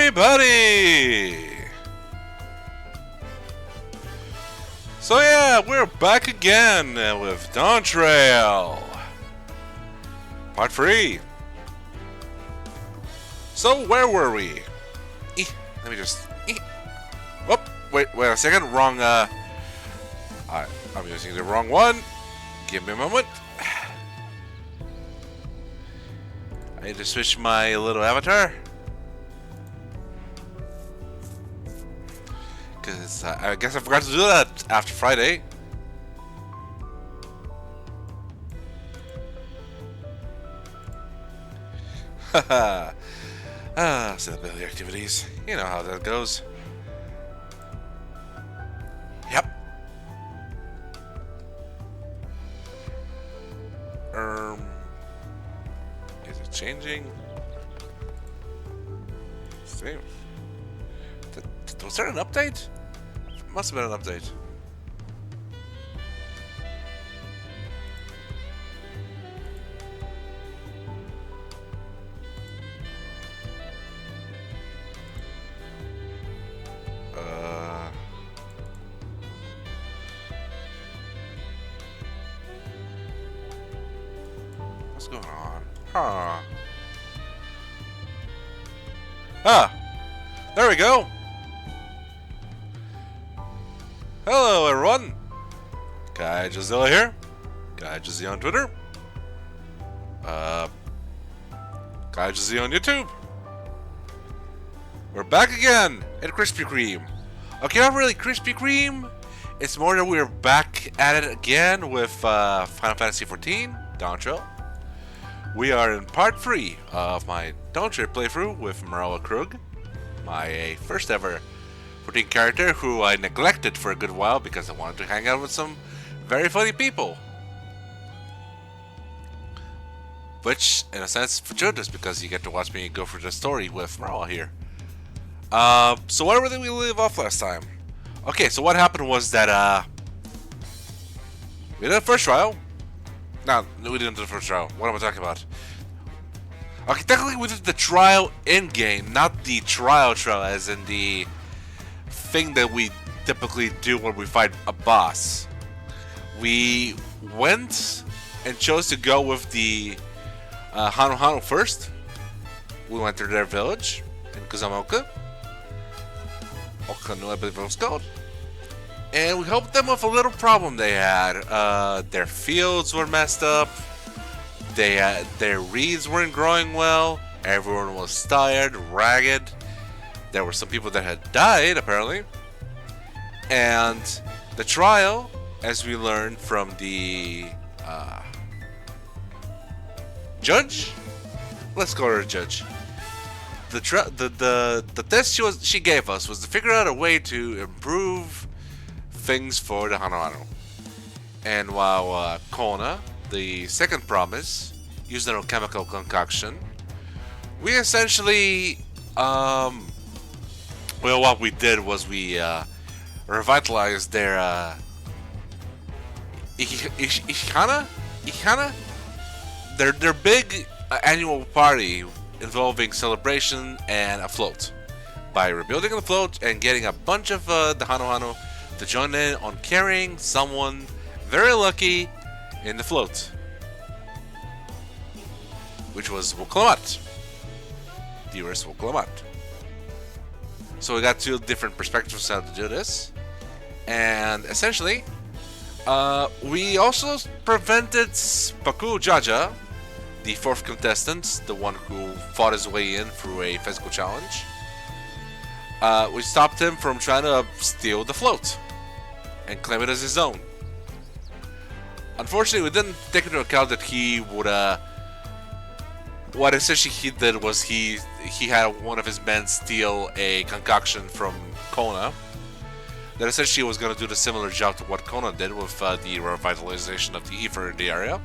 everybody! So yeah, we're back again with Dawntrail, Part 3. So where were we? Let me just... Oh, wait a second, wrong, I'm using the wrong one. Give me a moment. I need to switch my little avatar. Because I guess I forgot to do that after Friday. Haha. Sustainability activities. You know how that goes. Yep. Is it changing? Same. Was there an update? Must have been an update. What's going on? Huh. There we go. Hello everyone, Kaiju-Z here, Kaiju-Z on Twitter, Kaiju-Z on YouTube. We're back again at Krispy Kreme. Okay, not really Krispy Kreme, it's more that we're back at it again with Final Fantasy XIV, Dawntrail. We are in part 3 of my Dawntrail playthrough with Mrawa'a Kruug, my first ever 14 character who I neglected for a good while because I wanted to hang out with some very funny people. Which, in a sense, fortuitous because you get to watch me go through the story with Mrawa'a here. So where did we leave off last time? Okay, so what happened was that, we did the first trial. No, we didn't do the first trial. What am I talking about? Okay, technically we did the trial in-game, not the trial as in the thing that we typically do when we fight a boss. We went and chose to go with the Hano first. We went to their village in Kuzamoka. Okanu, I believe it was called. And we helped them with a little problem they had. Their fields were messed up. Their reeds weren't growing well. Everyone was tired, ragged. There were some people that had died, apparently. And the trial, as we learned from the judge? Let's call her a judge. The test she gave us was to figure out a way to improve things for the Hano. And while Kona, the second promise, used an alchemical concoction, we essentially well, what we did was we revitalized their Ihana? Their big annual party involving celebration and a float. By rebuilding the float and getting a bunch of the Hano to join in on carrying someone very lucky in the float, which was Wuk Lamat, dearest Wuk Lamat. So we got two different perspectives on how to do this, and essentially, we also prevented Paku Jaja, the fourth contestant, the one who fought his way in through a physical challenge. We stopped him from trying to steal the float and claim it as his own. Unfortunately, we didn't take into account that he would, what essentially he did was he had one of his men steal a concoction from Kona that essentially was going to do the similar job to what Kona did with the revitalization of the ether in the area.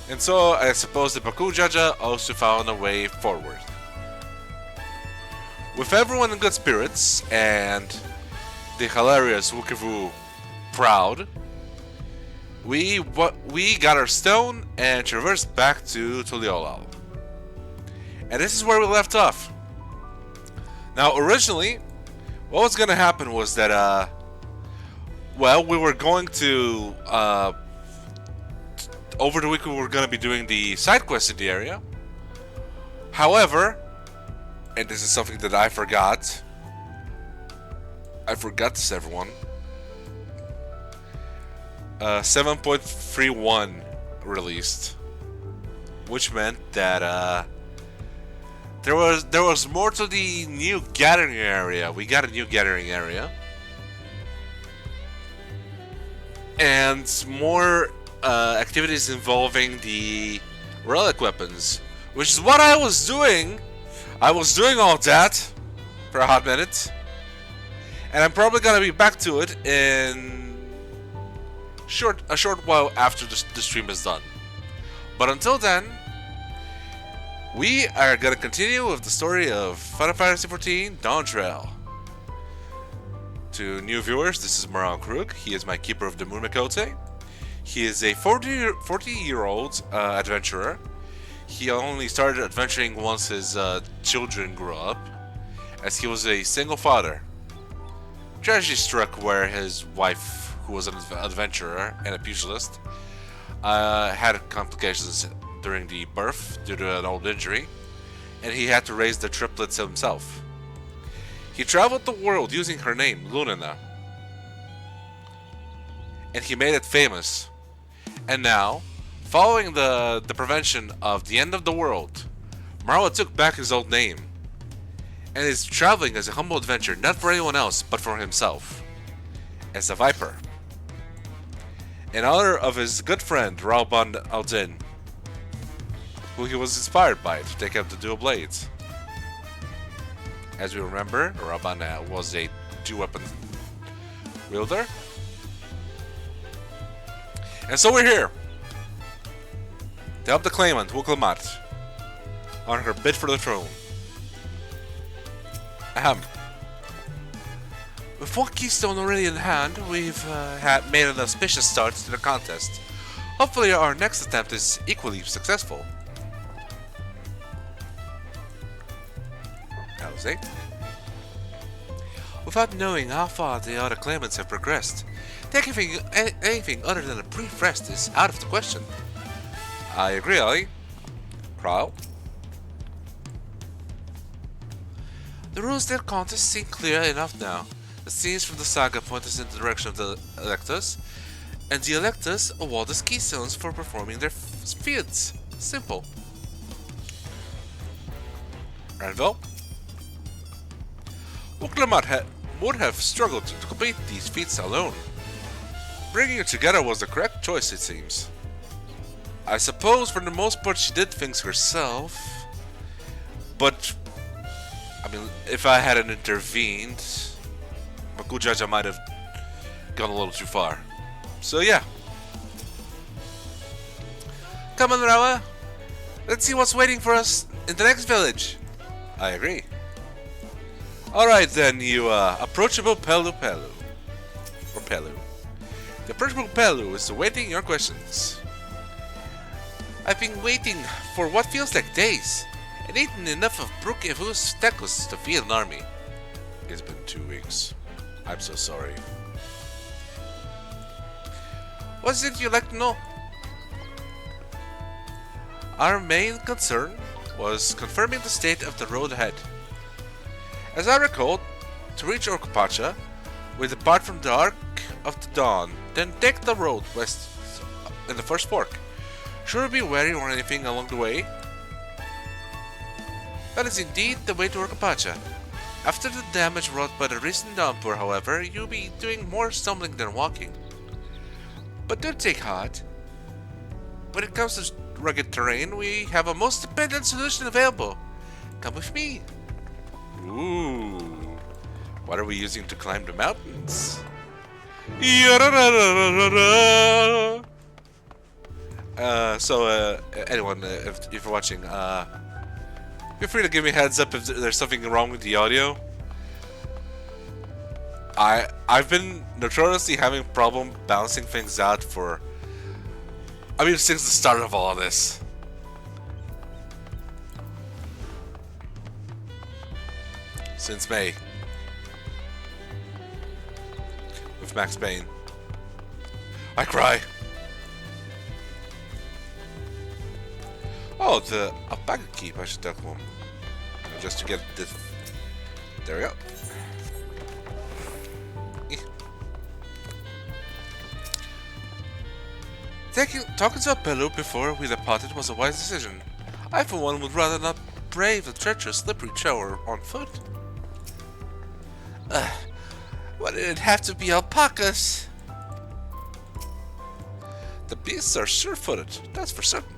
And so I suppose the Paku Jaja also found a way forward. With everyone in good spirits and the hilarious Wukivu proud, we got our stone and traversed back to Tural. And this is where we left off. Now, originally, what was going to happen was that, well, we were going to, over the week we were going to be doing the side quests in the area. However, and this is something that I forgot this, everyone. 7.31 released, which meant that there was more to the new gathering area. We got a new gathering area, and more activities involving the relic weapons, which is what I was doing. I was doing all that for a hot minute, and I'm probably gonna be back to it in a short while after the stream is done. But until then, we are gonna continue with the story of Final Fantasy XIV Dawntrail. To new viewers, this is Mrawa'a Kruug. He is my keeper of the Moon Makote. He is a 40-year-old adventurer. He only started adventuring once his children grew up, as he was a single father. Tragedy struck where his wife, who was an adventurer and a pugilist, had complications during the birth due to an old injury, and he had to raise the triplets himself. He traveled the world using her name, Lunina, and he made it famous. And now, following the prevention of the end of the world, Mrawa'a took back his old name and is traveling as a humble adventurer, not for anyone else, but for himself, as a Viper, in honor of his good friend Rauban Aldin, who he was inspired by to take up the dual blades. As we remember, Rauban was a two-weapon wielder. And so we're here to help the claimant, Wuk Lamat, on her bid for the throne. Ahem. With one keystone already in hand, we've made an auspicious start to the contest. Hopefully our next attempt is equally successful. Jose? Without knowing how far the other claimants have progressed, taking anything other than a brief rest is out of the question. I agree, Ali. Tural? The rules of their contest seem clear enough now. The scenes from the saga point us in the direction of the electors, and the electors award us keystones for performing their feats. Simple. Ranville? Wuk Lamat would have struggled to complete these feats alone. Bringing it together was the correct choice, it seems. I suppose for the most part she did things herself, but I mean, if I hadn't intervened, Makujaja might have gone a little too far. So yeah. Come on, Mrawa'a. Let's see what's waiting for us in the next village. I agree. Alright then, you approachable Pelu. Or Pelu. The approachable Pelu is awaiting your questions. I've been waiting for what feels like days, and eaten enough of Brook Evu's tacos to feed an army. It's been 2 weeks. I'm so sorry. What is it you'd like to know? Our main concern was confirming the state of the road ahead. As I recall, to reach Urqopacha, we depart from the Arc of the Dawn, then take the road west in the first fork. Should we be wary or anything along the way? That is indeed the way to Urqopacha. After the damage wrought by the recent downpour, however, you'll be doing more stumbling than walking. But don't take heart. When it comes to rugged terrain, we have a most dependent solution available. Come with me. Ooh. What are we using to climb the mountains? Anyone, if you're watching, feel free to give me a heads up if there's something wrong with the audio. I've been notoriously having problem balancing things out since the start of all of this. since May. With Max Payne. I cry. Oh, the alpaca keep. I should take one. Just to get this. There we go. Talking to a pillow before we departed was a wise decision. I, for one, would rather not brave the treacherous, slippery trail on foot. Why did it have to be alpacas? The beasts are sure-footed, that's for certain.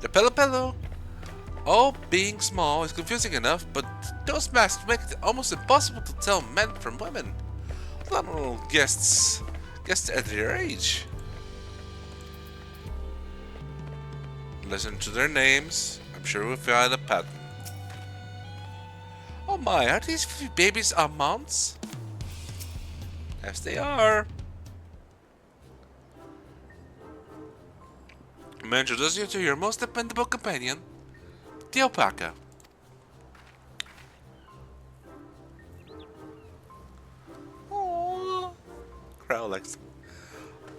The pillow, all being small, is confusing enough, but those masks make it almost impossible to tell men from women. Little guests at their age. Listen to their names. I'm sure we'll find a pattern. Oh my, are these babies mounts? Yes, they are. May I introduce you to your most dependable companion, the alpaca. Alex.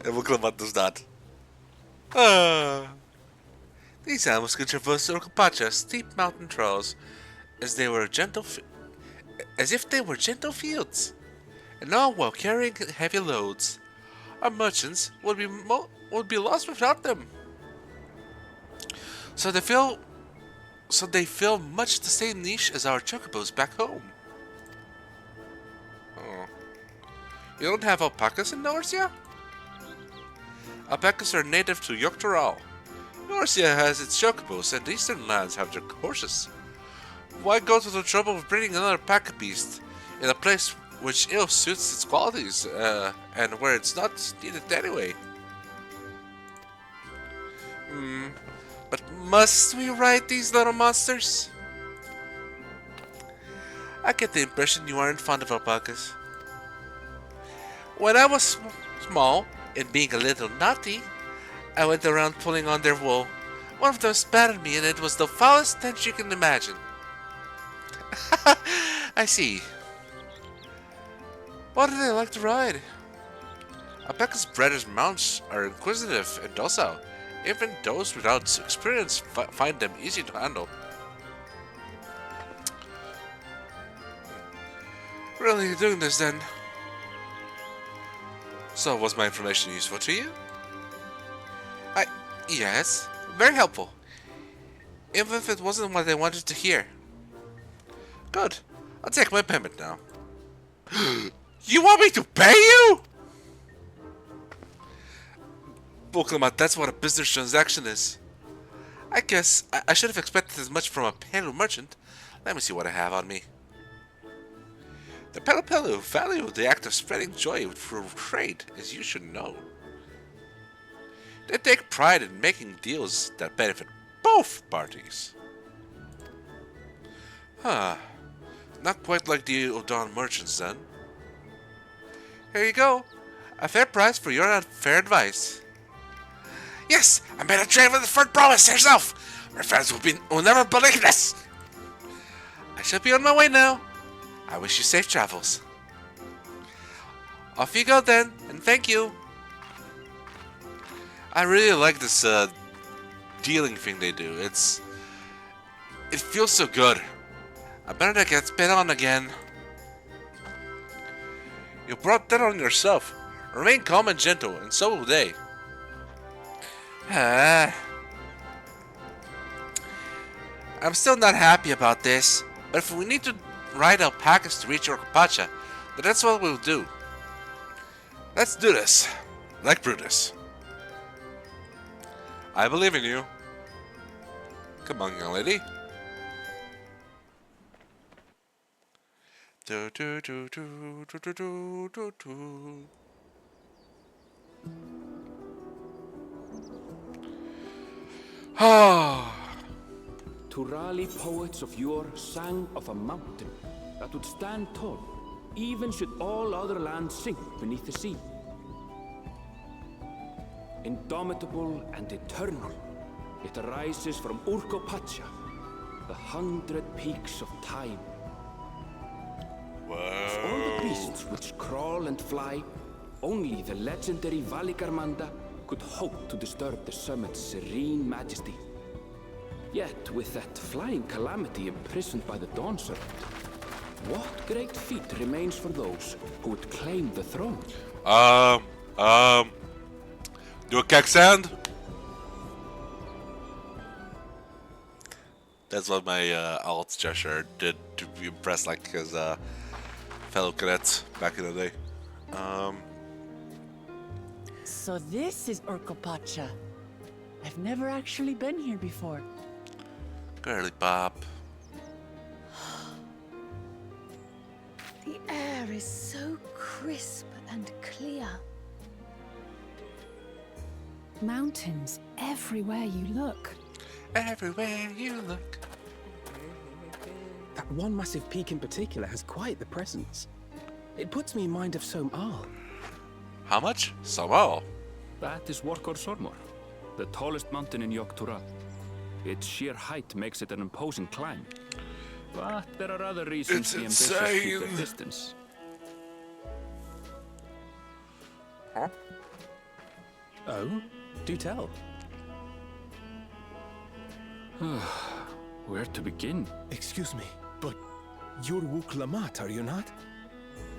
And Wuk Lamat does that. These animals could traverse Urqopacha steep mountain trails as if they were gentle fields, and all while carrying heavy loads. Our merchants would be lost without them. So they fill much the same niche as our chocobos back home. You don't have alpacas in Norcia? Alpacas are native to Tural. Norcia has its chocobos, and the eastern lands have their horses. Why go to the trouble of breeding another alpaca beast in a place which ill suits its qualities, and where it's not needed anyway? But must we ride these little monsters? I get the impression you aren't fond of alpacas. When I was small and being a little naughty, I went around pulling on their wool. One of them spat at me and it was the foulest stench you can imagine. I see. Why do they like to ride? Alpaca's bred mounts are inquisitive and docile. Even those without experience find them easy to handle. Really, you're doing this then? So, was my information useful to you? Yes, very helpful. Even if it wasn't what I wanted to hear. Good. I'll take my payment now. You want me to pay you? Wuk Lamat, that's what a business transaction is. I guess I should have expected as much from a Pelu merchant. Let me see what I have on me. The Pelu value the act of spreading joy through trade, as you should know. They take pride in making deals that benefit both parties. Not quite like the Odon merchants then. Here you go. A fair price for your unfair advice. Yes, I made a trade with the Fort Promise herself. My friends will never believe this. I shall be on my way now. I wish you safe travels. Off you go then, and thank you. I really like this dealing thing they do. It feels so good. I better not get spit on again. You brought that on yourself. Remain calm and gentle, and so will they. I'm still not happy about this, but if we need to ride alpacas to reach Urqopacha, then that's what we'll do. Let's do this, like Brutus. I believe in you. Come on, young lady. Do do do do do do do do do. Turali poets of yore sang of a mountain that would stand tall, even should all other lands sink beneath the sea. Indomitable and eternal, it arises from Urqopacha, the 100 peaks of time. Whoa. Of all the beasts which crawl and fly, only the legendary Valigarmanda could hope to disturb the summit's serene majesty. Yet, with that flying calamity imprisoned by the Dawnservant, what great feat remains for those who would claim the throne? Do a keg sound? That's what my alt gesture did to be impressed like his fellow cadets back in the day. So this is Urqopacha. I've never actually been here before. Girly pop. The air is so crisp and clear. Mountains everywhere you look. Everywhere you look. That one massive peak in particular has quite the presence. It puts me in mind of Tural. How much? Samal. That is Urqopacha, the tallest mountain in Tural. Its sheer height makes it an imposing climb. But there are other reasons the ambitious keep their distance. Huh? Oh? Do tell. Where to begin? Excuse me, but you're Wuk Lamat, are you not?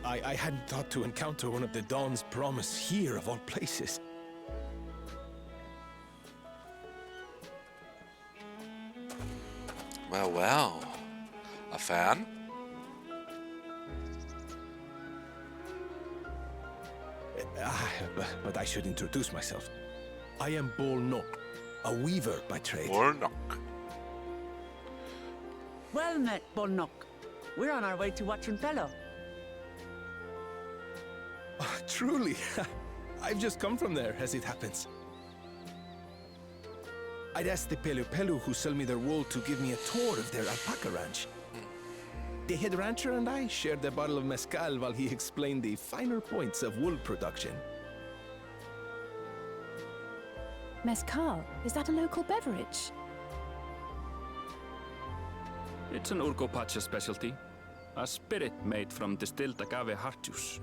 I hadn't thought to encounter one of the Dawn's promise here, of all places. Well, well. A fan? But I should introduce myself. I am Bolnok, a weaver by trade. Or knock. Well met, Bolnok. We're on our way to Dawntrail. Oh, truly, I've just come from there, as it happens. I'd asked the Pelu who sell me their wool to give me a tour of their alpaca ranch. The head rancher and I shared a bottle of mezcal while he explained the finer points of wool production. Mezcal, is that a local beverage? It's an Urqopacha specialty. A spirit made from distilled agave heart juice.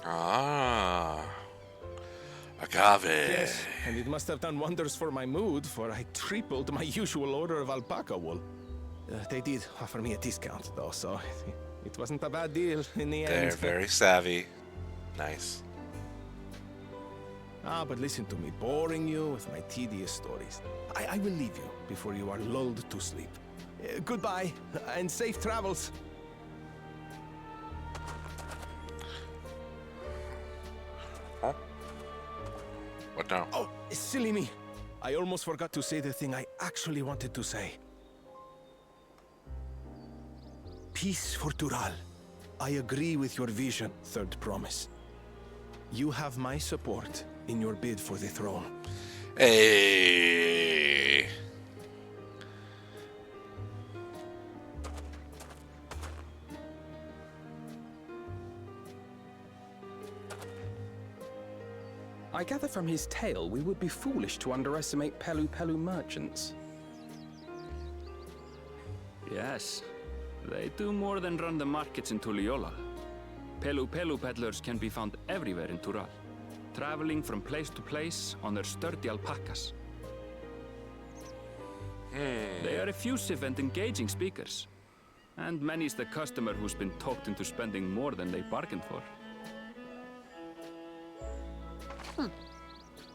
Ah. Agave. Yes, and it must have done wonders for my mood, for I tripled my usual order of alpaca wool. They did offer me a discount, though, so it wasn't a bad deal in the end. They're very savvy. Nice. But listen to me, boring you with my tedious stories. I will leave you before you are lulled to sleep. Goodbye, and safe travels. Huh? What now? Oh, silly me. I almost forgot to say the thing I actually wanted to say. Peace for Tural. I agree with your vision, Third Promise. You have my support in your bid for the throne. Hey. I gather from his tale we would be foolish to underestimate Pelu merchants. Yes, they do more than run the markets in Tuliyola. Pelu peddlers can be found everywhere in Tural, traveling from place to place on their sturdy alpacas. They are effusive and engaging speakers, and many's the customer who's been talked into spending more than they bargained for.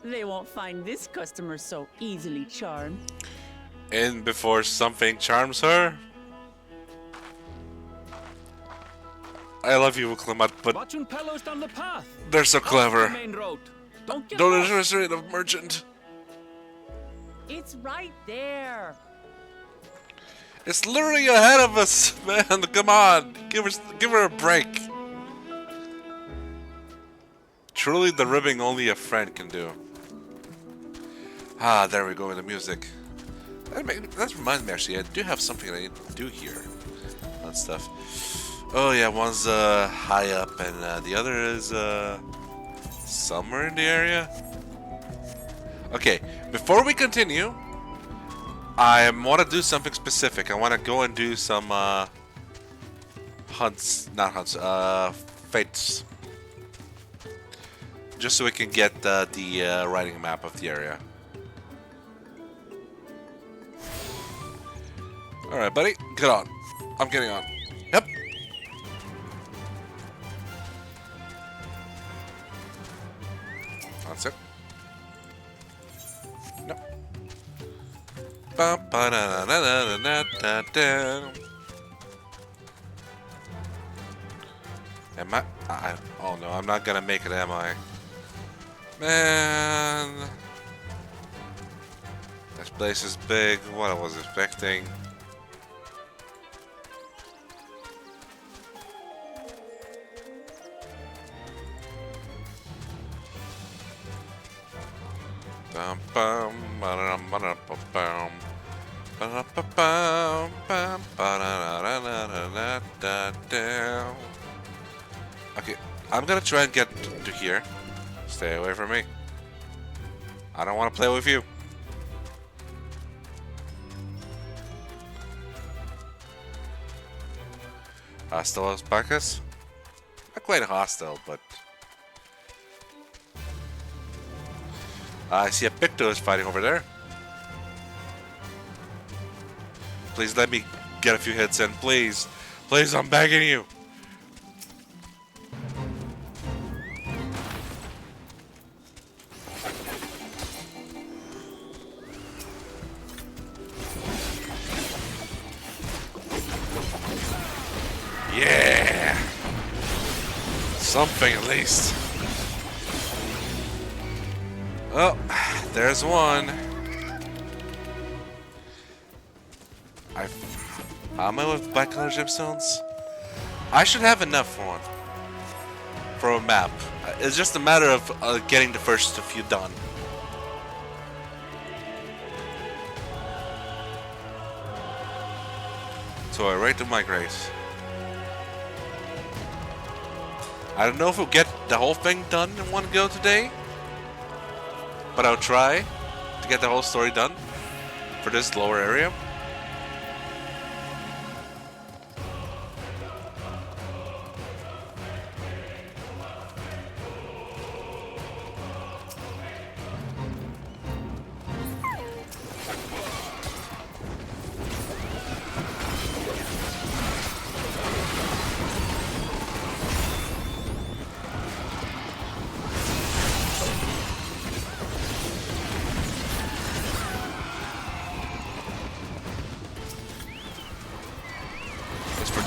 They won't find this customer so easily charmed. And before something charms her. I love you, Wuk Lamat, but Watching Pelos down the path. they're so Off the clever. main road. Don't get Don't lost. underestimate a merchant. It's right there. It's literally ahead of us, man. Come on, give her a break. Truly, the ribbing only a friend can do. Ah, there we go with the music. That reminds me, actually, I do have something I need to do here on stuff. Oh yeah, one's high up, and the other is somewhere in the area. Okay, before we continue, I want to do something specific. I want to go and do some hunts, not hunts, fights. Just so we can get the writing map of the area. Alright, buddy, get on. I'm getting on. Yep. That's it. No. Am I? Oh no, I'm not gonna make it, am I? Man. This place is big. What I was expecting. Okay, I'm gonna try and get to here. Stay away from me. I don't want to play with you. Hostile alpacas? Not quite hostile, but... I see a Pictos fighting over there. Please let me get a few hits in, please. Please, I'm begging you. Yeah! Something at least. Oh, there's one. How am I with bicolor gemstones? I should have enough for one. For a map. It's just a matter of getting the first few done. So I write to migrate. I don't know if we'll get the whole thing done in one go today. But I'll try to get the whole story done for this lower area.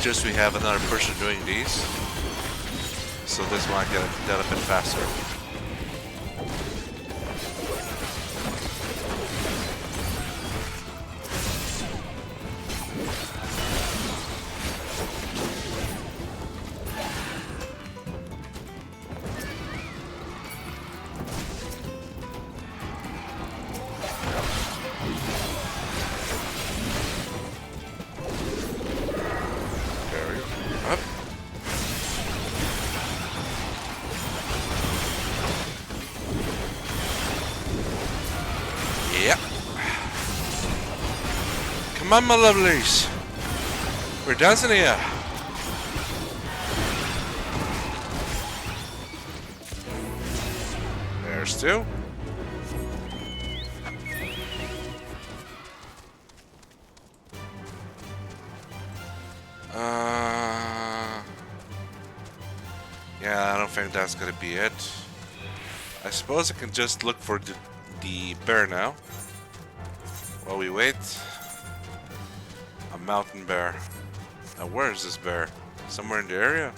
Just we have another person doing these, so this might get done a bit faster. Come on, my lovelies. We're dancing here. There's two. Yeah, I don't think that's gonna be it. I suppose I can just look for the bear now. While we wait. A mountain bear. Now where is this bear? Somewhere in the area?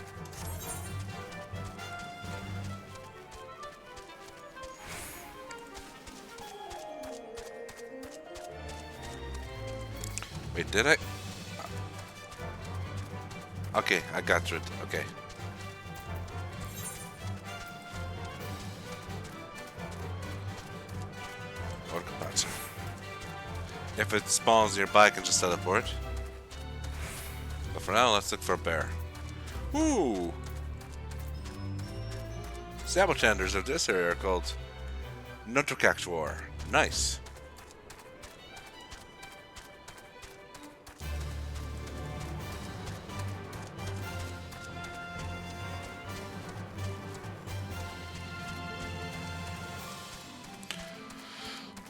Wait, did I? Okay, I got through it. Okay. Urqopacha. If it spawns nearby, I can just teleport. But for now, let's look for a bear. Ooh! Sabotanders of this area are called Nutricactuar. Nice.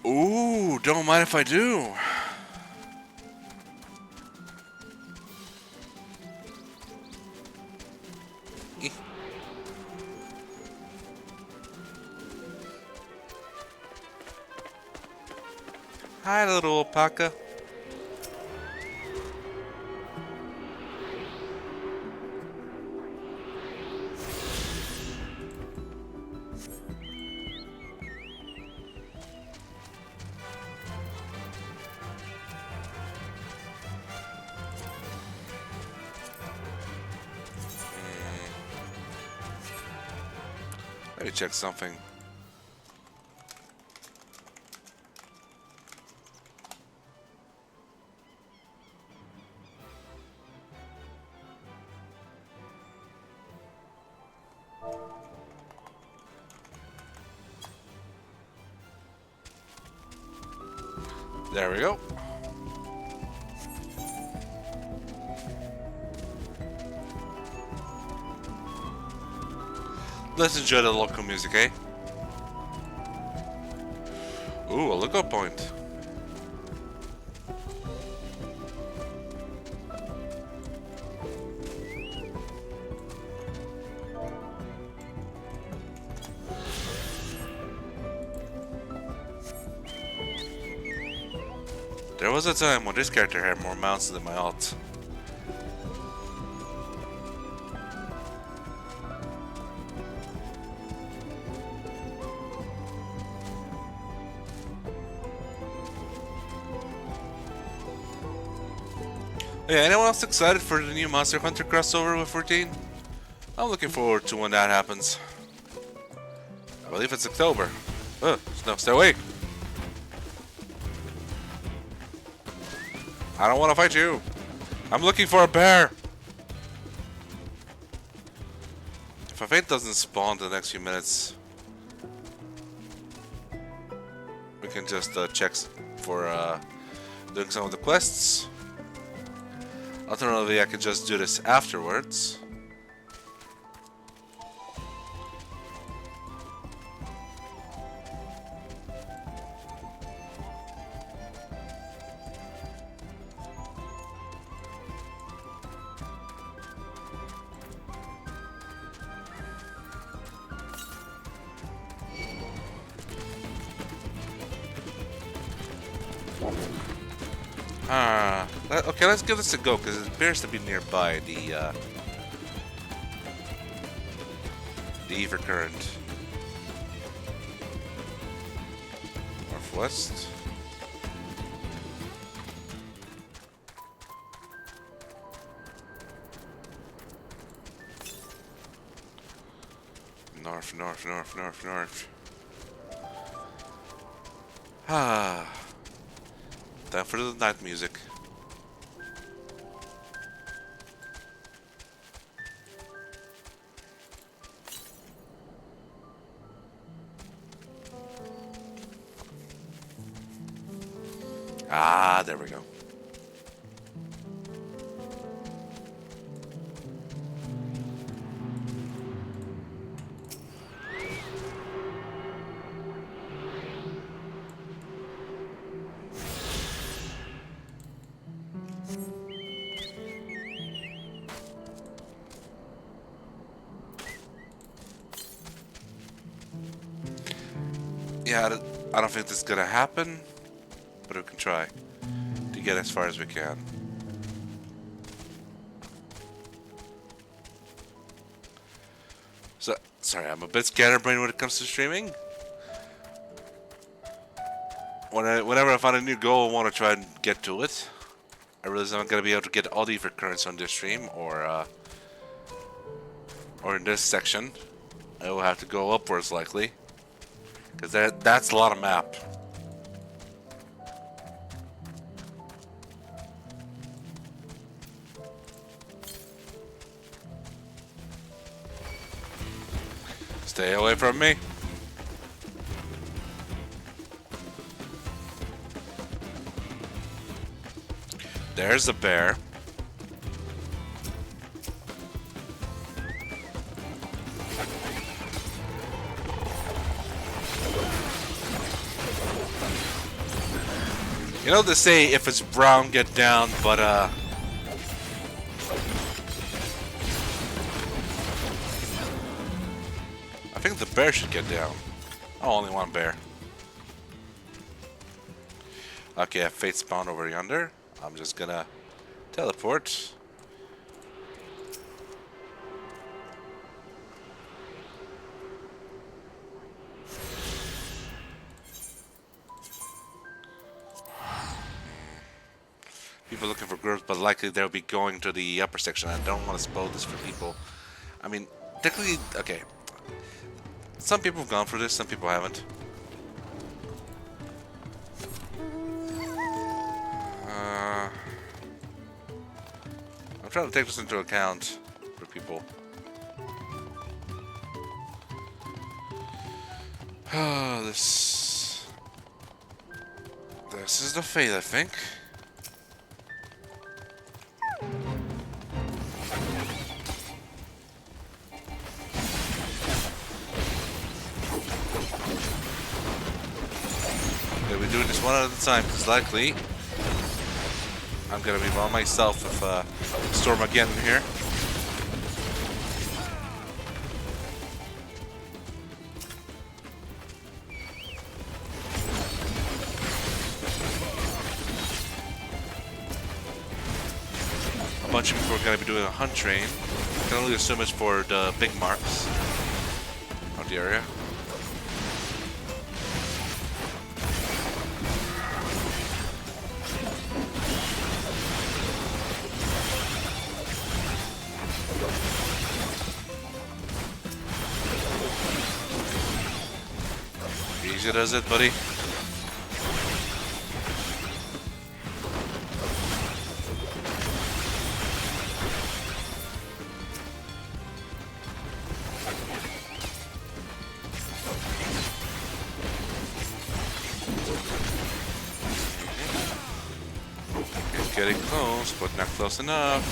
Ooh, don't mind if I do. Hi, little alpaca. Let me check something. There we go. Let's enjoy the local music, eh? Ooh, a lookout point. There was a time when this character had more mounts than my alt. Yeah, anyone else excited for the new Monster Hunter crossover with 14? I'm looking forward to when that happens. I believe it's October. No, stay away! I don't want to fight you. I'm looking for a bear. If a fate doesn't spawn in the next few minutes, we can just check for doing some of the quests. Alternatively, I could just do this afterwards. Okay, let's give this a go because it appears to be nearby the Ever Current. Northwest. North. Ah. Time for the night music. Ah, there we go. Yeah, I don't think this is gonna happen, but we can try to get as far as we can. So, sorry, I'm a bit scatterbrained when it comes to streaming. Whenever I find a new goal, I want to try and get to it. I realize I'm not gonna be able to get all the recurrence on this stream, or in this section. I will have to go upwards likely. Because that's a lot of map. Stay away from me. There's a bear. You know they say if it's brown, get down, but I think the bear should get down. Oh, only one bear. Okay, I have fate spawn over yonder. I'm just gonna teleport. People looking for groups, but likely they'll be going to the upper section. I don't want to spoil this for people. I mean, technically, okay. Some people have gone for this, some people haven't. I'm trying to take this into account for people. This is the fate, I think. Okay, we're doing this one at a time, because likely I'm gonna be by myself if storm again in here. A bunch of people are gonna be doing a hunt train. I can only assume it's for the big marks of the area. Easy does it, buddy. It's getting close, but not close enough.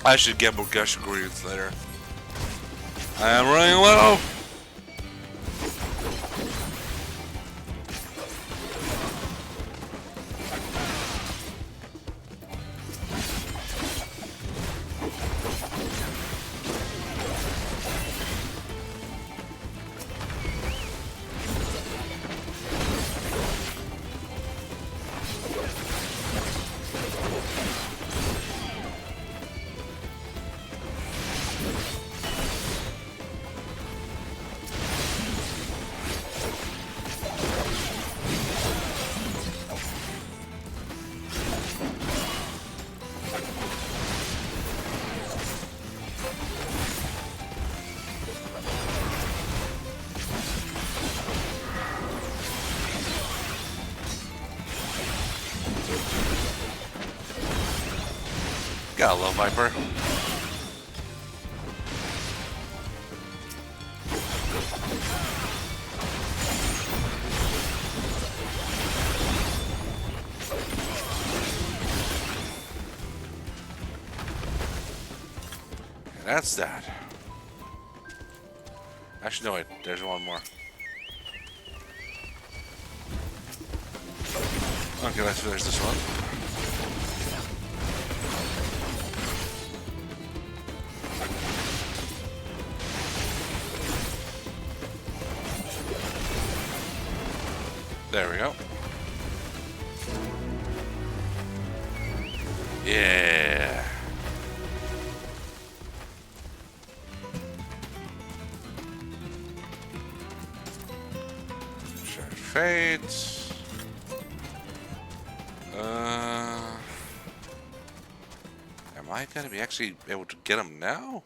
I should get more gush ingredients later. I am running low! Gotta love Viper. And that's that. Actually, no, wait, there's one more. Okay, let's finish this one. There we go. Yeah. fate. Am I gonna be actually able to get him now?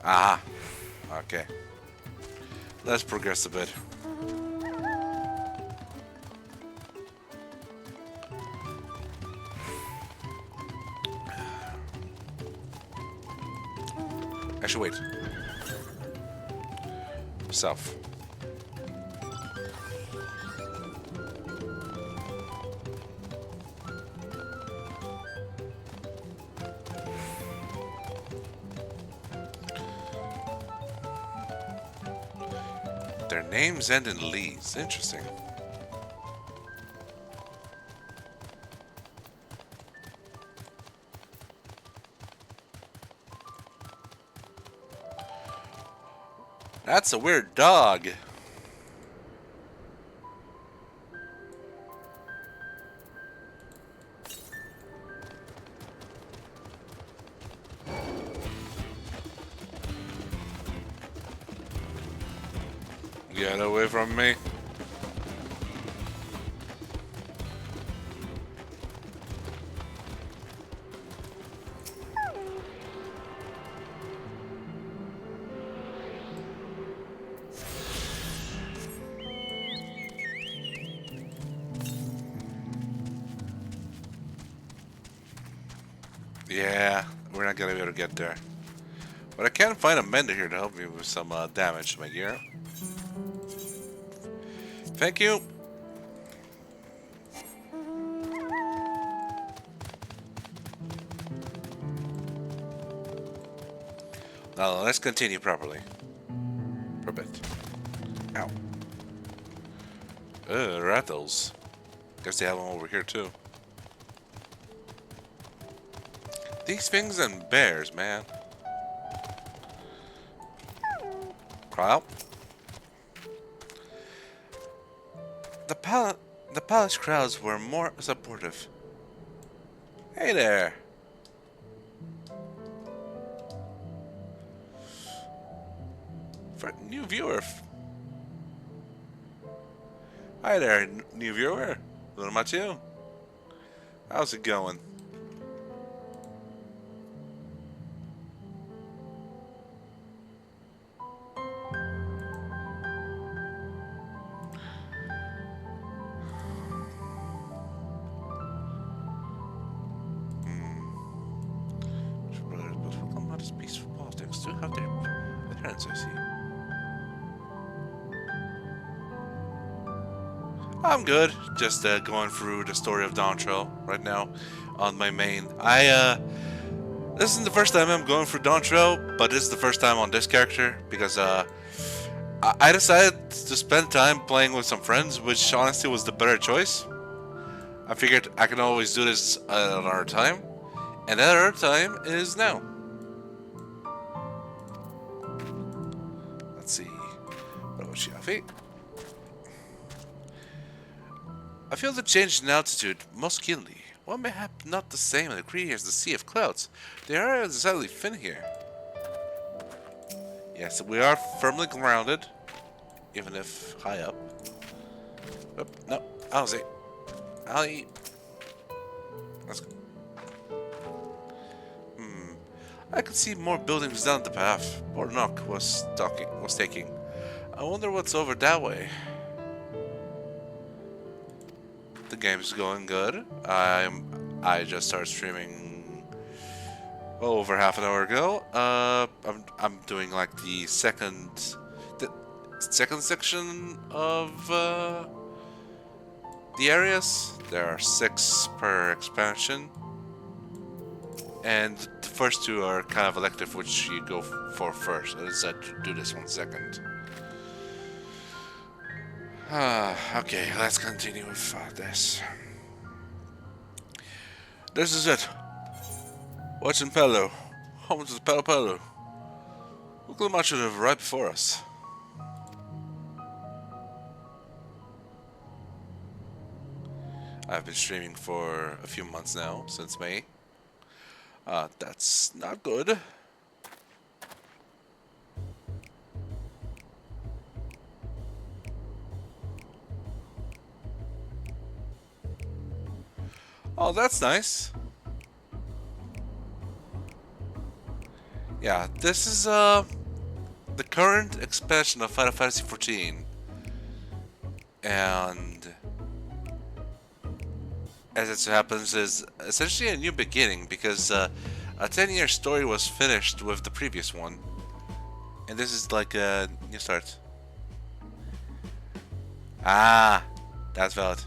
Ah, okay. Let's progress a bit. Actually, wait. South. Their names end in Lees. Interesting. That's a weird dog. Get away from me. Yeah, we're not gonna be able to get there. But I can find a mender here to help me with some damage to my gear. Thank you. Now let's continue properly. For a bit. Ow. Rattles. Guess they have them over here too. These things and bears, man. Cry out. The palace crowds were more supportive. Hey there. For new viewer. Hi there, new viewer. Wuk Lamat. How's it going? Peaceful politics do have their adherents, I see. I'm good. Just going through the story of Dawntrail right now on my main. This isn't the first time I'm going through Dawntrail, but this is the first time on this character because I decided to spend time playing with some friends, which honestly was the better choice. I figured I can always do this at another time, and that other time is now. Let's see. What was she? I feel the change in altitude most keenly. One may have not the same degree as the sea of clouds. They are decidedly thin here. Yes, we are firmly grounded, even if high up. Oh, no, I'll see. I'll eat. Let's go. I could see more buildings down the path. Bornok was taking. I wonder what's over that way. The game's going good. I just started streaming over half an hour ago. I'm doing like the second section of the areas. There are 6 per expansion, and the first 2 are kind of elective, which you go for first. I decided to do this one second. Okay, let's continue with this. This is it. What's in Pelu? Home to the Pelu. Wuk Lamat should have right before us. I've been streaming for a few months now, since May. That's not good. Oh, that's nice. Yeah, this is the current expansion of Final Fantasy XIV. And as it so happens, is essentially a new beginning because a 10-year story was finished with the previous one. And this is like a new start. Ah, that's valid.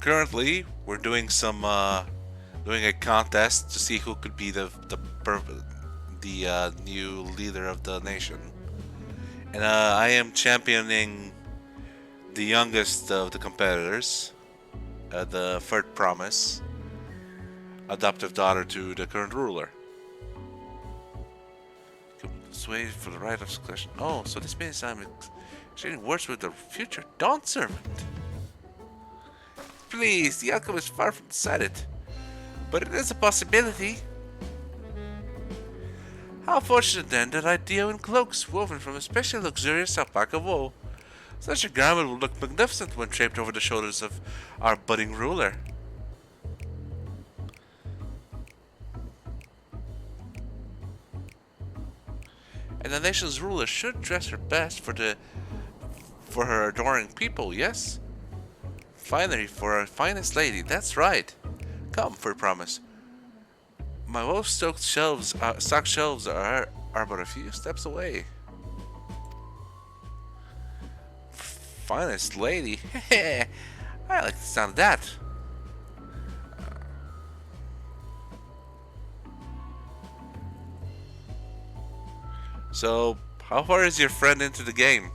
Currently, we're doing doing a contest to see who could be the new leader of the nation. And I am championing the youngest of the competitors, the third promise, adoptive daughter to the current ruler. Let's wait for the right of succession. Oh, so this means I'm exchanging words with the future Dawnservant. Please, the outcome is far from decided, but it is a possibility. How fortunate then that I deal in cloaks woven from especially luxurious alpaca wool. Such a garment will look magnificent when draped over the shoulders of our budding ruler. And the nation's ruler should dress her best for her adoring people, yes? Finery for our finest lady, that's right. Come for a promise. My well-stocked stock shelves are but a few steps away. Finest lady? I like the sound of that. So, how far is your friend into the game?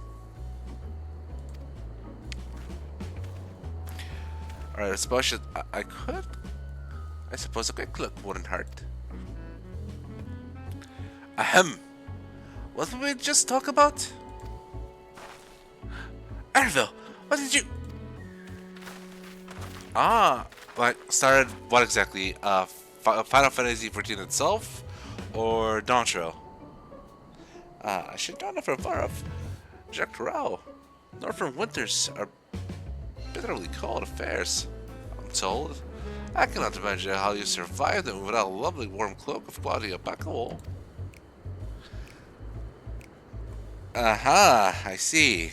Alright, I suppose I could. I suppose a quick look wouldn't hurt. Ahem. What did we just talk about? Ervil, what did you... Like, started what exactly? Final Fantasy XIV itself? Or Dawntrail? I should not have aware of Tural. Northern winters are bitterly cold affairs, I'm told. I cannot imagine how you survive them without a lovely warm cloak of quality alpaca wool. Aha, I see.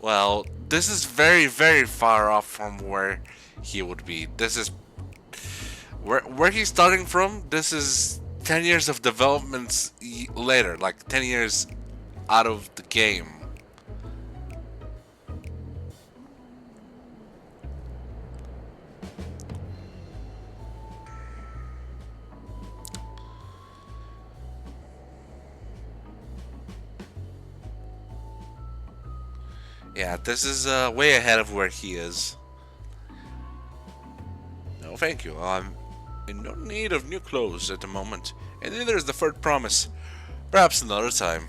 Well, this is very, very far off from where he would be. This is... Where he's starting from, this is 10 years of developments later. Like, 10 years out of the game. Yeah, this is way ahead of where he is. No, thank you. I'm in no need of new clothes at the moment, and neither is the third promise. Perhaps another time.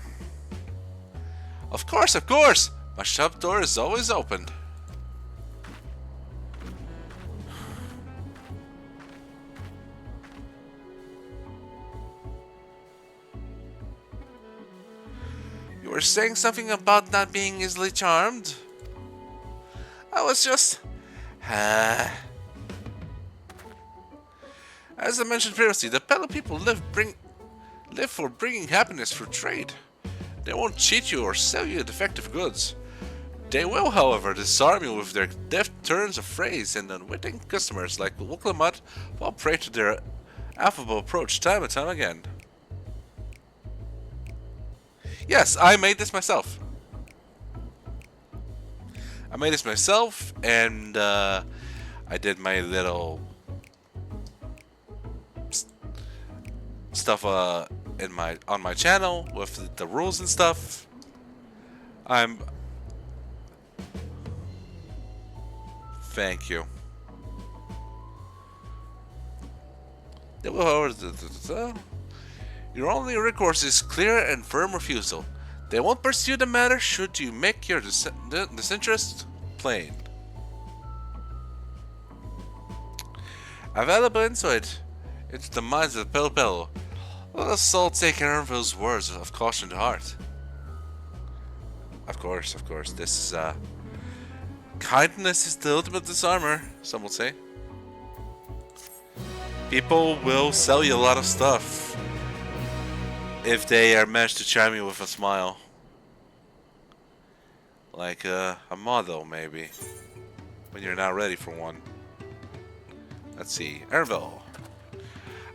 Of course, of course! My shop door is always open. You were saying something about not being easily charmed? I was just... As I mentioned previously, the Pelu people live for bringing happiness through trade. They won't cheat you or sell you defective goods. They will, however, disarm you with their deft turns of phrase, and unwitting customers like Wuk Lamat fall prey to their affable approach time and time again. Yes, I made this myself. I made this myself, and I did my little stuff on my channel with the rules and stuff. Thank you. Your only recourse is clear and firm refusal. They won't pursue the matter should you make your disinterest plain. A valuable insight into the minds of the Pelu. Let us all take Aaronville's words of caution to heart. Of course, this is, kindness is the ultimate disarmor, some will say. People will sell you a lot of stuff if they are managed to charm you with a smile. Like, a model, maybe. When you're not ready for one. Let's see. Aaronville.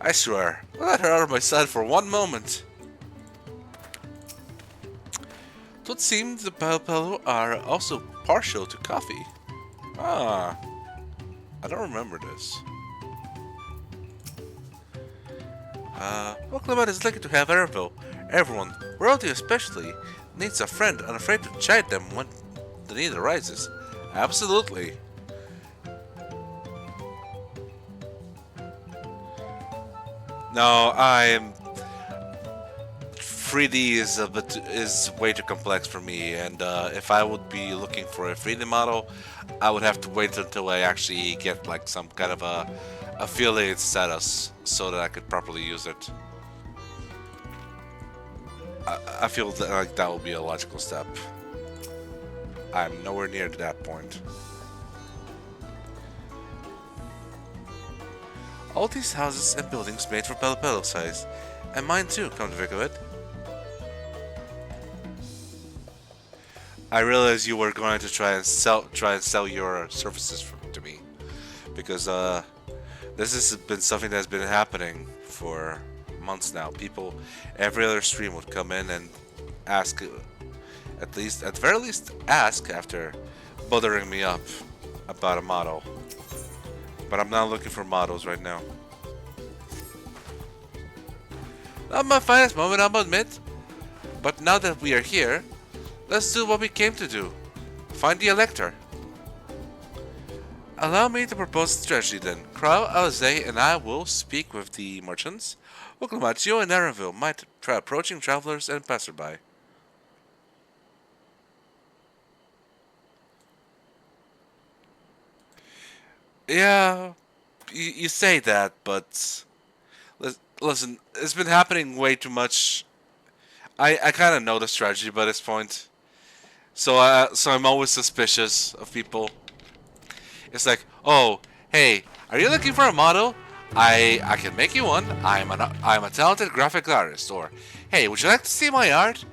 I swear, let her out of my sight for one moment. It would seem the Pelu are also partial to coffee. Ah, I don't remember this. Wuk Lamat is lucky to have Aaronville. Everyone, royalty especially, needs a friend unafraid to chide them when the need arises. Absolutely. No, 3D is way too complex for me, and if I would be looking for a 3D model, I would have to wait until I actually get like some kind of a affiliate status so that I could properly use it. I feel that, like, that will be a logical step. I'm nowhere near to that point. All these houses and buildings made for Pelu size, and mine too, come to think of it. I realized you were going to try and sell your services to me, because this has been something that's been happening for months now. People, every other stream would come in and ask, at the very least, ask after bothering me up about a model. But I'm not looking for models right now. Not my finest moment, I'll admit. But now that we are here, let's do what we came to do. Find the Elector. Allow me to propose a strategy then. Crow, Alize, and I will speak with the merchants. Wuk Lamat, you and Aaronville might try approaching travelers and passerby. Yeah, you say that, but listen, it's been happening way too much. I kind of know the strategy by this point, so I'm always suspicious of people. It's like, oh, hey, are you looking for a model? I can make you one. I'm a talented graphic artist. Or, hey, would you like to see my art?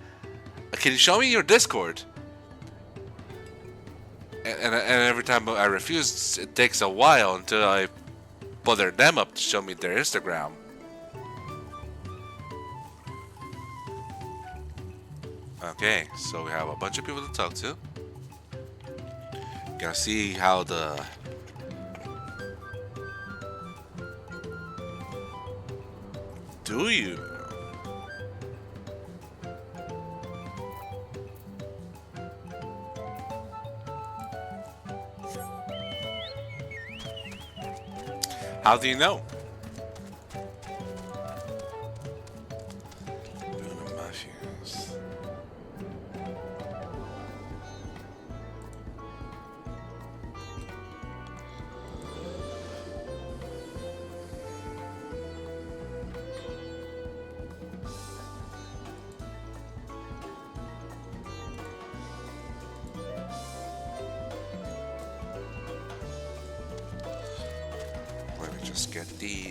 Can you show me your Discord? And every time I refuse, it takes a while until I bother them up to show me their Instagram. Okay, so we have a bunch of people to talk to. Gonna see how the... Do you? How do you know?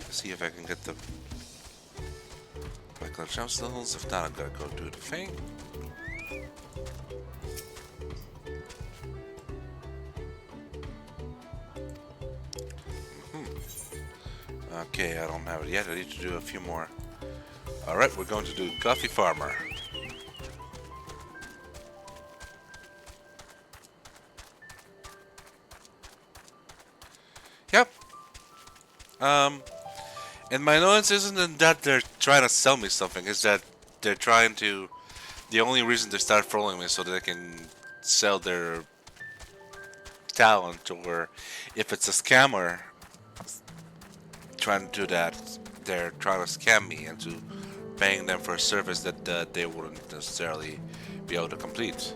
See if I can get the regular gemstones. If not, I'm gonna go do the thing. Okay, I don't have it yet. I need to do a few more. Alright, we're going to do Coffee Farmer. Yep. And my annoyance isn't that they're trying to sell me something, it's that they're trying to... The only reason they start following me is so that they can sell their talent, or if it's a scammer trying to do that, they're trying to scam me into paying them for a service that they wouldn't necessarily be able to complete.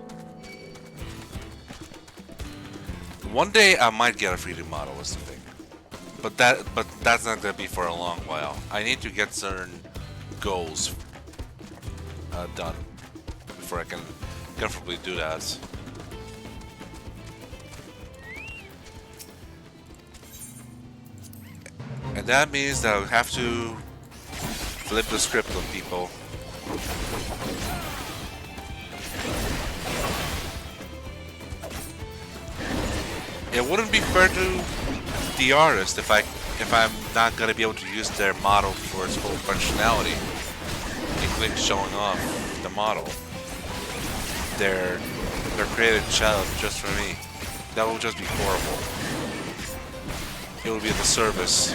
One day I might get a 3D model, is the thing. But that's not gonna be for a long while. I need to get certain goals done before I can comfortably do that. And that means that I'll have to flip the script on people. It wouldn't be fair to the artist if I'm not gonna be able to use their model for its full functionality, including showing off the model. Their created child just for me. That will just be horrible. It will be a disservice.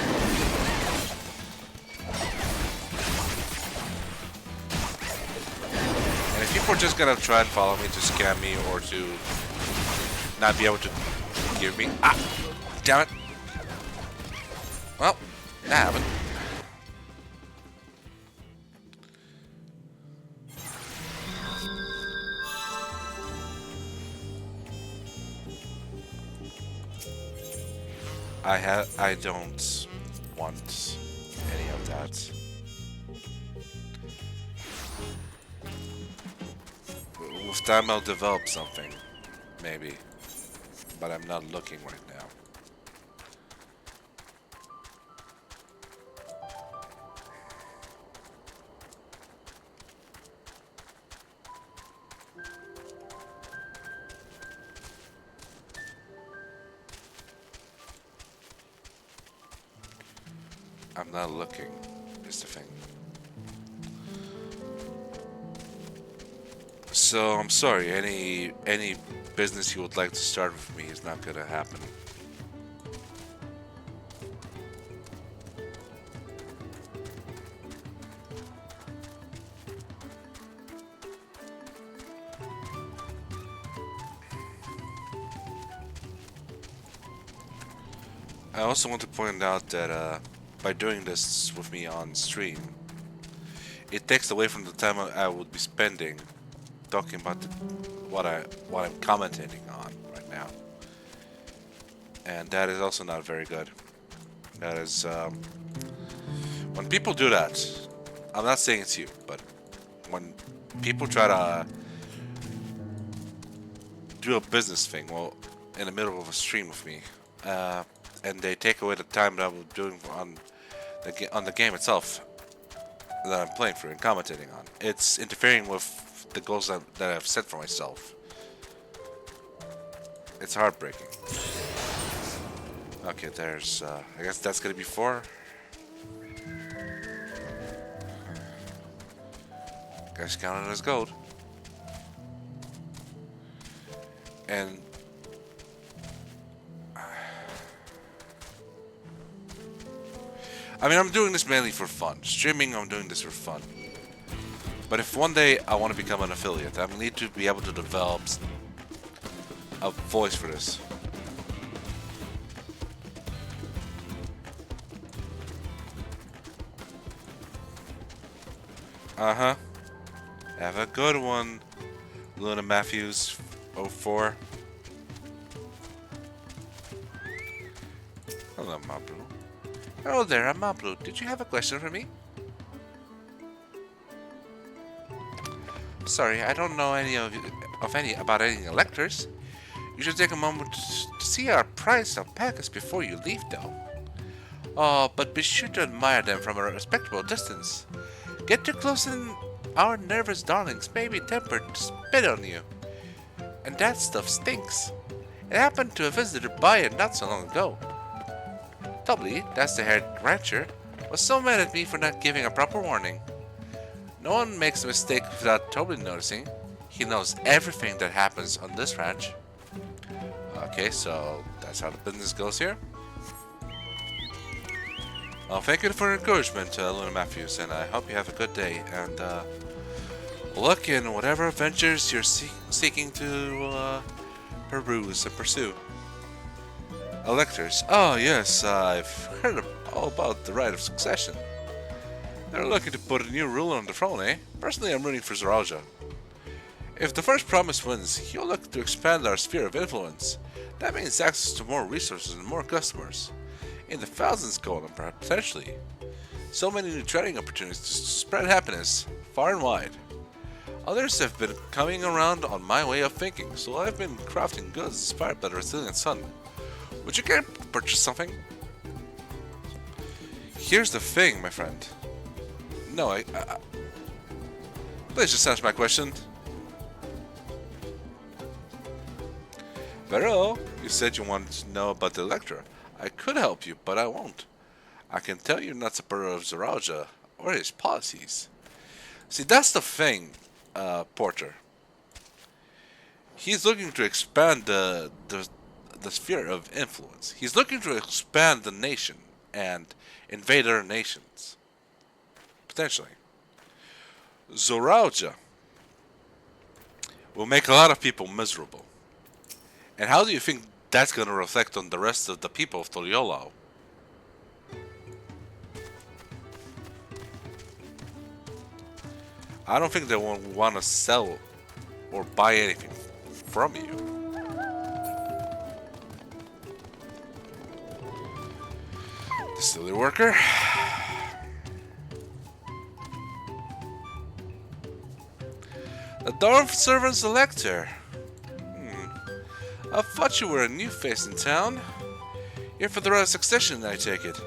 And if people are just gonna try and follow me to scam me or to not be able to give me... Ah! Damn it! Well, that happened. I don't want any of that. With time I'll develop something, maybe, but I'm not looking right now. I'm not looking, is the thing. So I'm sorry, any business you would like to start with me is not gonna happen. I also want to point out that by doing this with me on stream, it takes away from the time I would be spending talking about what I'm commentating on right now, and that is also not very good. That is when people do that. I'm not saying it's you, but when people try to do a business thing, well, in the middle of a stream with me, and they take away the time that I was doing on the game itself that I'm playing through and commentating on. It's interfering with the goals that I've set for myself. It's heartbreaking. Okay, there's I guess that's gonna be 4. Guys, count it as gold. And I mean, I'm doing this mainly for fun. Streaming, I'm doing this for fun. But if one day I want to become an affiliate, I need to be able to develop a voice for this. Uh-huh. Have a good one, Luna Matthews 04. Hello, Mablu. Hello there, I'm Mablu. Did you have a question for me? Sorry, I don't know about any electors. You should take a moment to see our prized alpacas before you leave, though. Oh, but be sure to admire them from a respectable distance. Get too close and our nervous darlings may be tempted to spit on you. And that stuff stinks. It happened to a visitor by it not so long ago. Tubbly, that's the head rancher, was so mad at me for not giving a proper warning. No one makes a mistake without totally noticing. He knows everything that happens on this ranch. Okay, so that's how the business goes here. Well, thank you for your encouragement, Luna Matthews, and I hope you have a good day, and luck in whatever adventures you're seeking to peruse and pursue. Electors. Oh yes, I've heard all about the right of succession. They're looking to put a new ruler on the throne, eh? Personally, I'm rooting for Zoraja. If the first promise wins, he'll look to expand our sphere of influence. That means access to more resources and more customers. In the thousands, potentially. So many new trading opportunities to spread happiness far and wide. Others have been coming around on my way of thinking, so I've been crafting goods inspired by the resilient sun. Would you care to purchase something? Here's the thing, my friend. No, please just answer my question. Vero, you said you wanted to know about the Electra. I could help you, but I won't. I can tell you're not supporter of Zoraja or his policies. See, that's the thing, Porter. He's looking to expand the sphere of influence. He's looking to expand the nation and invade other nations. Potentially. Zoraja will make a lot of people miserable. And how do you think that's going to reflect on the rest of the people of Toriolao? I don't think they won't want to sell or buy anything from you. Silly worker. The Dawnservant Selector. I thought you were a new face in town. Here for the royal succession, I take it.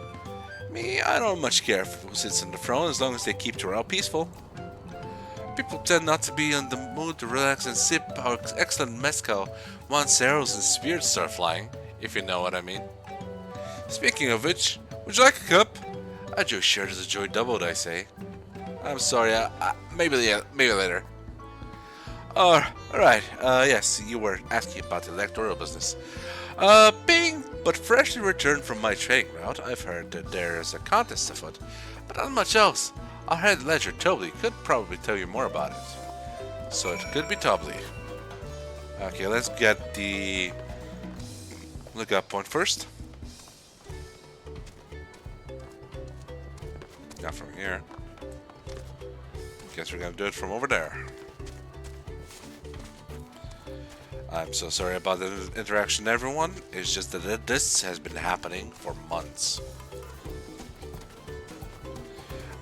Me, I don't much care who sits on the throne as long as they keep Tural peaceful. People tend not to be in the mood to relax and sip our excellent mezcal once arrows and spears start flying, if you know what I mean. Speaking of which, would you like a cup? A joy shared is a joy doubled, I say. I'm sorry, maybe later. Alright, yes, you were asking about the electoral business. Being but freshly returned from my trading route, I've heard that there is a contest afoot, but not much else. Our head ledger, Tobley, could probably tell you more about it. So it could be Tobley. Okay, let's get the lookout point first. Not from here. Guess we're gonna do it from over there. I'm so sorry about the interaction, everyone. It's just that this has been happening for months.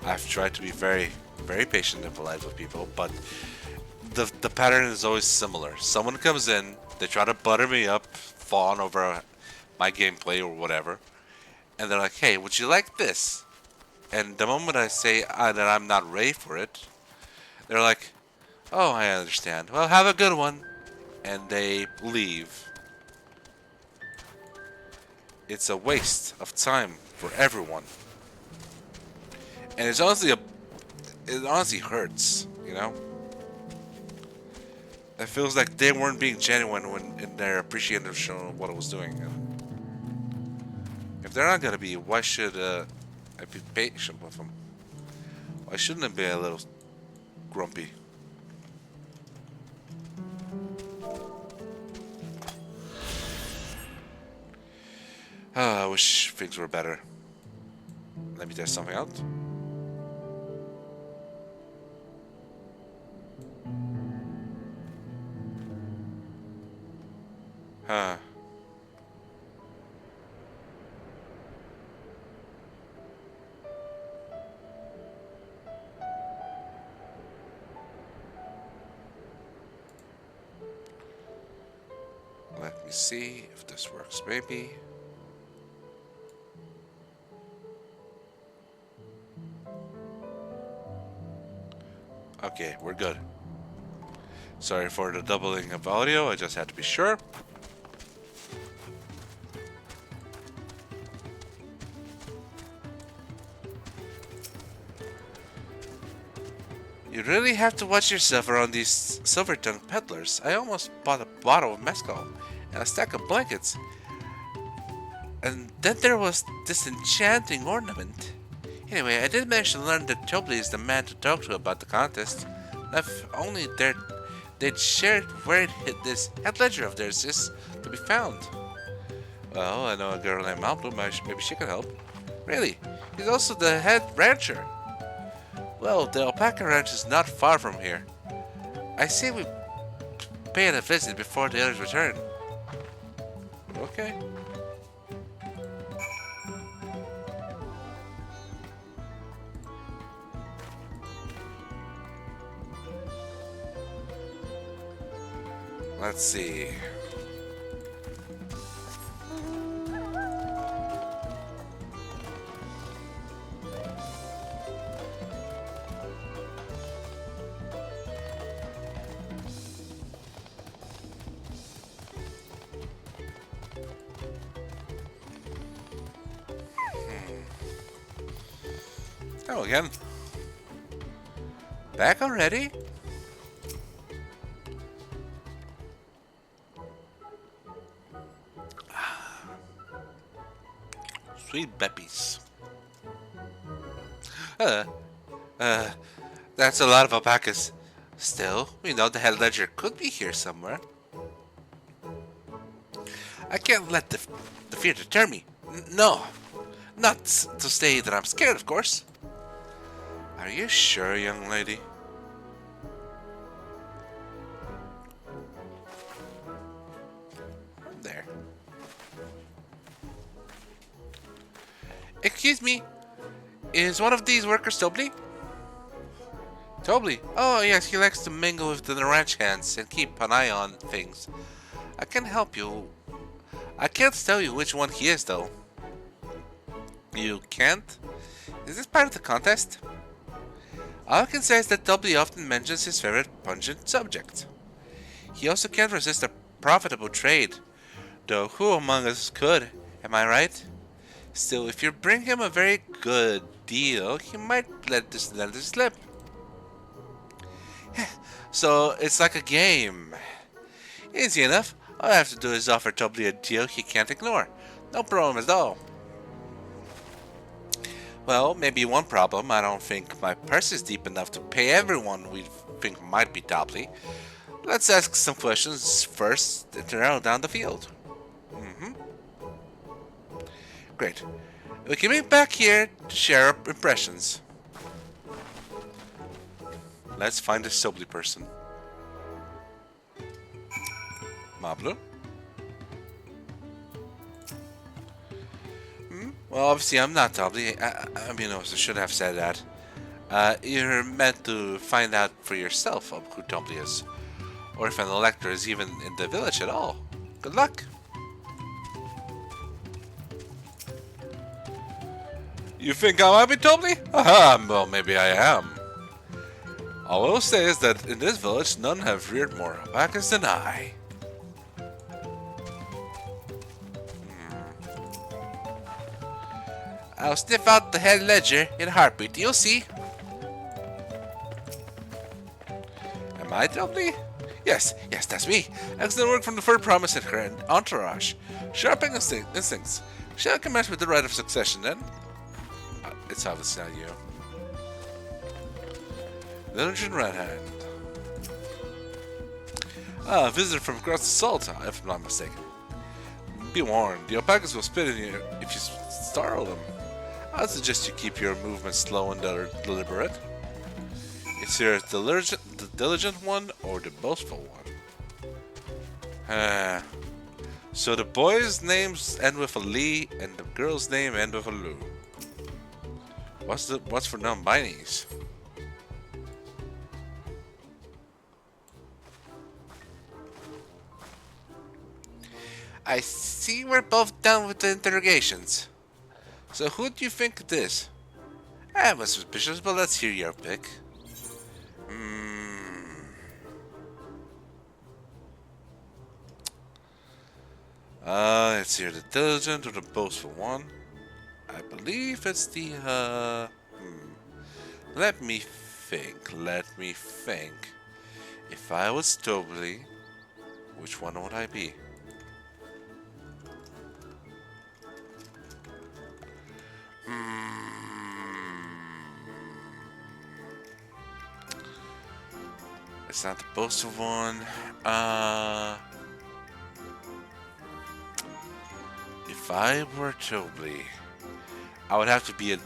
I've tried to be very, very patient and polite with people, but the pattern is always similar. Someone comes in, they try to butter me up, fawn over my gameplay or whatever, and they're like, hey, would you like this? And the moment I say that I'm not ready for it, they're like, oh, I understand. Well, have a good one. And they leave. It's a waste of time for everyone. And it honestly hurts, you know? It feels like they weren't being genuine when in their appreciation of showing what I was doing. And if they're not gonna be, why should I be patient with them? Why shouldn't I be a little grumpy? I wish things were better. Let me test something out. Huh. Let me see if this works, maybe. Okay, we're good. Sorry for the doubling of audio, I just had to be sure. You really have to watch yourself around these silver-tongued peddlers. I almost bought a bottle of mezcal and a stack of blankets. And then there was this enchanting ornament. Anyway, I did manage to learn that Tobley is the man to talk to about the contest. If only they'd shared where this head ledger of theirs is to be found. Well, I know a girl named Malbloom, maybe she can help. Really? He's also the head rancher. Well, the alpaca ranch is not far from here. I say we pay it a visit before the others return. Okay. Let's see. Oh, again. Back already? Sweet Beppies. That's a lot of alpacas. Still, we know the head ledger could be here somewhere. I can't let the fear deter me. No. Not to say that I'm scared, of course. Are you sure, young lady? There. Excuse me. Is one of these workers Tobley? Tobley? Oh, yes, he likes to mingle with the ranch hands and keep an eye on things. I can help you. I can't tell you which one he is, though. You can't? Is this part of the contest? All I can say is that Tobley often mentions his favorite pungent subject. He also can't resist a profitable trade, though who among us could, am I right? Still, if you bring him a very good deal, he might let this slip. So, it's like a game. Easy enough. All I have to do is offer Tobley a deal he can't ignore. No problem at all. Well, maybe one problem. I don't think my purse is deep enough to pay everyone we think might be Tobley. Let's ask some questions first to narrow down the field. Great. We can meet back here to share our impressions. Let's find this Tobley person. Mablu? Well, obviously I'm not Tobley. I mean, I should have said that. You're meant to find out for yourself of who Tobley is. Or if an elector is even in the village at all. Good luck! You think I might be Tobley? Aha, well, maybe I am. All I will say is that in this village, none have reared more alpacas than I. I'll sniff out the head ledger in a heartbeat, you'll see. Am I Tobley? Yes, that's me. Excellent work from the fur promise and her entourage. Sharp instincts. Shall I commence with the right of succession then? It's obviously not you. Diligent Red Hand. Ah, a visitor from across the salt, if I'm not mistaken. Be warned, the alpacas will spit in you if you startle them. I'd suggest you keep your movements slow and deliberate. It's either the diligent one or the boastful one. So the boy's names end with a Lee and the girl's name end with a Lou. What's for non-binaries? I see we're both done with the interrogations. So who do you think it is? I'm suspicious, but let's hear your pick. It's either the diligent or the boastful one. I believe it's the, Let me think. If I was Tobley, which one would I be? It's not the boastful one. If I were Tobley, I would have to be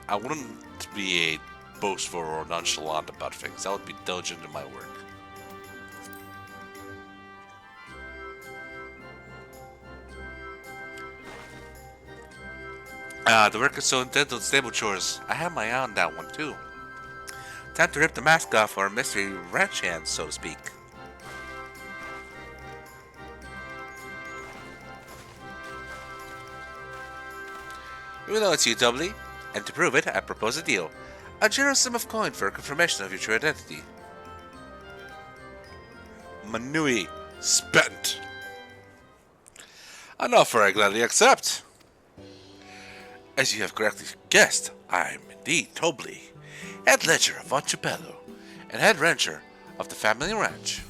I wouldn't be a boastful or nonchalant about things. I would be diligent in my work. The work is so intent on stable chores. I have my eye on that one too. Time to rip the mask off our mystery ranch hands, so to speak. Even though it's you, Doubly. And to prove it, I propose a deal. A generous sum of coin for confirmation of your true identity. Manui. Spent. An offer I gladly accept. As you have correctly guessed, I am indeed Tobly, head ledger of Wachupelu, and head rancher of the family ranch.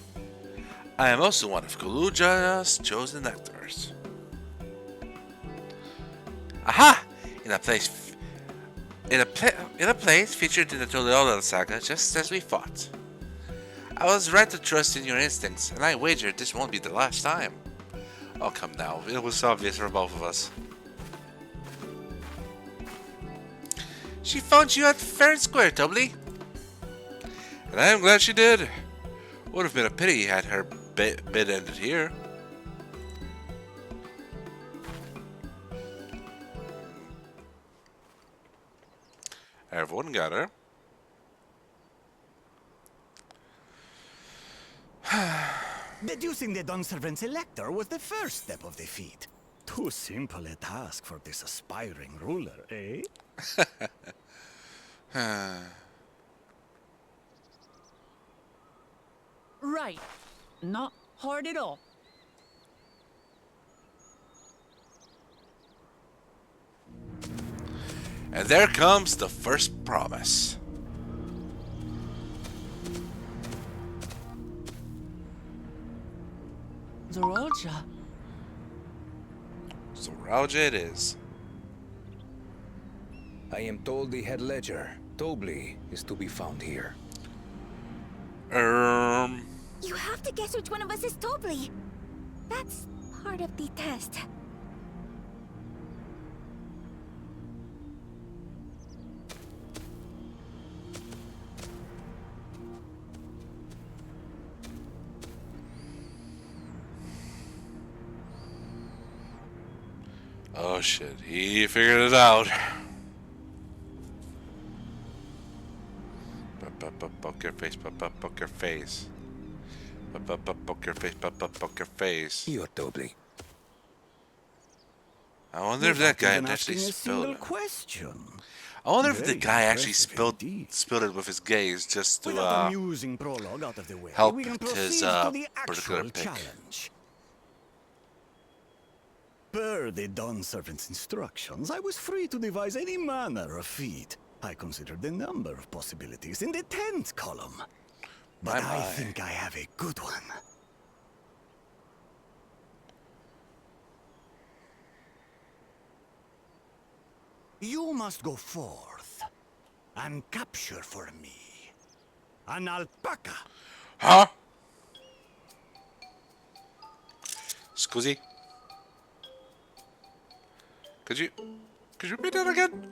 I am also one of Kaluja's chosen actors. Aha! In a place featured in the Tural saga, just as we fought. I was right to trust in your instincts, and I wager this won't be the last time. Oh, come now. It was obvious for both of us. She found you at fair and square, Tubbly. And I am glad she did. Would have been a pity had her bid ended here. Everyone got her. Deducing the Dawnservant's elector was the first step of the feat. Too simple a task for this aspiring ruler, eh? Right. Not hard at all. And there comes the first promise. Zoralja. Zoralja it is. I am told the head ledger, Tobly, is to be found here. You have to guess which one of us is Tobly. That's part of the test. Oh shit, he figured it out. Poke your face, poke your face. Poke your face, poke your face. You're Tobly. I wonder if that guy actually spilled it. I wonder if the guy actually spilled it with his gaze just to help his particular pick. Challenge. Per the Dawnservant's instructions, I was free to devise any manner of feat. I considered the number of possibilities in the 10th column. But I think I have a good one. You must go forth and capture for me an alpaca. Huh? Scusi? Could you repeat that again?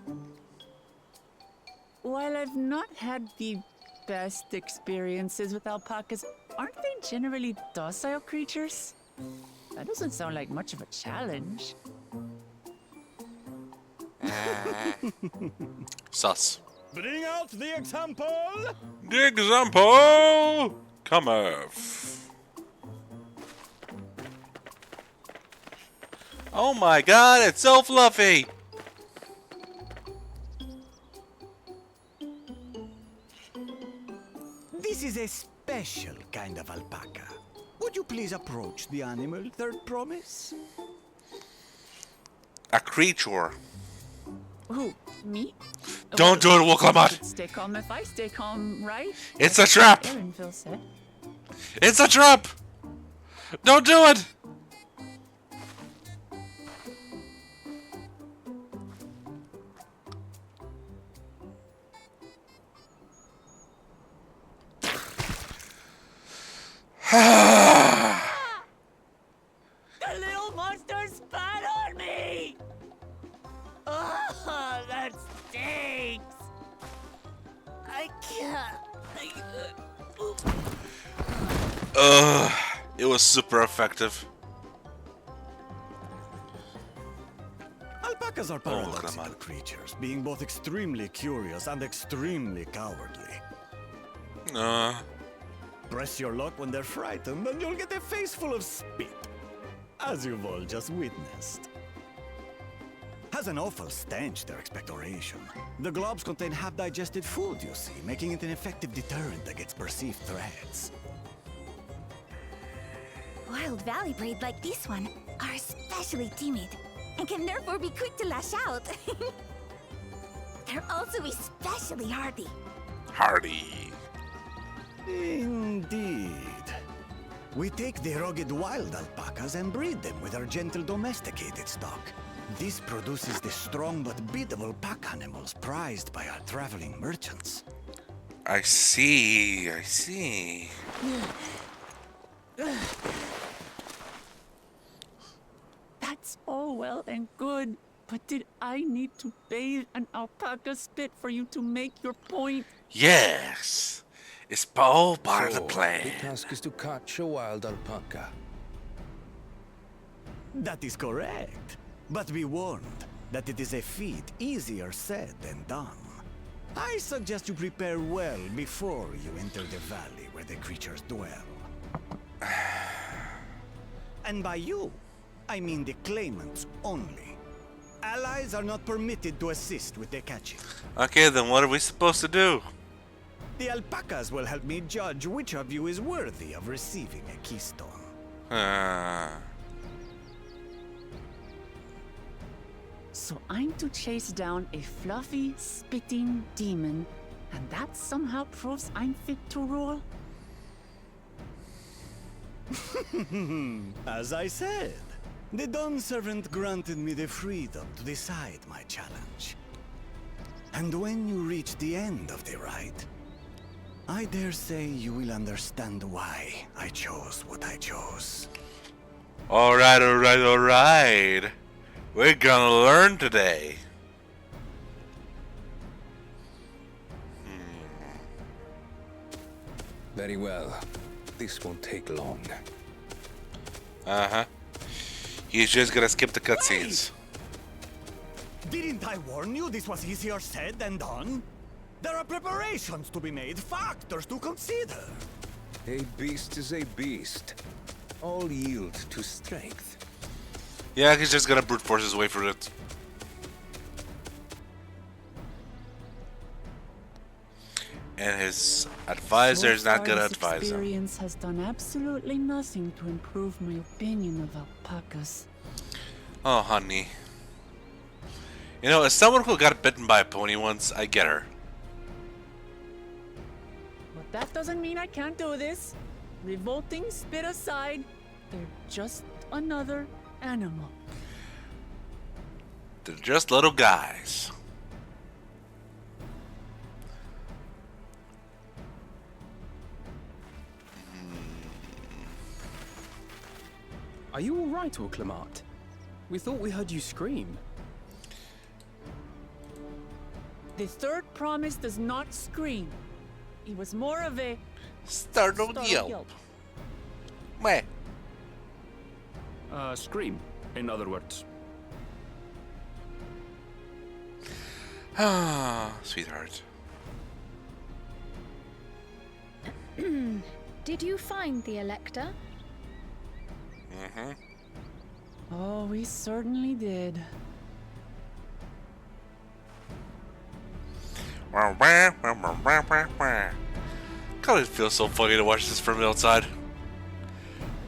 While I've not had the best experiences with alpacas, aren't they generally docile creatures? That doesn't sound like much of a challenge. Sus. Bring out the example! The example! Come off. Oh my god, it's so fluffy! This is a special kind of alpaca. Would you please approach the animal, third promise? A creature. Who? Me? Don't do it, Wuk Lamat! Stay calm if I stay calm, right? It's a trap! Erinville said. It's a trap! Don't do it! The little monster spat on me! Oh, that stinks! I can't. It was super effective. Alpacas are paradoxical creatures, being both extremely curious and extremely cowardly. Press your luck when they're frightened, and you'll get a face full of spit, as you've all just witnessed. As an awful stench, their expectoration. The globs contain half-digested food, you see, making it an effective deterrent against perceived threats. Wild valley breed like this one are especially timid and can therefore be quick to lash out. They're also especially hardy. Hardy. Indeed. We take the rugged wild alpacas and breed them with our gentle domesticated stock. This produces the strong but biddable pack animals prized by our traveling merchants. I see. I see. That's all well and good, but did I need to bathe an alpaca spit for you to make your point? Yes. It's all part of the The plan. task is to catch a wild alpaca. That is correct. But be warned that it is a feat easier said than done. I suggest you prepare well before you enter the valley where the creatures dwell. And by you, I mean the claimants only. Allies are not permitted to assist with the catching. Okay, then what are we supposed to do? The alpacas will help me judge which of you is worthy of receiving a keystone. So I'm to chase down a fluffy, spitting demon, and that somehow proves I'm fit to rule? As I said, the Dawnservant granted me the freedom to decide my challenge. And when you reach the end of the ride, I dare say you will understand why I chose what I chose. Alright, alright, alright. We're gonna learn today. Very well. This won't take long. Uh-huh. He's just gonna skip the cutscenes. Didn't I warn you this was easier said than done? There are preparations to be made, factors to consider. A beast is a beast. All yield to strength. Yeah, he's just gonna brute force his way through it. And his advisor is not gonna advise him. Experience has done absolutely nothing to improve my opinion of alpacas. Oh, honey. You know, as someone who got bitten by a pony once, I get her. But that doesn't mean I can't do this. Revolting spit aside, they're just another animal. They're just little guys. Are you alright, Wuk Lamat? We thought we heard you scream. The third promise does not scream. It was more of a Startled yelp. Meh. Scream, in other words. Ah, sweetheart. Did you find the Elector? Mm-hmm. Oh, we certainly did. God, it feels so funny to watch this from the outside.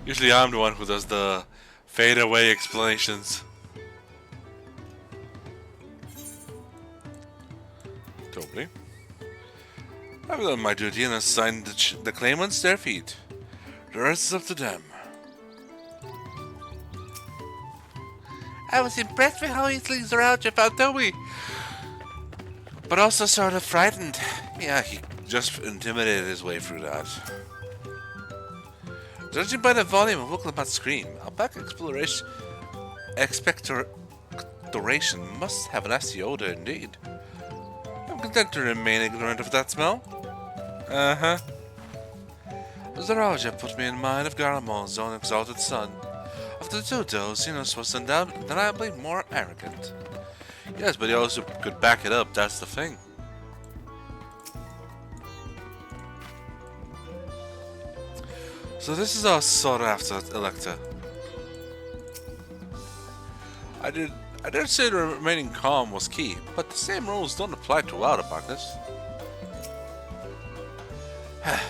Usually I'm the one who does the fade away explanations. Totally. I've done my duty and assigned the claimants their feet. The rest is up to them. I was impressed with how easily Zaraja found Toby. But also sort of frightened. Yeah, he just intimidated his way through that. Judging by the volume of Wuk Lamat's scream, alpaca expectoration must have a nasty odor indeed. I'm content to remain ignorant of that smell. Uh-huh. Zaraja put me in mind of Garamon's own exalted son. Of the two, though, Xenos was undeniably more arrogant. Yes, but he also could back it up, that's the thing. So this is our sought after Elector. I did say remaining calm was key, but the same rules don't apply to wild alpacas. I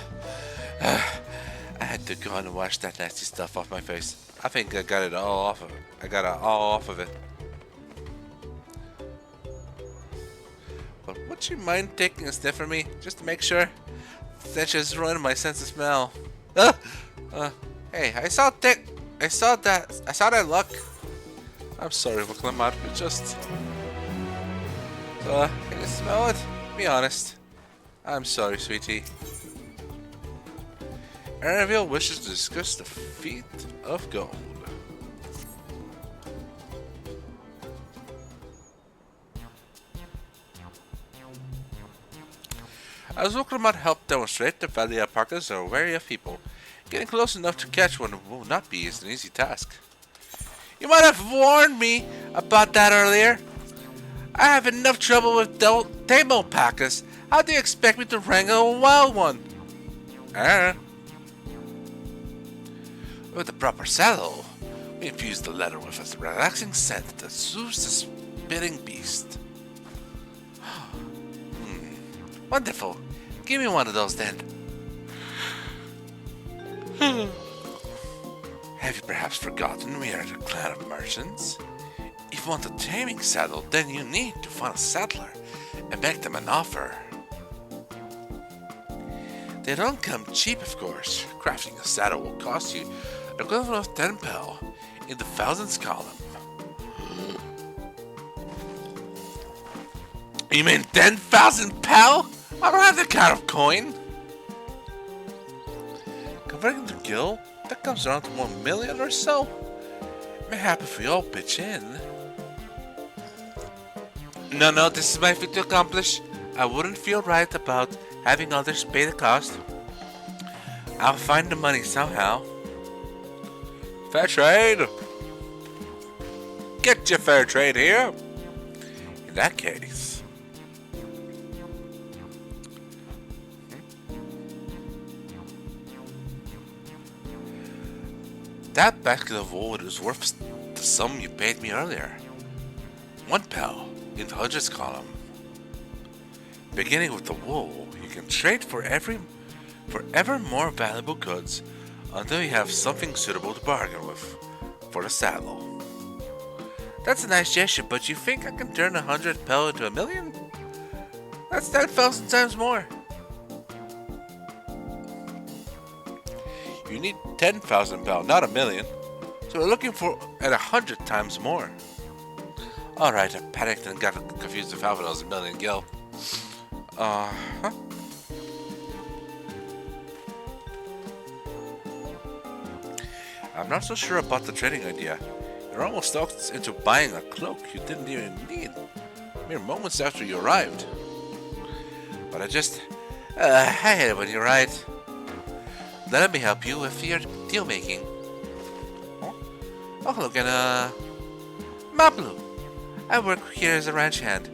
had to go and wash that nasty stuff off my face. I think I got it all off of it. I got it all off of it. But would you mind taking a sniff for me, just to make sure? That just ruined my sense of smell. Hey, I saw that luck. I'm sorry, Wuk Lamat, but just... can you smell it? Be honest. I'm sorry, sweetie. Araviel wishes to discuss the feat of gold. As Wuk Lamat helped demonstrate, the valley alpacas are wary of people. Getting close enough to catch one will not be an easy task. You might have warned me about that earlier. I have enough trouble with tame alpacas. How do you expect me to wrangle a wild one? With the proper saddle, we infuse the leather with a relaxing scent that soothes the spitting beast. Wonderful. Give me one of those then. Have you perhaps forgotten we are the clan of merchants? If you want a taming saddle, then you need to find a saddler and make them an offer. They don't come cheap, of course. Crafting a saddle will cost you the equivalent of 10 pel in the thousands column. You mean 10,000 pel? I don't have that kind of coin. Converting to gil, that comes around to 1 million or so. May happen if we all pitch in. No, this is my feat to accomplish. I wouldn't feel right about having others pay the cost. I'll find the money somehow. Fair trade. Get your fair trade here. In that case. That basket of wool is worth the sum you paid me earlier. 1 pel in the hundreds column. Beginning with the wool, you can trade for ever more valuable goods until you have something suitable to bargain with for the saddle. That's a nice gesture, but you think I can turn 100 pel into 1 million? That's 10,000 times more. You need 10,000 pel, not 1 million. So we're looking for at 100 times more. Alright, I panicked and got confused with how it was 1 million gil. Uh-huh. I'm not so sure about the trading idea. You're almost talked into buying a cloak you didn't even need, mere moments after you arrived. But I hate it when you're right. Let me help you with your deal making. Oh, look at Mablu. I work here as a ranch hand,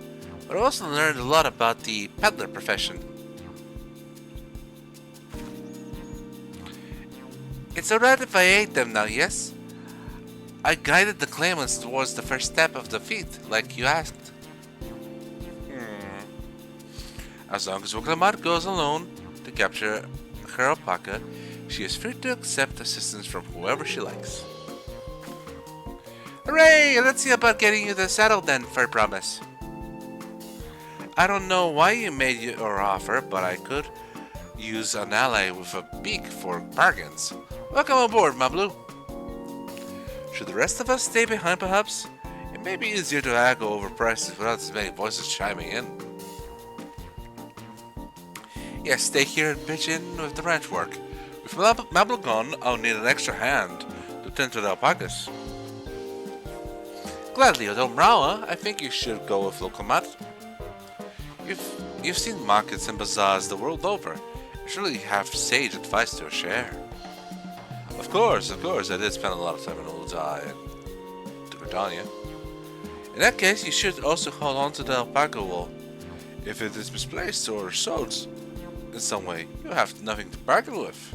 but I also learned a lot about the peddler profession. It's alright if I ate them now, yes? I guided the claimants towards the first step of the feat, like you asked. As long as Wuk Lamat goes alone to capture her alpaca, she is free to accept assistance from whoever she likes. Hooray! Let's see about getting you the saddle then, for a promise. I don't know why you made your offer, but I could use an ally with a beak for bargains. Welcome aboard, Mablu. Should the rest of us stay behind, perhaps? It may be easier to haggle over prices without as many voices chiming in. Yes, stay here and pitch in with the ranch work. With Mablu gone, I'll need an extra hand to tend to the alpacas. Gladly, although Mrawa'a, I think you should go with Wuk Lamat. You've seen markets and bazaars the world over. You surely have sage advice to share. Of course, I did spend a lot of time in Ul'dah and Tukardanya. In that case, you should also hold on to the alpaca wool. If it is misplaced or sold in some way, you have nothing to bargain with.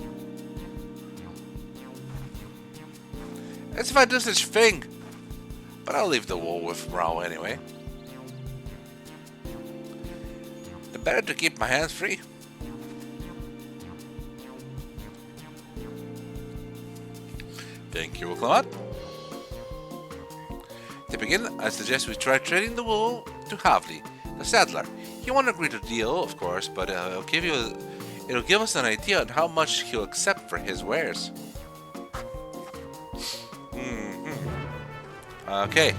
As if I do such thing. But I'll leave the wool with Mrawa'a anyway. The better to keep my hands free. Thank you, Wuk Lamat. To begin, I suggest we try trading the wool to Havli, the saddler. He won't agree to the deal, of course, but it'll give us an idea on how much he'll accept for his wares. Okay.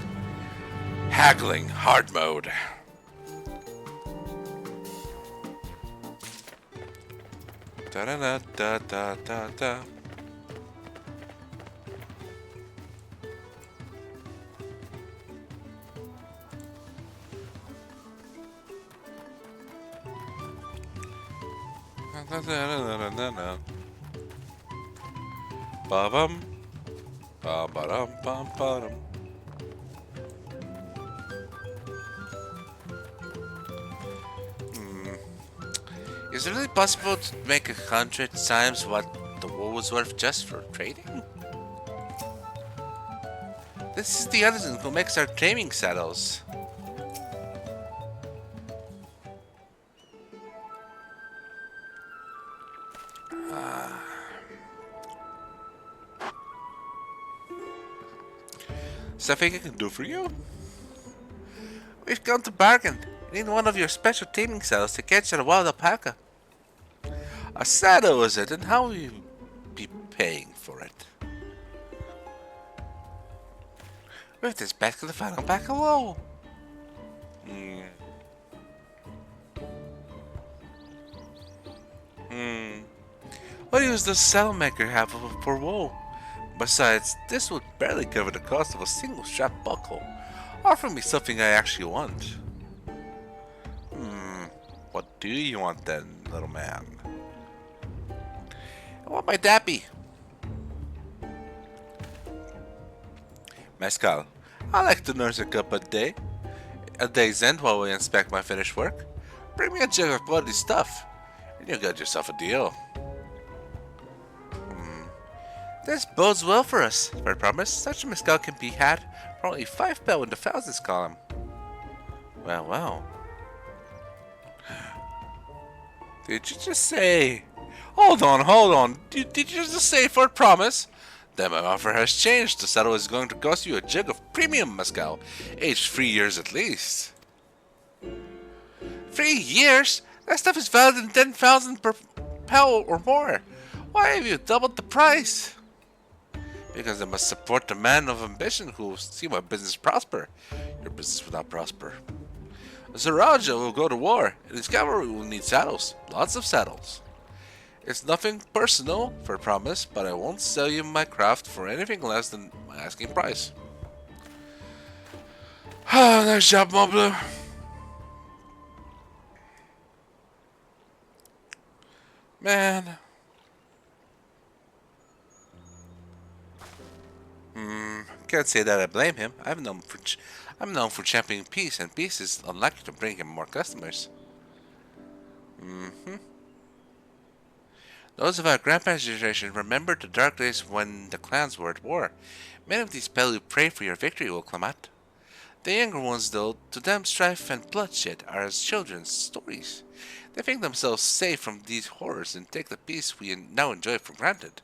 Haggling, hard mode. Da da da da da da da. Ba-bum. Ba-ba-dum-bum-ba-dum. Is it really possible to make 100 times what the wool was worth just for trading? This is the artisan who makes our taming saddles. Something I can do for you? We've come to bargain. I need one of your special taming saddles to catch a wild alpaca. A saddle, is it? And how will you be paying for it? With this basket of an alpaca wool. What use does saddle maker have for wool? Besides, this would barely cover the cost of a single strap buckle. Offer me something I actually want. What do you want then, little man? I want my dappy. Mescal, I like to nurse a cup a day's end while we inspect my finished work. Bring me a jug of bloody stuff, and you got yourself a deal. This bodes well for us, I promise. Such a mescal can be had for only 5 bell in the thousands column. Well, well. Did you just say... Hold on. Did you just say for a promise? Then my offer has changed. The saddle is going to cost you a jug of premium mescal, aged 3 years at least. 3 years? That stuff is valued in 10,000 per pell or more. Why have you doubled the price? Because I must support the man of ambition who will see my business prosper. Your business will not prosper. Zaraja will go to war, and his cavalry will need saddles. Lots of saddles. It's nothing personal, for a promise, but I won't sell you my craft for anything less than my asking price. Nice job, Moblu. Man. Can't say that I blame him. I'm known for championing peace, and peace is unlikely to bring him more customers. Those of our grandparents' generation remember the dark days when the clans were at war. Many of these Pelu pray for your victory, Wuk Lamat. The younger ones, though, to them strife and bloodshed are as children's stories. They think themselves safe from these horrors and take the peace we now enjoy for granted.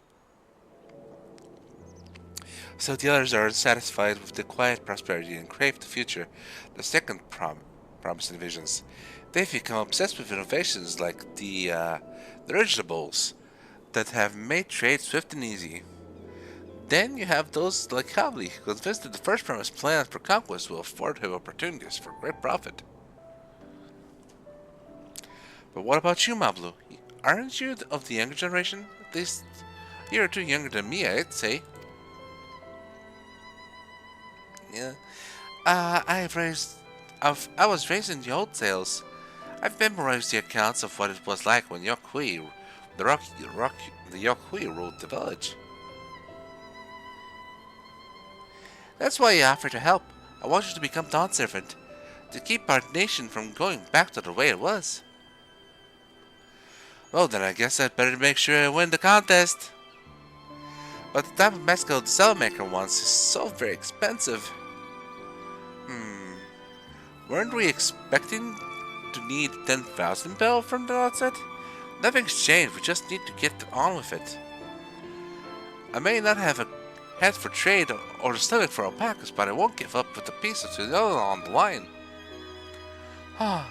So the others are unsatisfied with the quiet prosperity and crave the future, the second promise envisions. They've become obsessed with innovations like the dirigibles that have made trade swift and easy. Then you have those like Havli, who convinced that the first promised plans for conquest will afford him opportunities for great profit. But what about you, Mablu? Aren't you of the younger generation? At least a year or two younger than me, I'd say. Yeah. I was raised in the old tales. I've memorized the accounts of what it was like when Yokhui, the Yokhui ruled the village. That's why I offer to help. I want you to become Dawnservant, to keep our nation from going back to the way it was. Well, then I guess I'd better make sure I win the contest. But the type of mescal the saddle maker wants is so very expensive. Weren't we expecting to need 10,000 bell from the outset? Nothing's changed, we just need to get on with it. I may not have a head for trade or the stomach for alpacas, but I won't give up with a piece or two on the line. Ah.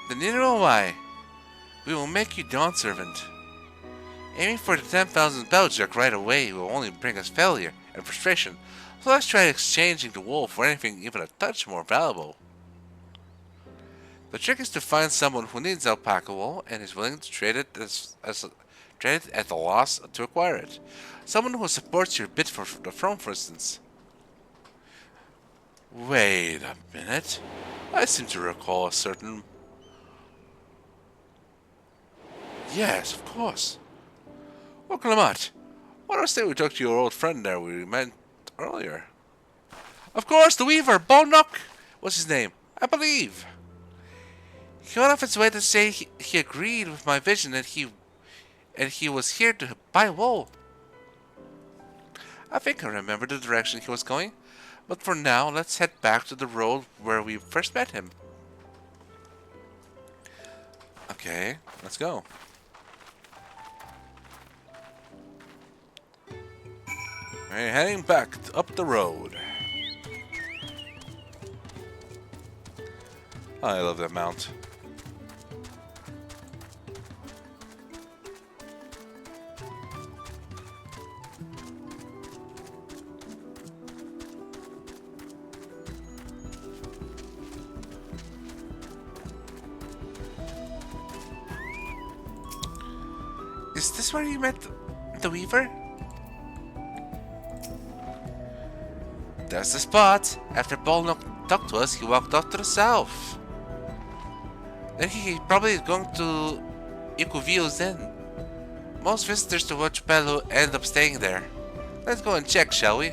Then neither will I. We will make you Dawnservant. Aiming for the 10,000 bell jerk right away will only bring us failure and frustration, so let's try exchanging the wool for anything even a touch more valuable. The trick is to find someone who needs alpaca wool and is willing to trade it trade it at a loss to acquire it. Someone who supports your bid for the throne, for instance. Wait a minute. I seem to recall a certain... Yes, of course. Wuk Lamat. What I say we talk to your old friend there we met earlier? Of course, the weaver, Bolnock was his name, I believe. He went off his way to say he agreed with my vision and he was here to buy wool. I think I remember the direction he was going, but for now, let's head back to the road where we first met him. Okay, let's go. We're heading back up the road. I love that mount. Is this where you met the weaver? That's the spot. After Bolnock talked to us, he walked off to the south. Then he probably is going to XIV. Most visitors to Urqopacha end up staying there. Let's go and check, shall we?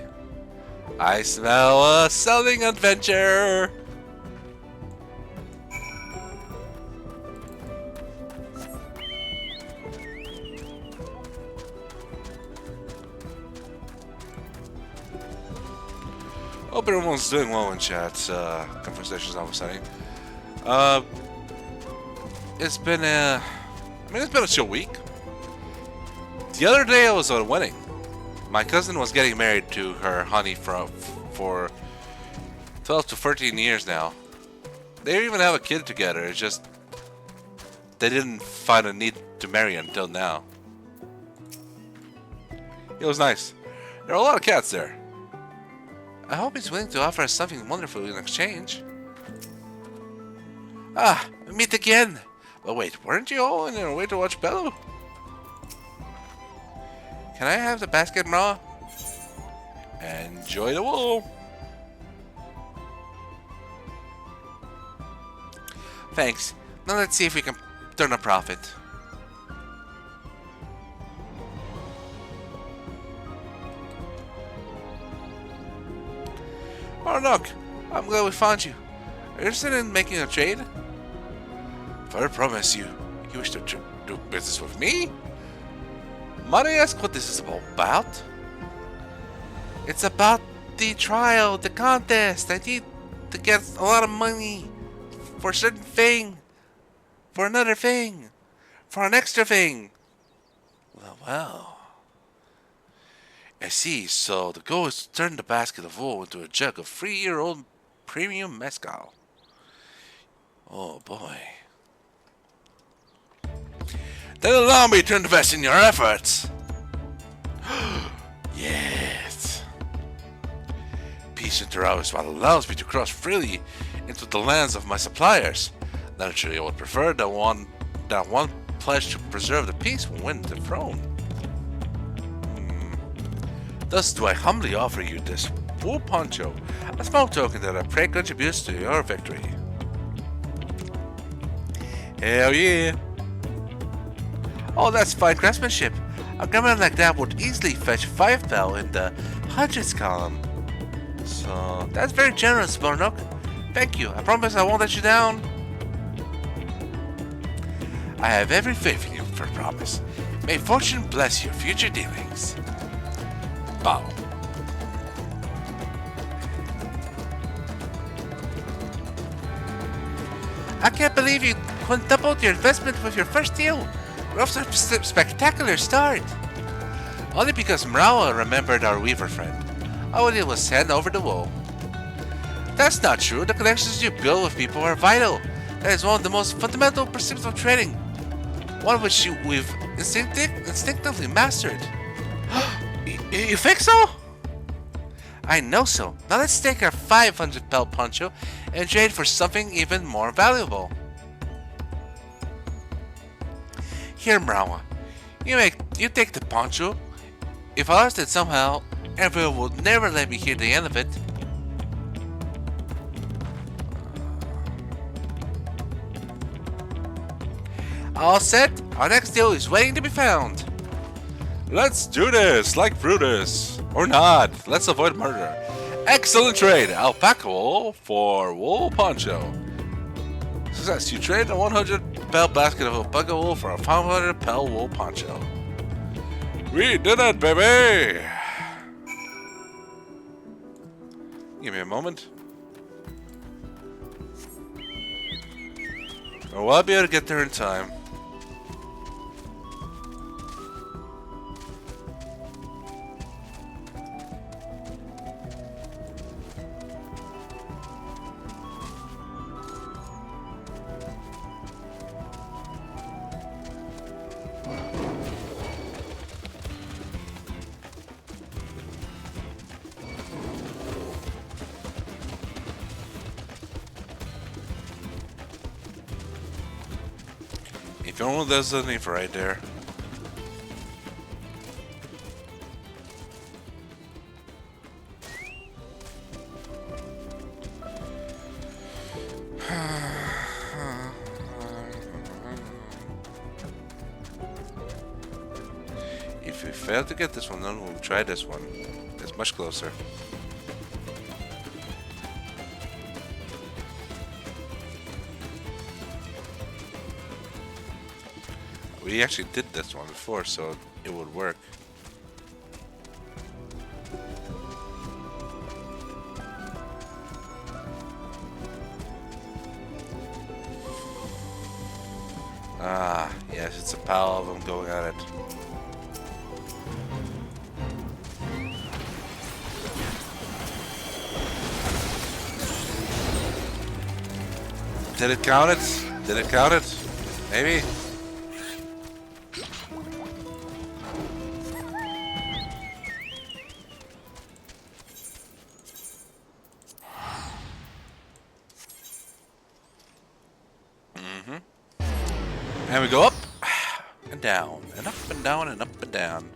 I smell a selling adventure! Hope everyone's doing well in chat. Conversations notwithstanding. It's been a chill week. The other day I was at a wedding. My cousin was getting married to her honey for 12 to 13 years now. They even have a kid together. It's just they didn't find a need to marry until now. It was nice. There are a lot of cats there. I hope he's willing to offer us something wonderful in exchange. Ah, we meet again! But wait, weren't you all on your way to watch Bello? Can I have the basket, Mrawa'a? Enjoy the wool! Thanks. Now let's see if we can turn a profit. Oh look, I'm glad we found you. Are you interested in making a trade? If I promise you wish to do business with me? Might I ask what this is all about? It's about the trial, the contest. I need to get a lot of money for a certain thing, for another thing, for an extra thing. Well. I see, so the goal is to turn the basket of wool into a jug of 3-year-old premium mezcal. Oh boy. Then allow me to invest in your efforts! Yes! Peace in Tural is what allows me to cross freely into the lands of my suppliers. Naturally, I would prefer that one pledge to preserve the peace will win the throne. Thus do I humbly offer you this wool poncho, a small token that I pray contributes to your victory. Hell yeah! Oh, that's fine craftsmanship. A garment like that would easily fetch 5 bell in the hundreds column. So, that's very generous, Bolnock. Thank you. I promise I won't let you down. I have every faith in you for a promise. May fortune bless your future dealings. Bow. I can't believe you quintupled your investment with your first deal. We're off to a spectacular start. Only because Mrawa'a remembered our weaver friend. All it was sent over the wall. That's not true. The connections you build with people are vital. That is one of the most fundamental principles of trading. One of which we've instinctively mastered. You think so? I know so. Now let's take our 500 pelt poncho and trade for something even more valuable. Here, Mrawa'a. You take the poncho. If I lost it somehow, everyone would never let me hear the end of it. All set. Our next deal is waiting to be found. Let's do this, like Brutus. Or not. Let's avoid murder. Excellent trade. Alpaca wool for wool poncho. Success. You trade a 100 pelt basket of alpaca wool for a 500 pelt wool poncho. We did it, baby! Give me a moment. Oh, I'll be able to get there in time. If only there's a leaf right there. If we fail to get this one, then we'll try this one. It's much closer. We actually did this one before, so it would work. Ah, yes, it's a pile of them going at it. Did it count it? Did it count it? Maybe? And we go up and down and up and down and up and down.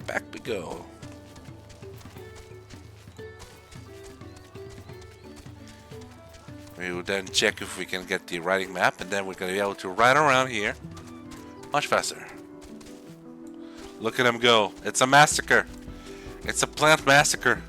Back we go. We will then check if we can get the riding map, and then we're going to be able to ride around here much faster. Look at him go. It's a massacre. It's a plant massacre.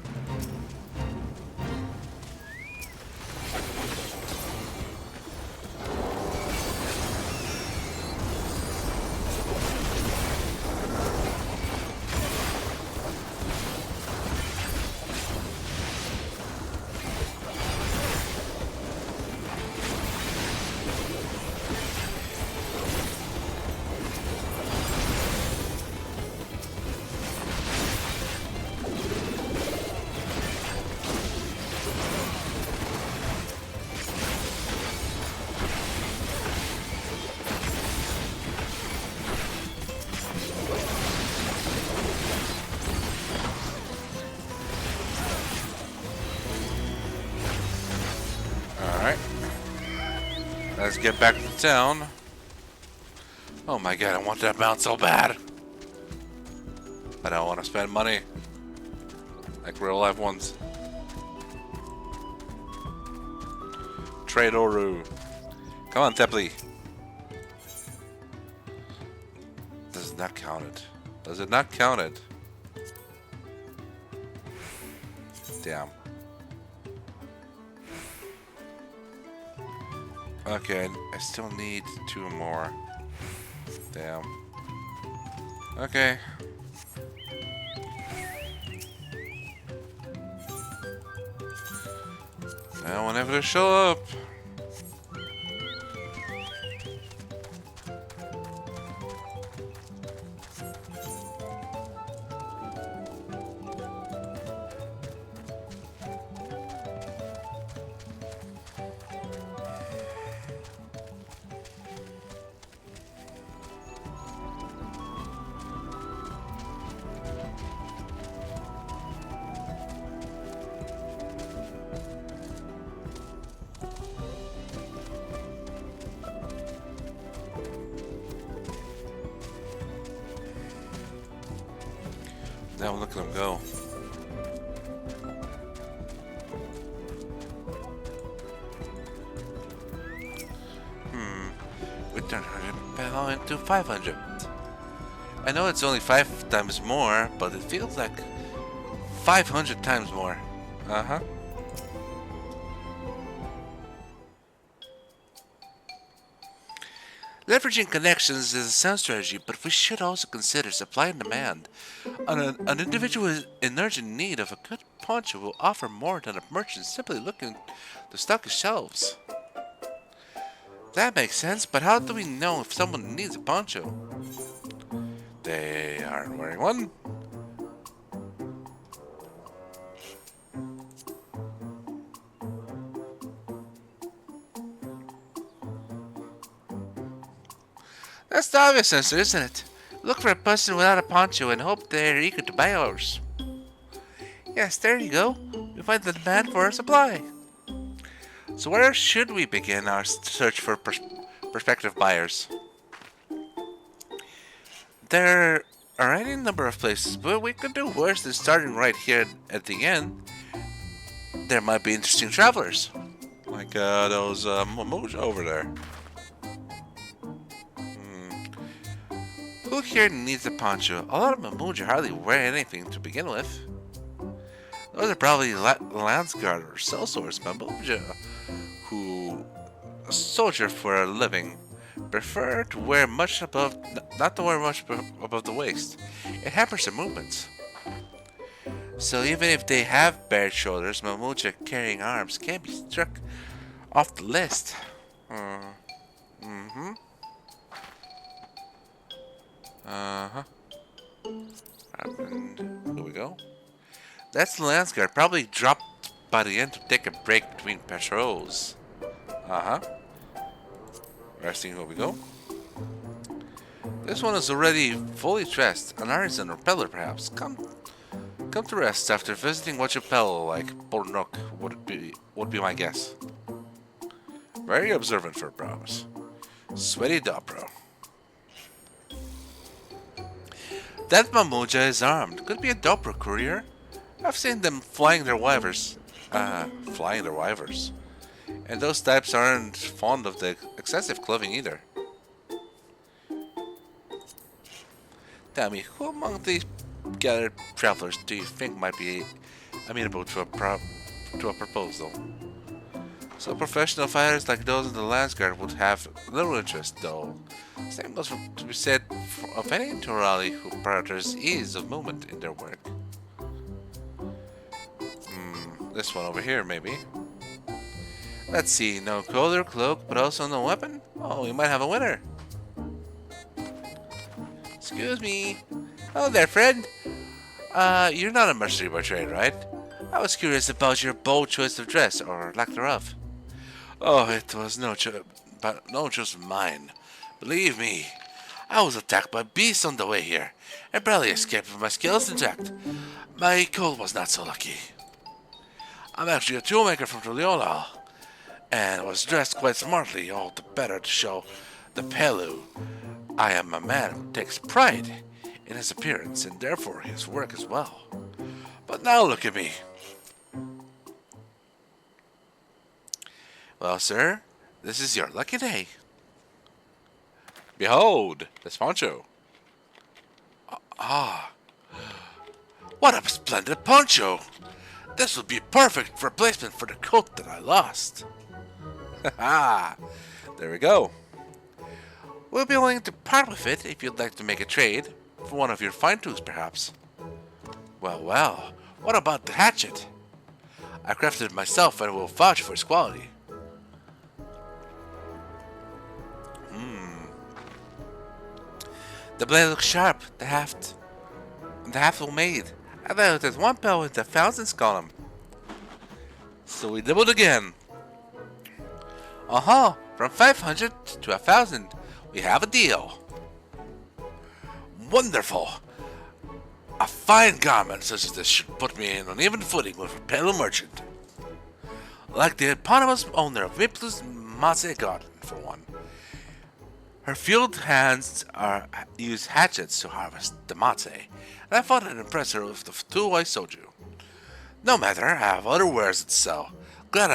Let's get back to town. Oh my god, I want that mount so bad. I don't want to spend money like real life ones. Trade Oru. Come on, Tepley. Does it not count it? Does it not count it? Damn. Okay, I still need 2 more. Damn. Okay. Now whenever they show up. Damn, look at him go. We turned 100 petal into 500. I know it's only 5 times more, but it feels like 500 times more. Uh-huh. Leveraging connections is a sound strategy, but we should also consider supply and demand. An individual in urgent need of a good poncho will offer more than a merchant simply looking to stock his shelves. That makes sense, but how do we know if someone needs a poncho? They aren't wearing one. That's the obvious answer, isn't it? Look for a person without a poncho and hope they're eager to buy ours. Yes, there you go. We find the demand for our supply. So where should we begin our search for prospective buyers? There are any number of places, but we could do worse than starting right here at the end. There might be interesting travelers. Like those Mamooj over there. Who here needs a poncho? A lot of Mamooj hardly wear anything to begin with. Those are probably Landsguard or Sellswords Mamooj who soldier for a living. Prefer to wear much above, not to wear much above the waist. It hampers their movements. So even if they have bared shoulders, Mamooj carrying arms can be struck off the list. And here we go. That's the Landsguard. Probably dropped by the end to take a break between patrols. Resting, here we go. This one is already fully dressed. An artisan or peddler, perhaps. Come to rest after visiting what you peddle, like Pornook would be my guess. Very observant for brows. Sweaty Dobro. That Mamoja is armed. Could be a Dobro courier. I've seen them flying their wivers. And those types aren't fond of the excessive clothing either. Tell me, who among these gathered travelers do you think might be amenable to a proposal? So professional fighters like those in the Landsguard would have little interest, though. Same goes to be said of any Turali who prioritizes ease of movement in their work. This one over here, maybe. Let's see, no coat or cloak, but also no weapon? Oh, we might have a winner. Excuse me. Hello there, friend. You're not a mercenary by trade, right? I was curious about your bold choice of dress, or lack thereof. Oh, it was no choice of mine. Believe me, I was attacked by beasts on the way here, and barely escaped with my skills intact. My coat was not so lucky. I'm actually a toolmaker from Tural, and was dressed quite smartly, all the better to show the Pelu. I am a man who takes pride in his appearance, and therefore his work as well. But now look at me. Well, sir, this is your lucky day. Behold, this poncho. What a splendid poncho! This would be a perfect replacement for the coat that I lost. There we go. We'll be willing to part with it if you'd like to make a trade for one of your fine tools, perhaps. Well, what about the hatchet? I crafted it myself and will vouch for its quality. The blade looks sharp, the haft well made. I thought there's one pearl with a 1,000 column. So we doubled again. From 500 to 1,000, we have a deal. Wonderful. A fine garment such as this should put me in an even footing with a fellow merchant. Like the eponymous owner of Viplu's Masse Garden, for one. Her field hands use hatchets to harvest the mate, and I thought it impressed her with the tool I sold you. No matter, I have other wares to sell. Glad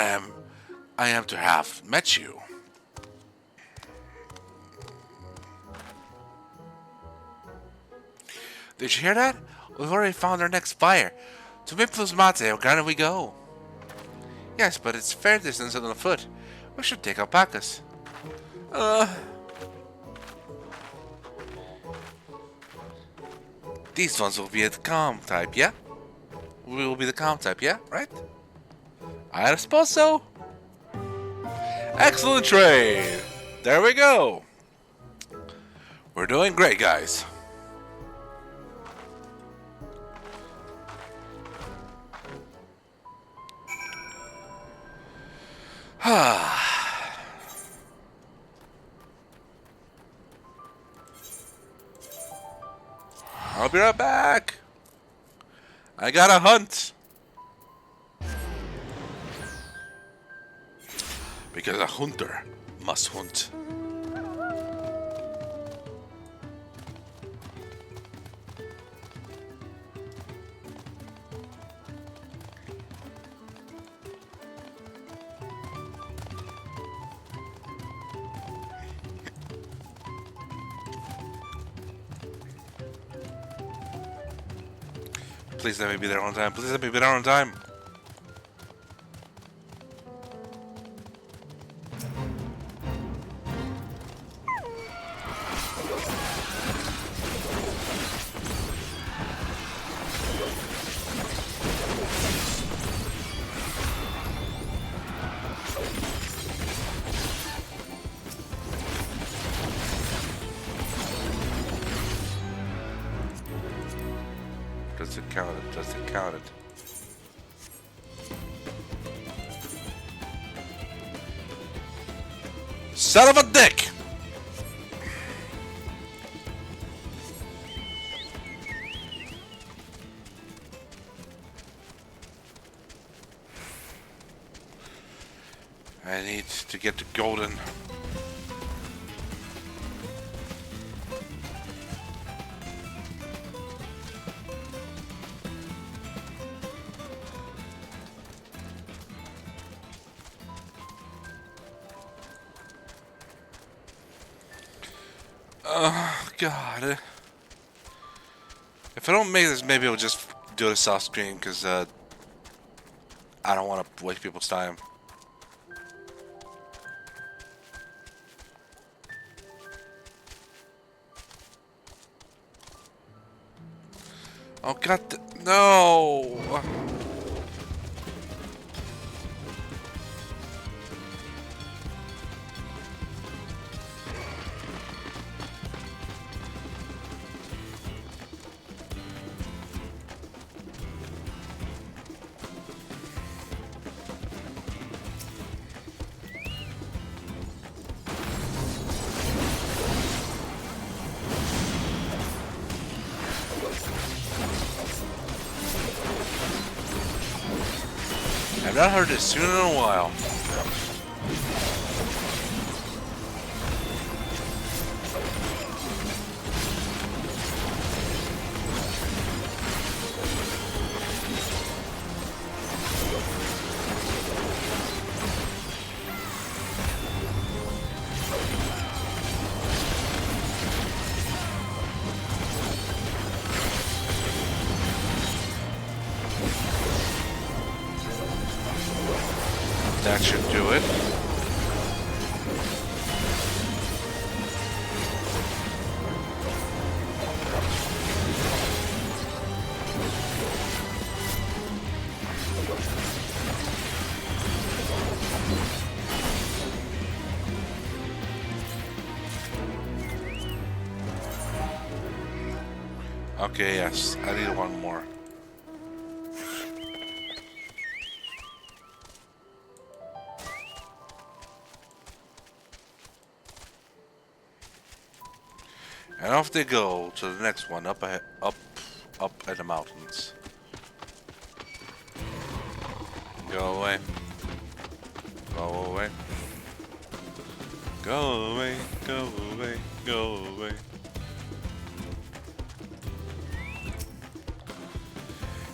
I am to have met you. Did you hear that? We've already found our next buyer. To Miplo's mate, where we go? Yes, but it's fair distance on foot. We should take alpacas. These ones will be the calm type, yeah? We will be the calm type, yeah? Right? I suppose so. Excellent trade! There we go! We're doing great, guys. I'll be right back. I gotta hunt. Because a hunter must hunt. Please let me be there on time. Please let me be there on time. Does it count it? Does it count it? Son of a dick! I need to get to golden. Oh, God. If I don't make this, maybe I'll just do this off screen, because I don't want to waste people's time. Oh, God. No! I've not heard this tune in a while. That should do it. Okay, yes, I need one more. And off they go to the next one, up ahead, up at the mountains. Go away. Go away. Go away, go away, go away.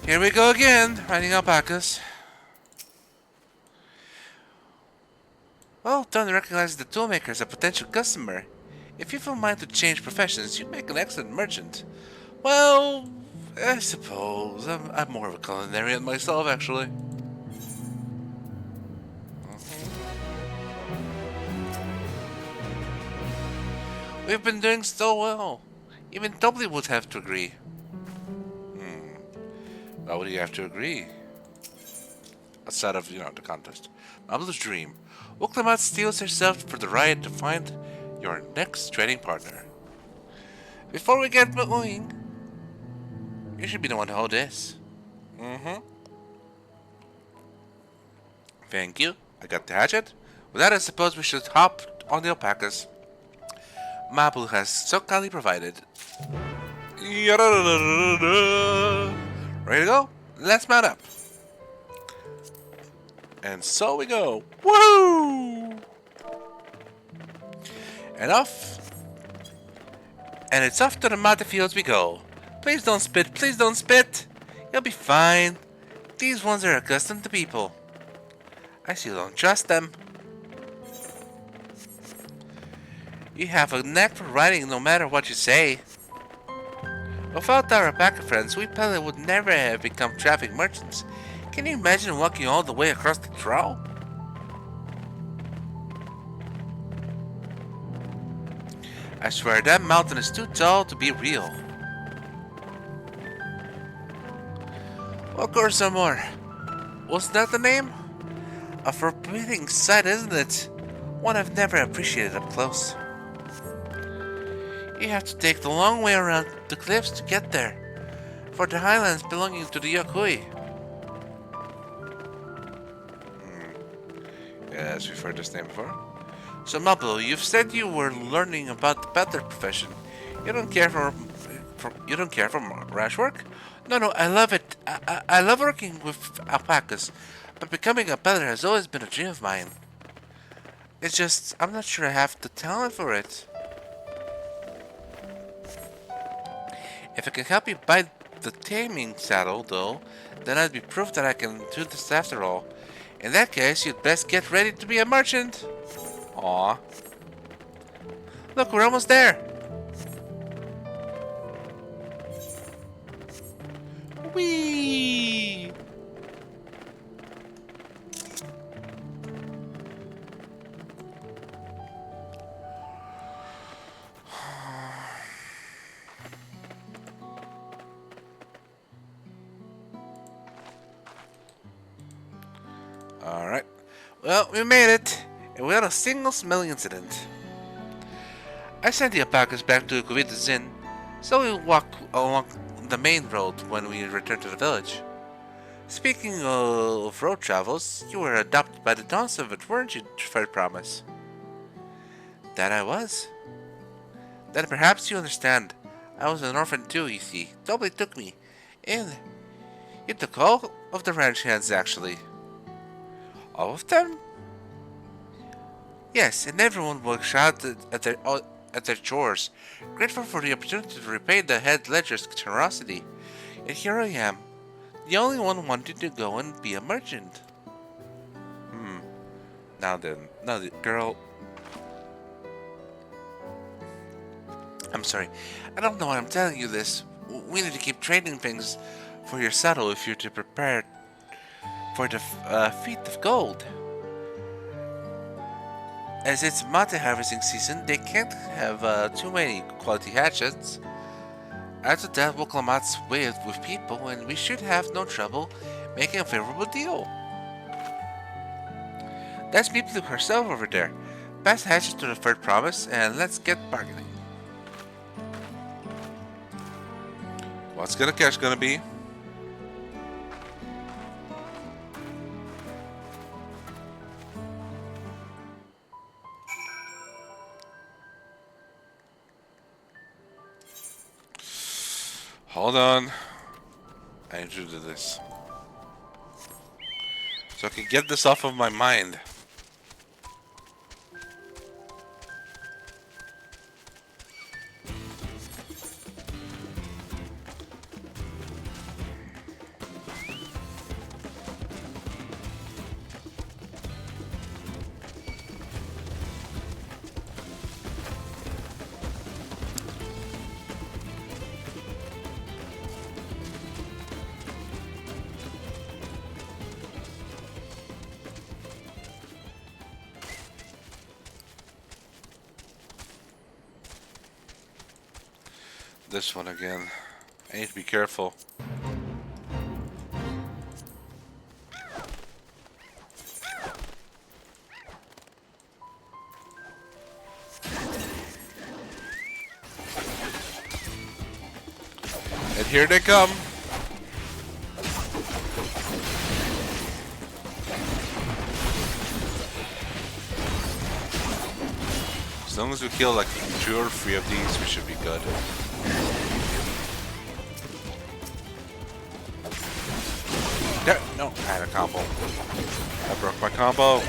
Here we go again, riding alpacas. Well, don't recognize the toolmaker as a potential customer. If you feel mind to change professions, you make an excellent merchant. Well, I suppose. I'm more of a culinarian myself, actually. We've been doing so well. Even Doubly would have to agree. Why would you have to agree? Outside of, the contest. Mablu's dream. Wuk Lamat steals herself for the ride to find your next trading partner. Before we get moving, you should be the one to hold this. Thank you. I got the hatchet. With that, I suppose we should hop on the alpacas Mablu has so kindly provided. Ready to go? Let's mount up. And so we go. Woo! And off. And it's off to the mud fields we go. Please don't spit, please don't spit. You'll be fine. These ones are accustomed to people. I still don't trust them. You have a knack for riding no matter what you say. Without our alpaca friends, we probably would never have become traffic merchants. Can you imagine walking all the way across the Tural? I swear that mountain is too tall to be real. Of course, some more. Wasn't that the name? A forbidding sight, isn't it? One I've never appreciated up close. You have to take the long way around the cliffs to get there, for the highlands belonging to the Yokui. Yes, we've heard this name before. So Mablu, you've said you were learning about the peddler profession. You don't care for rash work? No, I love it. I love working with alpacas, but becoming a peddler has always been a dream of mine. It's just, I'm not sure I have the talent for it. If I can help you buy the taming saddle, though, then I'd be proof that I can do this after all. In that case, you'd best get ready to be a merchant. Aww. Look, we're almost there. Whee! Alright. Well, we made it, and without a single smelling incident. I sent the alpacas back to Kaiju-Z, so we'll walk along the main road when we return to the village. Speaking of road travels, you were adopted by the Dawnservant, weren't you, Fred Promise? That I was. Then perhaps you understand. I was an orphan too, you see. Nobody took me. And you took all of the ranch hands, actually. All of them? Yes, and everyone works hard at their chores, grateful for the opportunity to repay the head ledger's generosity. And here I am, the only one wanting to go and be a merchant. Now then, girl. I'm sorry, I don't know why I'm telling you this. We need to keep trading things for your saddle if you're to prepare for the feat of gold. As it's mate harvesting season, they can't have too many quality hatchets. After that, Wuk Lamat's way with people, and we should have no trouble making a favorable deal. That's Mablu herself over there. Pass the hatchet to the third promise, and let's get bargaining. What's the catch gonna be? Hold on. I need to do this. So I can get this off of my mind. This one again. I need to be careful. And here they come. As long as we kill like 2 or 3 of these, we should be good. There, no, I had a combo. I broke my combo.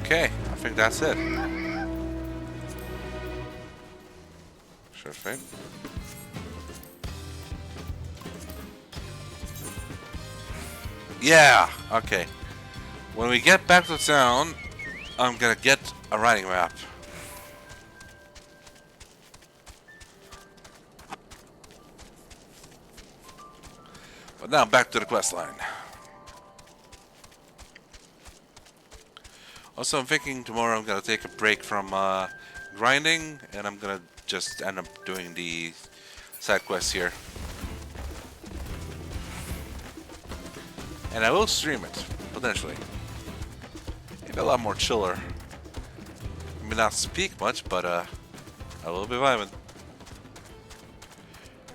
Okay, I think that's it. Sure thing. Yeah, okay. When we get back to town, I'm gonna get a riding map. But now back to the quest line. Also, I'm thinking tomorrow I'm gonna take a break from grinding, and I'm gonna just end up doing the side quests here. And I will stream it, potentially. Maybe a lot more chiller. Maybe not speak much, but I will be vibing.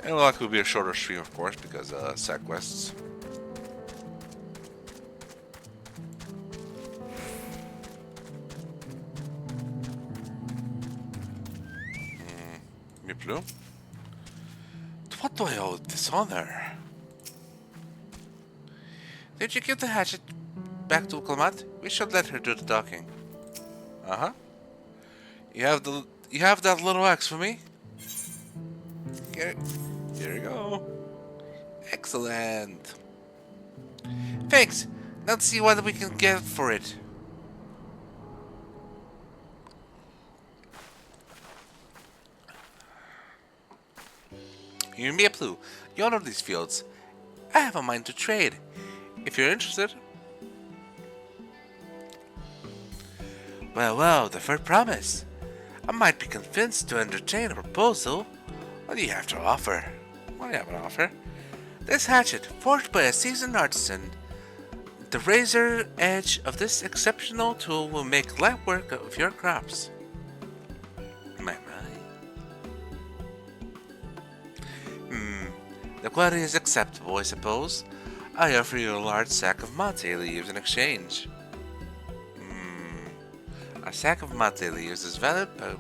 And it will likely be a shorter stream, of course, because side quests. Blue? What do I owe this honor? Did you give the hatchet back to Wuk Lamat? We should let her do the talking. Uh-huh. You have that little axe for me? Here you go. Excellent. Thanks. Let's see what we can get for it. You me a clue. You honor these fields. I have a mind to trade. If you're interested. Well, deferred promise. I might be convinced to entertain a proposal. What do you have to offer? What do you have to offer? This hatchet, forged by a seasoned artisan. The razor edge of this exceptional tool will make light work of your crops. The quantity is acceptable, I suppose. I offer you a large sack of mate leaves in exchange. A sack of mate leaves is valued by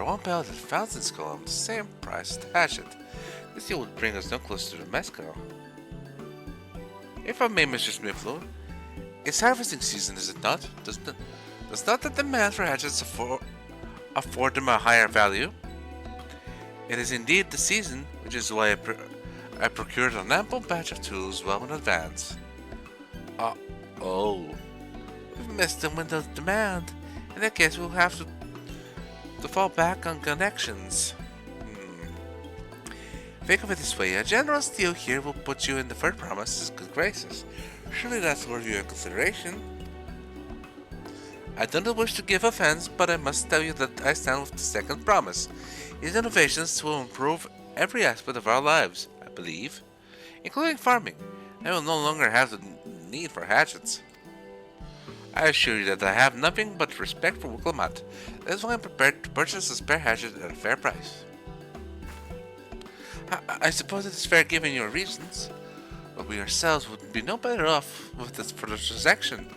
1 pellet at 1,000 columns, the same price as the hatchet. This deal would bring us no closer to the mezcal. If I may, Mr. Smithlow, it's harvesting season, is it not? Does not the demand for hatchets afford them a higher value? It is indeed the season, which is why I procured an ample batch of tools well in advance. Oh. We've missed the window of demand. In that case, we'll have to fall back on connections. Think of it this way, a generous deal here will put you in the third promise's good graces. Surely that's worth your consideration. I do not wish to give offense, but I must tell you that I stand with the second promise. These innovations will improve every aspect of our lives, I believe, including farming. I will no longer have the need for hatchets. I assure you that I have nothing but respect for Wuk Lamat. That is why I'm prepared to purchase a spare hatchet at a fair price. I suppose it is fair given your reasons, but we ourselves would be no better off with this for the transaction.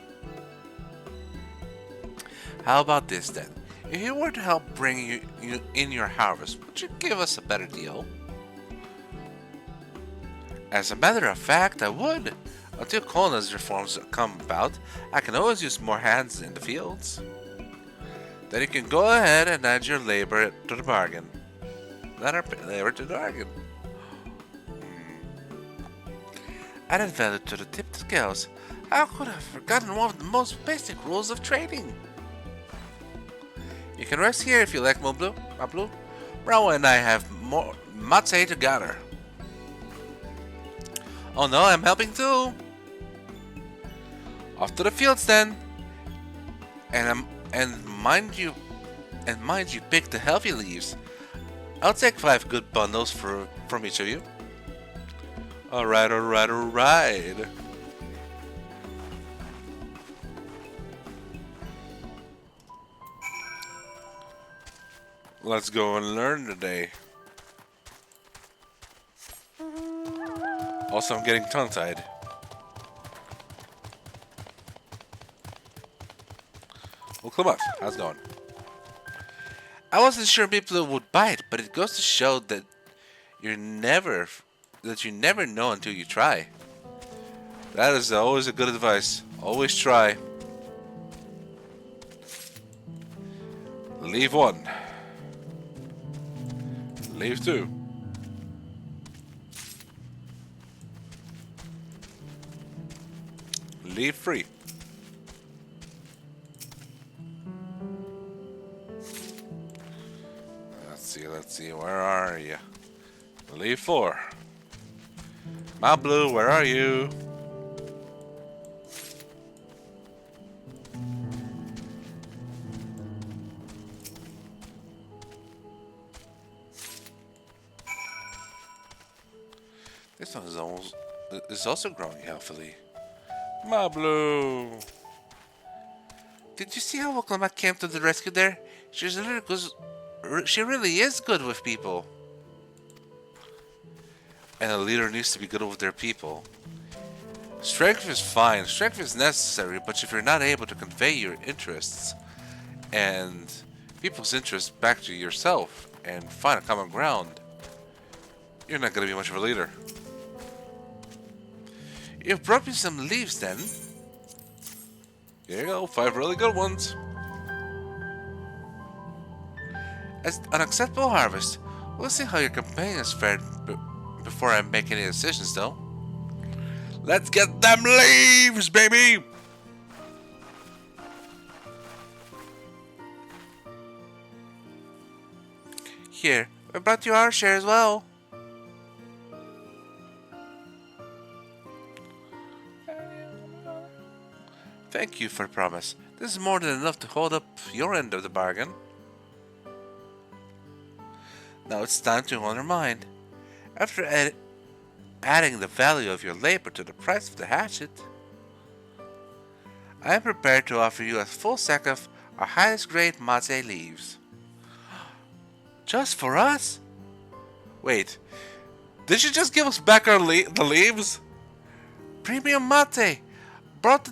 How about this then? If you were to help bring you in your harvest, would you give us a better deal? As a matter of fact, I would. Until Kona's reforms come about, I can always use more hands in the fields. Then you can go ahead and add your labor to the bargain. Labor to the bargain. Added value to the tipped scales. How could I have forgotten one of the most basic rules of trading? You can rest here if you like, Mablu. Mrawa'a and I have more matse to gather. Oh no, I'm helping too. Off to the fields then. And mind you pick the healthy leaves. I'll take 5 good bundles from each of you. Alright. Let's go and learn today. Also, I'm getting tongue-tied. Wuk Lamat, how's it going? I wasn't sure people would buy it, but it goes to show that you never know until you try. That is always a good advice. Always try. Leave 1. Leave 2. Leave 3. Let's see, where are you? Leave 4. Mablu, where are you? This one is also growing healthily. Mablu! Did you see how Wuk Lamat came to the rescue there? She really is good with people. And a leader needs to be good with their people. Strength is fine, strength is necessary, but if you're not able to convey your interests and people's interests back to yourself and find a common ground, you're not going to be much of a leader. You've brought me some leaves then. Here you go, 5 really good ones. As an acceptable harvest. We'll see how your campaign has fared before I make any decisions, though. Let's get them leaves, baby! Here, we brought you our share as well. Thank you for the promise. This is more than enough to hold up your end of the bargain. Now it's time to honor mine. After adding the value of your labor to the price of the hatchet, I am prepared to offer you a full sack of our highest grade matse leaves. Just for us? Wait, did you just give us back the leaves? Premium mate! Bought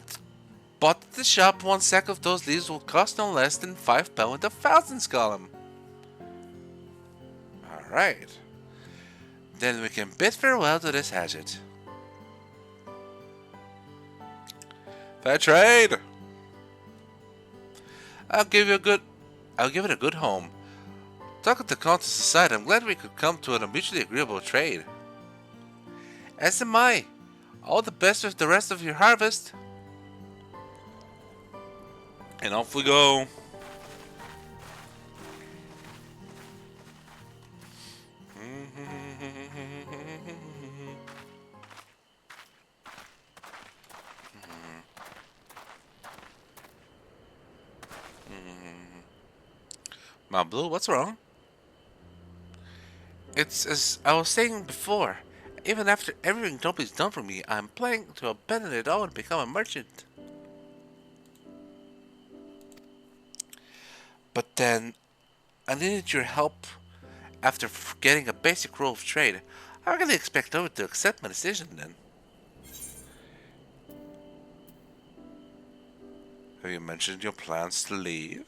at the shop, 1 sack of those leaves will cost no less than £5 with a thousands column. Alright. Then we can bid farewell to this hatchet. Fair trade! I'll give it a good home. Talk of the contest aside, I'm glad we could come to a mutually agreeable trade. As am I. All the best with the rest of your harvest. And off we go. Blue, what's wrong? It's as I was saying before. Even after everything Dobby's done for me, I'm planning to abandon it all and become a merchant. But then, I needed your help after getting a basic rule of trade. How can I expect Dobby to accept my decision then? Have you mentioned your plans to leave?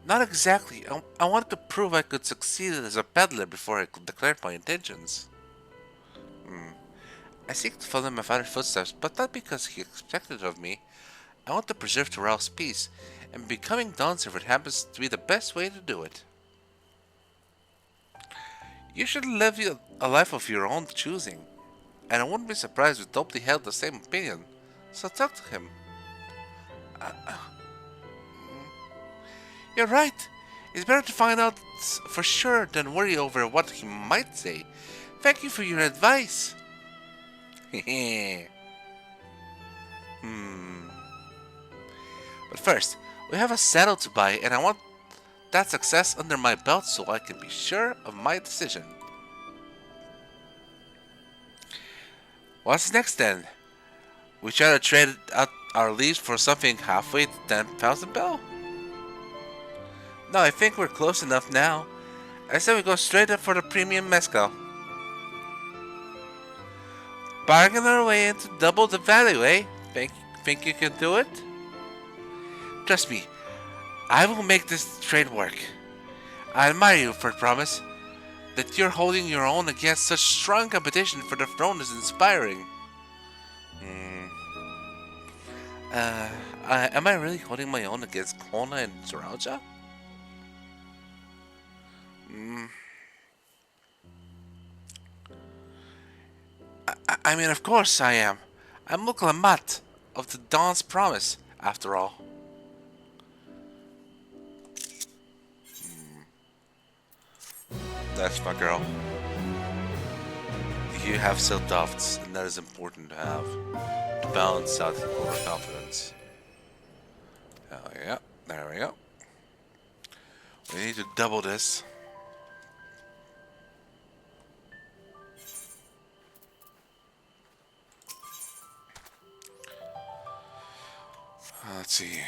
Not exactly. I wanted to prove I could succeed as a peddler before I declared my intentions. I seek to follow my father's footsteps, but not because he expected it of me. I want to preserve Tural's peace, and becoming Dawnservant happens to be the best way to do it. You should live a life of your own choosing, and I wouldn't be surprised if Dobley held the same opinion, so talk to him. You're right. It's better to find out for sure than worry over what he might say. Thank you for your advice. But first, we have a saddle to buy, and I want that success under my belt so I can be sure of my decision. What's next then? We try to trade out our leaves for something halfway to 10,000 bell? No, I think we're close enough now. I say we go straight up for the premium mezcal. Bargain our way into double the value, eh? Think you can do it? Trust me, I will make this trade work. I admire you for promise. That you're holding your own against such strong competition for the throne is inspiring. Am I really holding my own against Kona and Zaraja? I mean, of course I am. I'm Wuk Lamat of the Dawn's Promise, after all. That's my girl. You have self-doubts, and that is important to have to balance out overconfidence. Oh yeah, there we go. We need to double this. Let's see.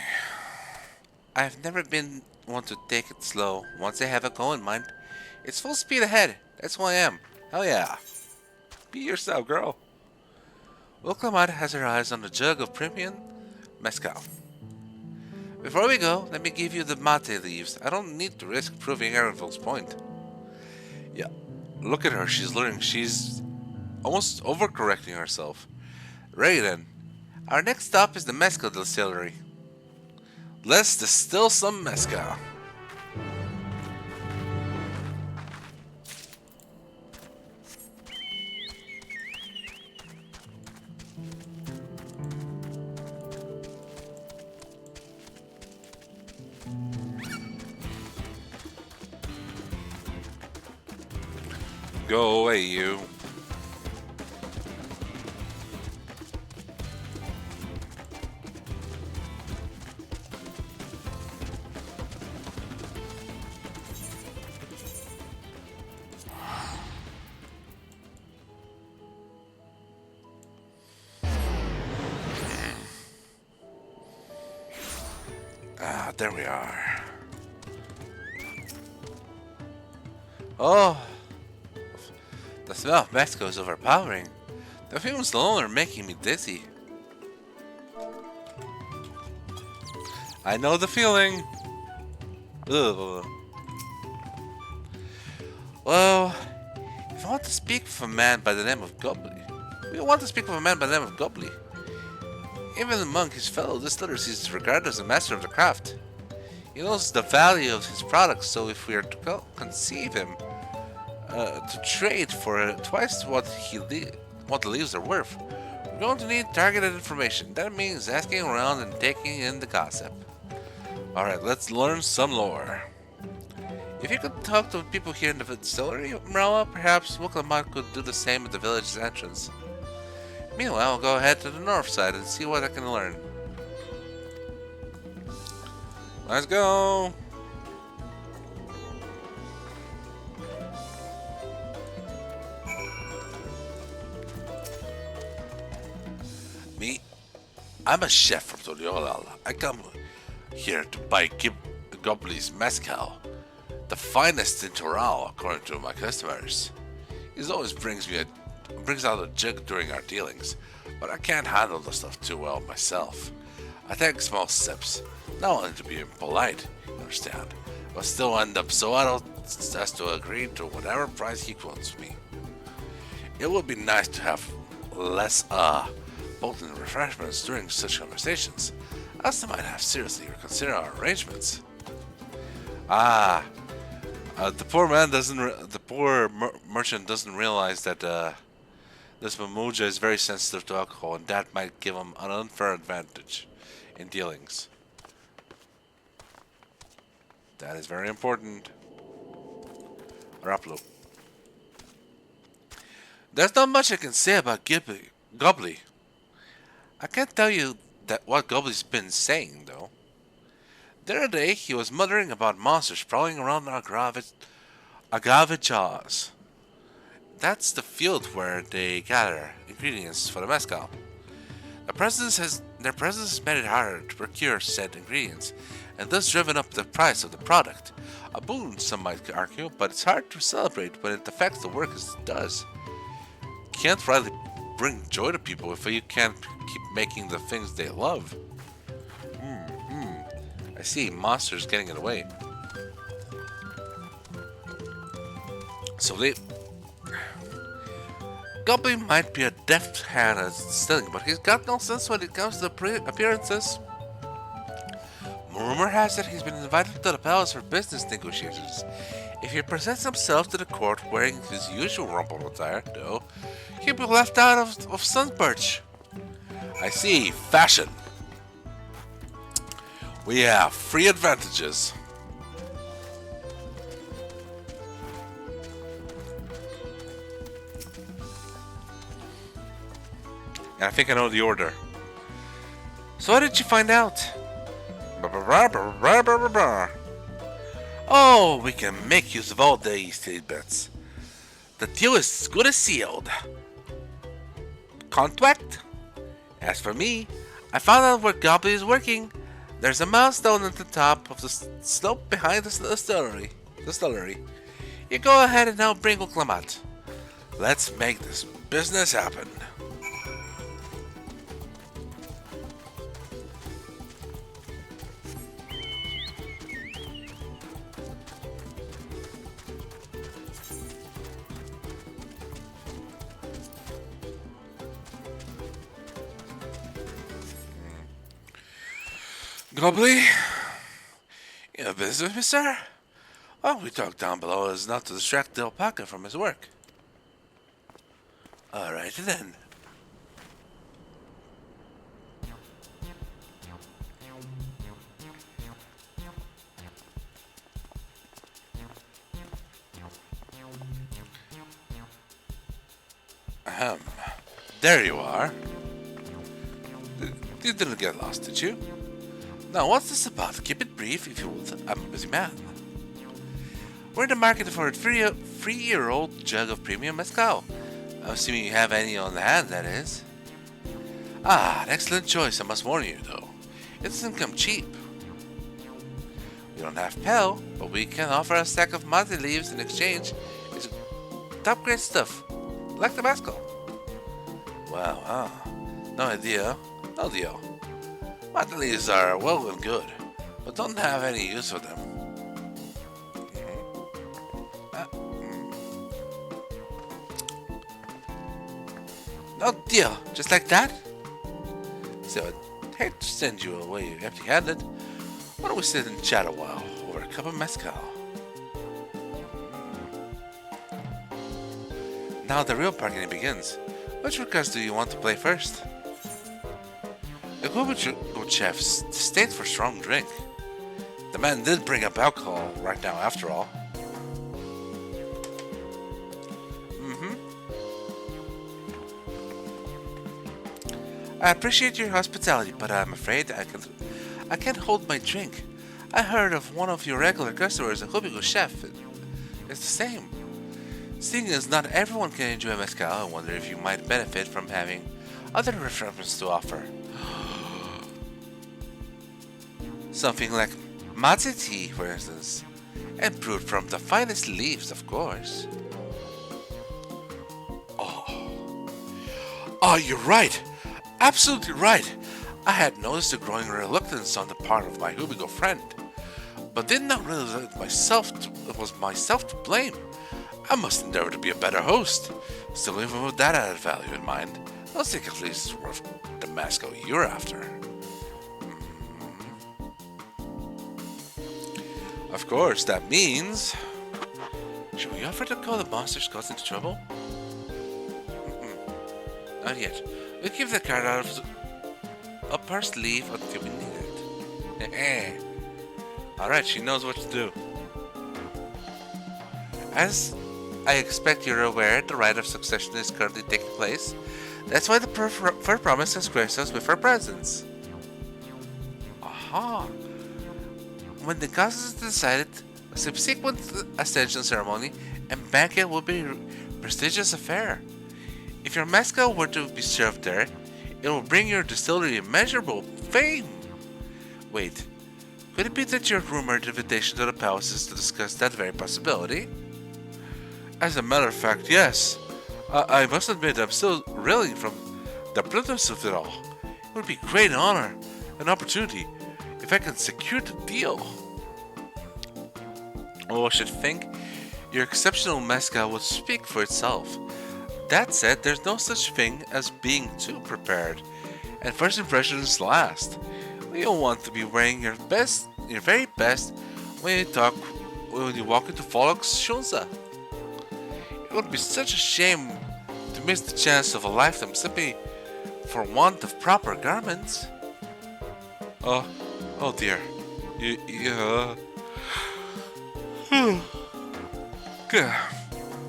I've never been one to take it slow. Once I have a goal in mind, it's full speed ahead. That's who I am. Hell yeah. Be yourself, girl. Wuk Lamat has her eyes on the jug of premium mezcal. Before we go, let me give you the mate leaves. I don't need to risk proving Aaronville's point. Yeah, look at her. She's learning. She's almost overcorrecting herself. Ready then. Our next stop is the mezcal distillery. Let's distill some mezcal. Go away, you. There we are. Oh, the smell of Mexico is overpowering. The fumes alone are making me dizzy. I know the feeling. Ugh. Well, if I want to speak with a man by the name of Gobley, even among his fellow distillers, he is regarded as a master of the craft. He knows the value of his products, so if we are to conceive him to trade for twice what the leaves are worth, we're going to need targeted information. That means asking around and taking in the gossip. Alright, let's learn some lore. If you could talk to people here in the distillery, Mrawa'a, perhaps Wuk Lamat could do the same at the village's entrance. Meanwhile, I'll go ahead to the north side and see what I can learn. Let's go! Me? I'm a chef from Tural. I come here to buy Gobley's mezcal, the finest in Tural, according to my customers. He always brings out a jug during our dealings, but I can't handle the stuff too well myself. I take small sips, not only to be polite, you understand, but still end up so adult as to agree to whatever price he quotes me. It would be nice to have less potent refreshments during such conversations, as I might have seriously reconsider our arrangements. The poor merchant doesn't realize that this Mamuja is very sensitive to alcohol, and that might give him an unfair advantage in dealings. That is very important. Raplo. There's not much I can say about Gobley. I can't tell you what Gobley's been saying, though. The other day, he was muttering about monsters prowling around agave jaws. That's the field where they gather ingredients for the mezcal. Their presence has made it harder to procure said ingredients, and thus driven up the price of the product. A boon, some might argue, but it's hard to celebrate when it affects the work as it does. Can't really bring joy to people if you can't keep making the things they love. I see monsters getting in the way. So Goblin might be a deft hand at distilling, but he's got no sense when it comes to appearances. Rumor has it he's been invited to the palace for business negotiations. If he presents himself to the court wearing his usual rumpled attire, though, he'll be left out of Sunperch. I see. Fashion. We have 3 advantages. And I think I know the order. So what did you find out? Oh, we can make use of all these tidbits. The deal is as good as sealed. Contract? As for me, I found out where Goblin is working. There's a milestone at the top of the slope behind the distillery. You go ahead and now bring Wuk Lamat. Let's make this business happen. Gobley? You have business with me, sir? Well, we talk down below is not to distract the alpaca from his work. Alright then. Ahem. There you are. You didn't get lost, did you? Now, what's this about? Keep it brief, if you would. I'm a busy man. We're in the market for a 3-year-old jug of premium mezcal. I'm assuming you have any on hand, that is. An excellent choice, I must warn you, though. It doesn't come cheap. We don't have Pel, but we can offer a stack of mate leaves in exchange. It's top-grade stuff, like the mezcal. Wow, no idea. No deal. Mate leaves are well and good, but don't have any use for them. No deal, just like that? So I'd hate to send you away empty-handed. Why don't we sit and chat a while over a cup of mezcal? Now the real bargaining begins. Which request do you want to play first? The good chef stayed for strong drink. The man did bring up alcohol right now, after all. I appreciate your hospitality, but I'm afraid I can't hold my drink. I heard of one of your regular customers, a Hubigo chef. It's the same. Seeing as not everyone can enjoy mezcal, I wonder if you might benefit from having other refreshments to offer. Something like matcha tea, for instance, and brewed from the finest leaves, of course. Oh, you're right. Absolutely right. I had noticed a growing reluctance on the part of my Hubigo friend, but did not realize that it was myself to blame. I must endeavor to be a better host. Still, even with that added value in mind, I'll think at least it's worth the mezcal you're after. Of course, that means... Should we offer to call the monsters caused into trouble? Not yet. We'll keep the card out of up her sleeve until we need it. Alright, she knows what to do. As I expect you're aware, the rite of succession is currently taking place. That's why the Fur Promise has graced us with her presence. Aha! When the goddess decided, a subsequent ascension ceremony and banquet will be a prestigious affair. If your mezcal were to be served there, it will bring your distillery immeasurable fame. Wait, could it be that your rumored invitation to the palace is to discuss that very possibility? As a matter of fact, yes. I must admit I'm still reeling from the bluntness of it all. It would be a great honor and opportunity if I can secure the deal. Oh, I should think your exceptional mezcal would speak for itself. That said, there's no such thing as being too prepared, and first impressions last. We all want to be wearing your very best when you walk into Follock's Shunza. It would be such a shame to miss the chance of a lifetime simply for want of proper garments. Oh dear. Good.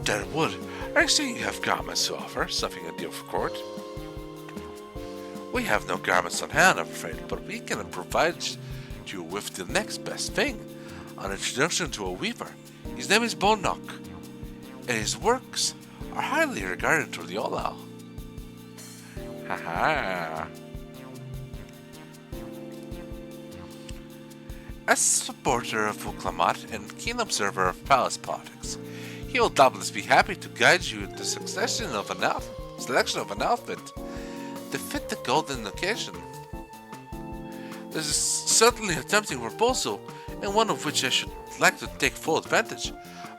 Deadwood, I see you have garments to offer, something a deal for court. We have no garments on hand, I'm afraid, but we can provide you with the next best thing, an introduction to a weaver. His name is Bonok, and his works are highly regarded to the Olal. Haha. As a supporter of Wuk Lamat and keen observer of palace politics, he will doubtless be happy to guide you in the selection of an outfit to fit the golden occasion. This is certainly a tempting proposal, and one of which I should like to take full advantage,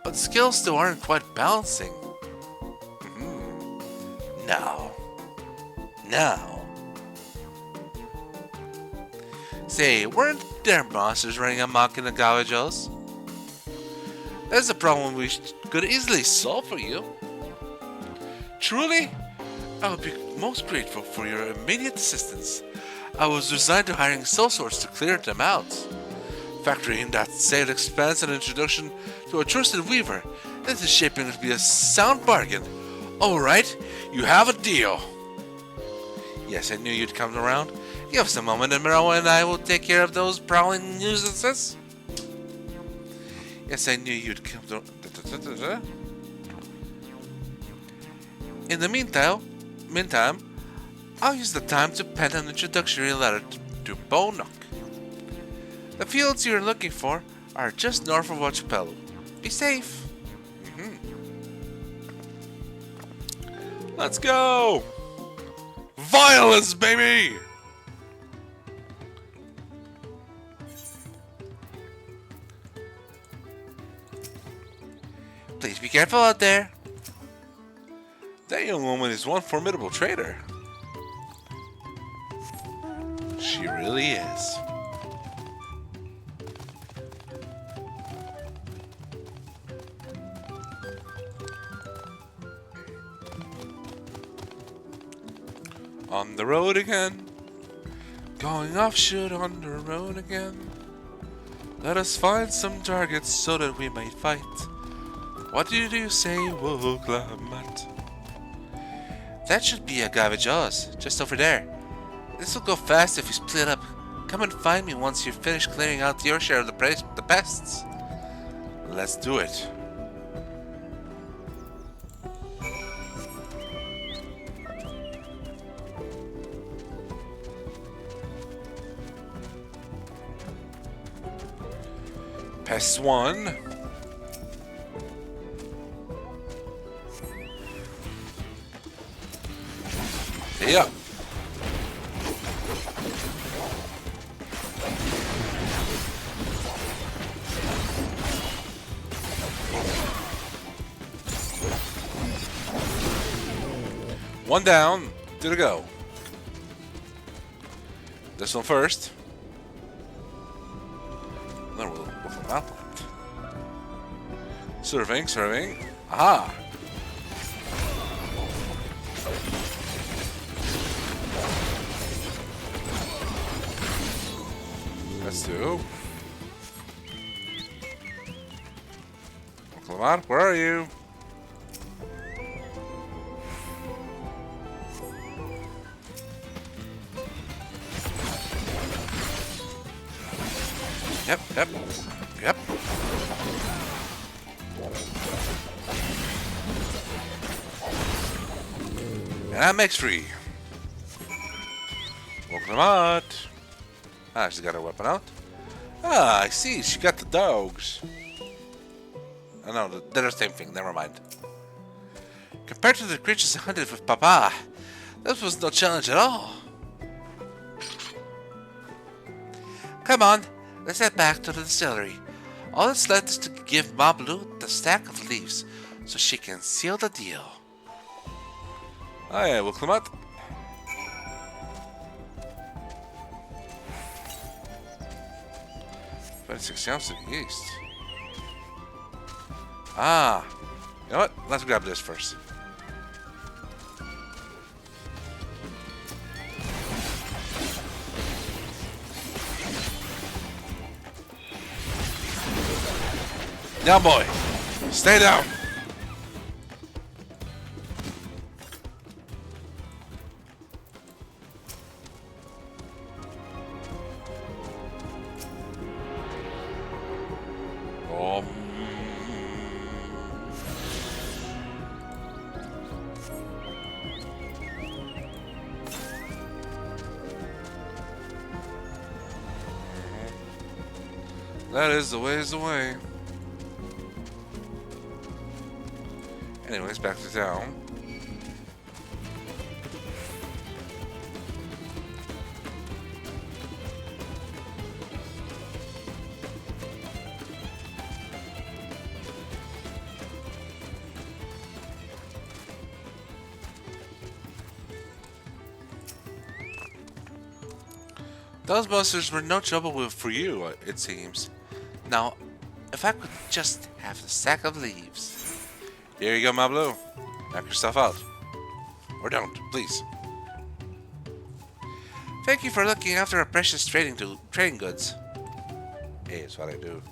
but the skills still aren't quite balancing. Now. Say, weren't there monsters running amok in the Kaiju-Z? That's a problem we could easily solve for you. Truly, I would be most grateful for your immediate assistance. I was resigned to hiring soul swords to clear them out. Factoring that saved expense and introduction to a trusted weaver, this is shaping to be a sound bargain. Alright, you have a deal. Yes, I knew you'd come around. Give us a moment and Mrawa'a and I will take care of those prowling nuisances. Yes, I knew you'd come to... In the meantime, I'll use the time to pen an introductory letter to Bonok. The fields you're looking for are just north of Urqopacha. Be safe. Let's go! Violence, baby! Please be careful out there. That young woman is one formidable trader. She really is. On the road again. Going offshoot on the road again. Let us find some targets so that we may fight. What did you say, Wuk Lamat? That should be a Kaiju-Z, just over there. This will go fast if you split up. Come and find me once you're finished clearing out your share of the pests. Let's do it. Pest 1. Yeah. One down, two to go. This one first. Then we'll work on that one. Serving. Aha! Let's do. Wuk Lamat, where are you? Yep. And that makes free. Wuk Lamat. Ah, she's got her weapon out. Ah, I see. She got the dogs. Oh, no, they're the same thing. Never mind. Compared to the creatures I hunted with Papa, this was no challenge at all. Come on, let's head back to the distillery. All that's left is to give Mablu the stack of leaves so she can seal the deal. Oh yeah, Wuk Lamat. 26 ounces to the east. Ah, you know what? Let's grab this first. Down, boy. Stay down. That is the ways away. Anyways, back to town. Those monsters were no trouble for you, it seems. Now, if I could just have the sack of leaves. Here you go, Mablu. Knock yourself out. Or don't, please. Thank you for looking after our precious trading goods. Hey, it's what I do.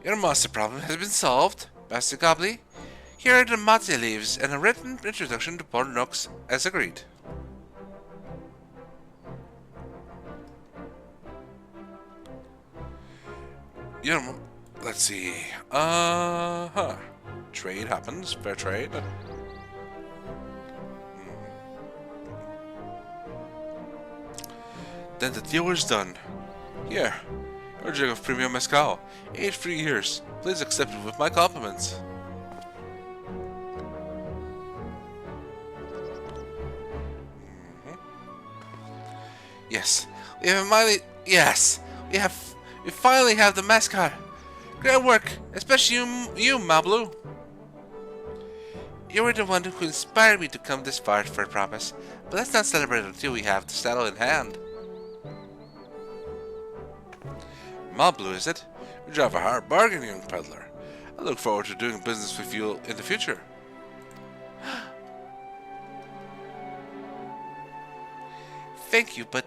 Your monster problem has been solved, Master Gobbly. Here are the Matze leaves and a written introduction to Port Nooks as agreed. Let's see. Trade happens. Fair trade. Then the deal is done. Here, your jug of premium mezcal. Aged 3 years. Please accept it with my compliments. Yes, we finally have the mascot. Great work, especially you, Mablu. You were the one who inspired me to come this far for a promise, but let's not celebrate until we have the saddle in hand. Mablu, is it? You drive a hard bargain, young peddler. I look forward to doing business with you in the future. Thank you, but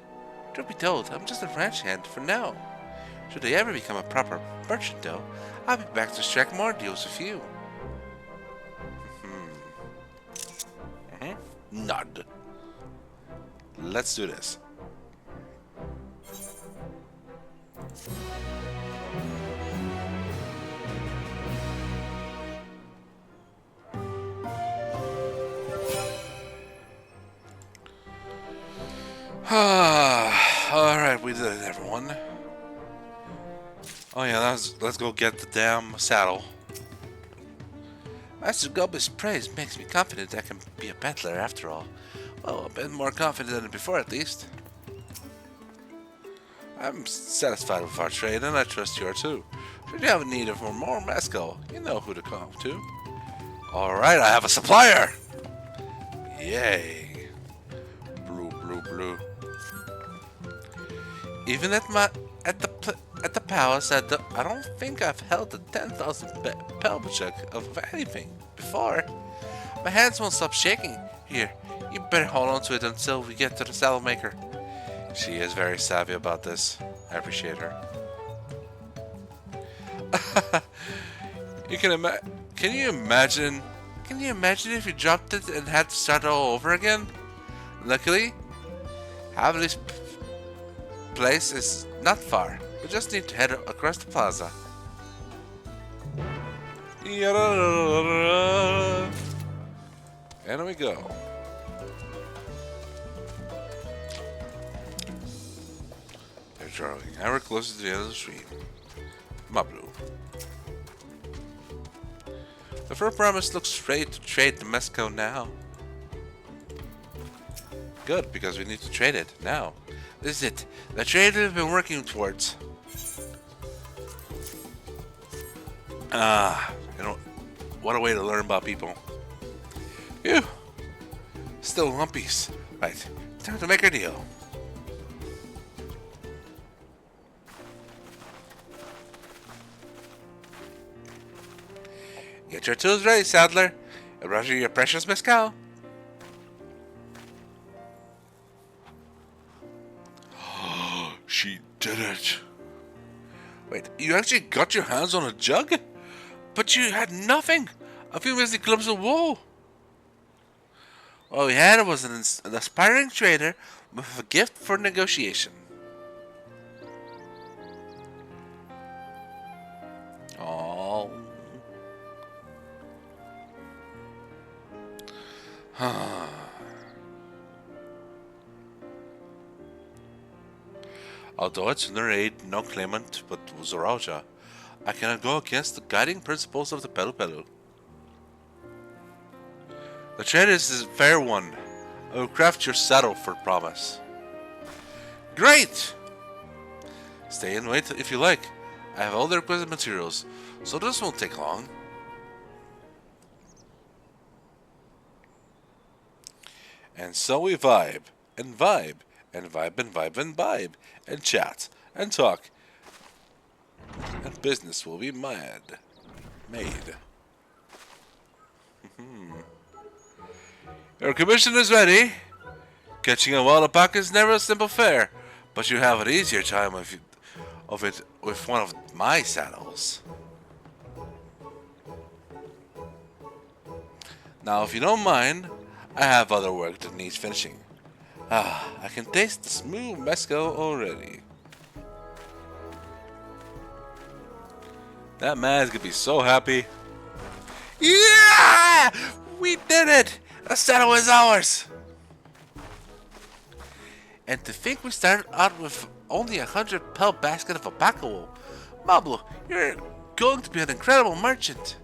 truth be told, I'm just a ranch hand for now. Should I ever become a proper merchant, though, I'll be back to strike more deals with you. Nod. Let's do this. Alright, we did it, everyone. Oh yeah, let's go get the damn saddle. Master Gobba's praise makes me confident I can be a battler after all. Well, a bit more confident than before, at least. I'm satisfied with our trade, and I trust you are too. Should you have a need for more mescal, you know who to come to. Alright, I have a supplier! Yay. Blue, blue, blue. Even at the palace, I don't think I've held a 10,000 pelbachuk of anything before. My hands won't stop shaking. Here, you better hold on to it until we get to the saddle maker. She is very savvy about this. I appreciate her. Can you imagine if you dropped it and had to start all over again? Luckily, Havli's place is not far. We just need to head across the plaza. And we go. They're drawing ever closer to the end of the stream. Mablu. The fur promise looks ready to trade the mesco now. Good, because we need to trade it now. This is it. The trade we've been working towards. You know, what a way to learn about people. Phew. Still lumpies. Right, time to make a deal. Get your tools ready, saddler. And Roger your precious mescal. She did it. Wait, you actually got your hands on a jug? But you had nothing. A few messy clumps of wool. All we had was an aspiring trader with a gift for negotiation. Oh. Although it's aid no claimant but Zoraja, I cannot go against the guiding principles of the Pelu Pelu. The trade is a fair one. I will craft your saddle for promise. Great! Stay and wait if you like. I have all the requisite materials, so this won't take long. And so we vibe, and vibe, and vibe, and vibe, and vibe, and chat, and talk. And business will be made. Your commission is ready. Catching a wild alpaca is never a simple fare, but you have an easier time of it with one of my saddles. Now, if you don't mind, I have other work that needs finishing. I can taste the smooth mescal already. That man's gonna be so happy. Yeah! We did it! The saddle is ours! And to think we started out with only 100 pel basket of alpaca wool. Mablu, you're going to be an incredible merchant.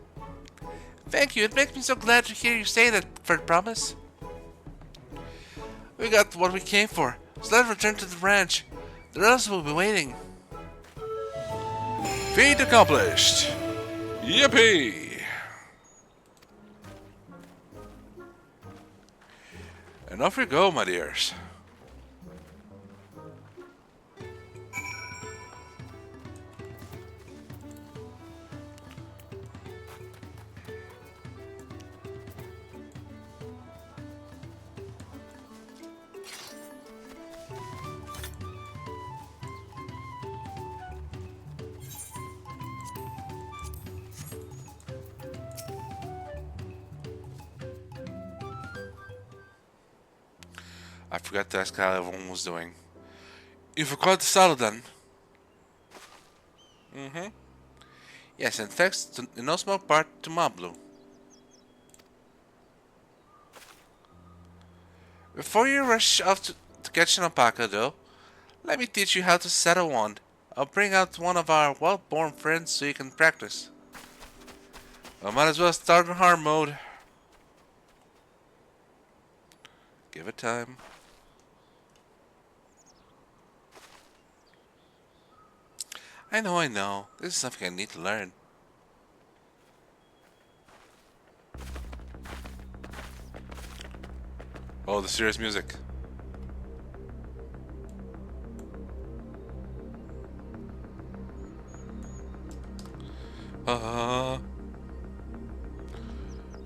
Thank you, it makes me so glad to hear you say that, for promise. We got what we came for, so let's return to the ranch. The rest will be waiting. Feat accomplished! Yippee! And off we go, my dears. I forgot to ask how everyone was doing. You've acquired the saddle then? Mm-hmm. Yes, and thanks to, in no small part to Mablu. Before you rush off to catch an alpaca, though, let me teach you how to set a wand. I'll bring out one of our well-born friends so you can practice. I might as well start in hard mode. Give it time. I know. This is something I need to learn. Oh, the serious music.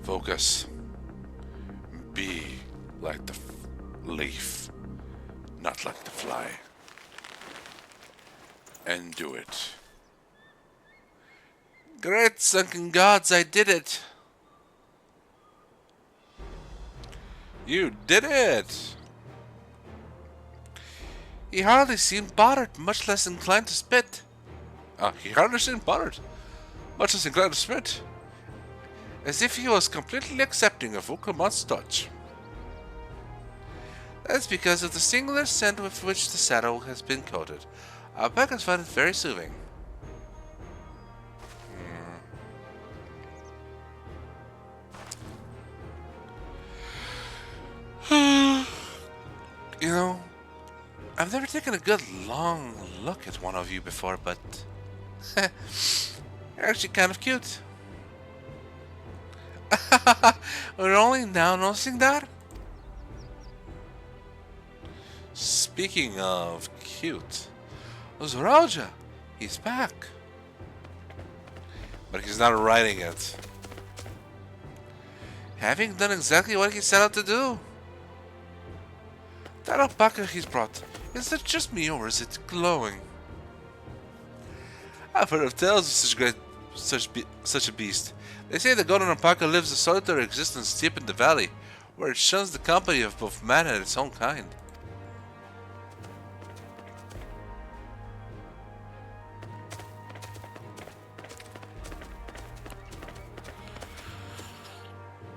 Focus. Be like the leaf, not like the fly. And do it. Great sunken gods, I did it! You did it! He hardly seemed bothered, much less inclined to spit. He hardly seemed bothered, much less inclined to spit. As if he was completely accepting of Wuk Lamat's touch. That's because of the singular scent with which the saddle has been coated. Alpacas find it very soothing. You know, I've never taken a good long look at one of you before, but you're actually kind of cute. We're only now noticing that? Speaking of cute, Mrawa'a, he's back. But he's not riding it. Having done exactly what he set out to do. That alpaca he's brought, is that just me or is it glowing? I've heard of tales of such a beast. They say the golden alpaca lives a solitary existence deep in the valley, where it shuns the company of both man and its own kind.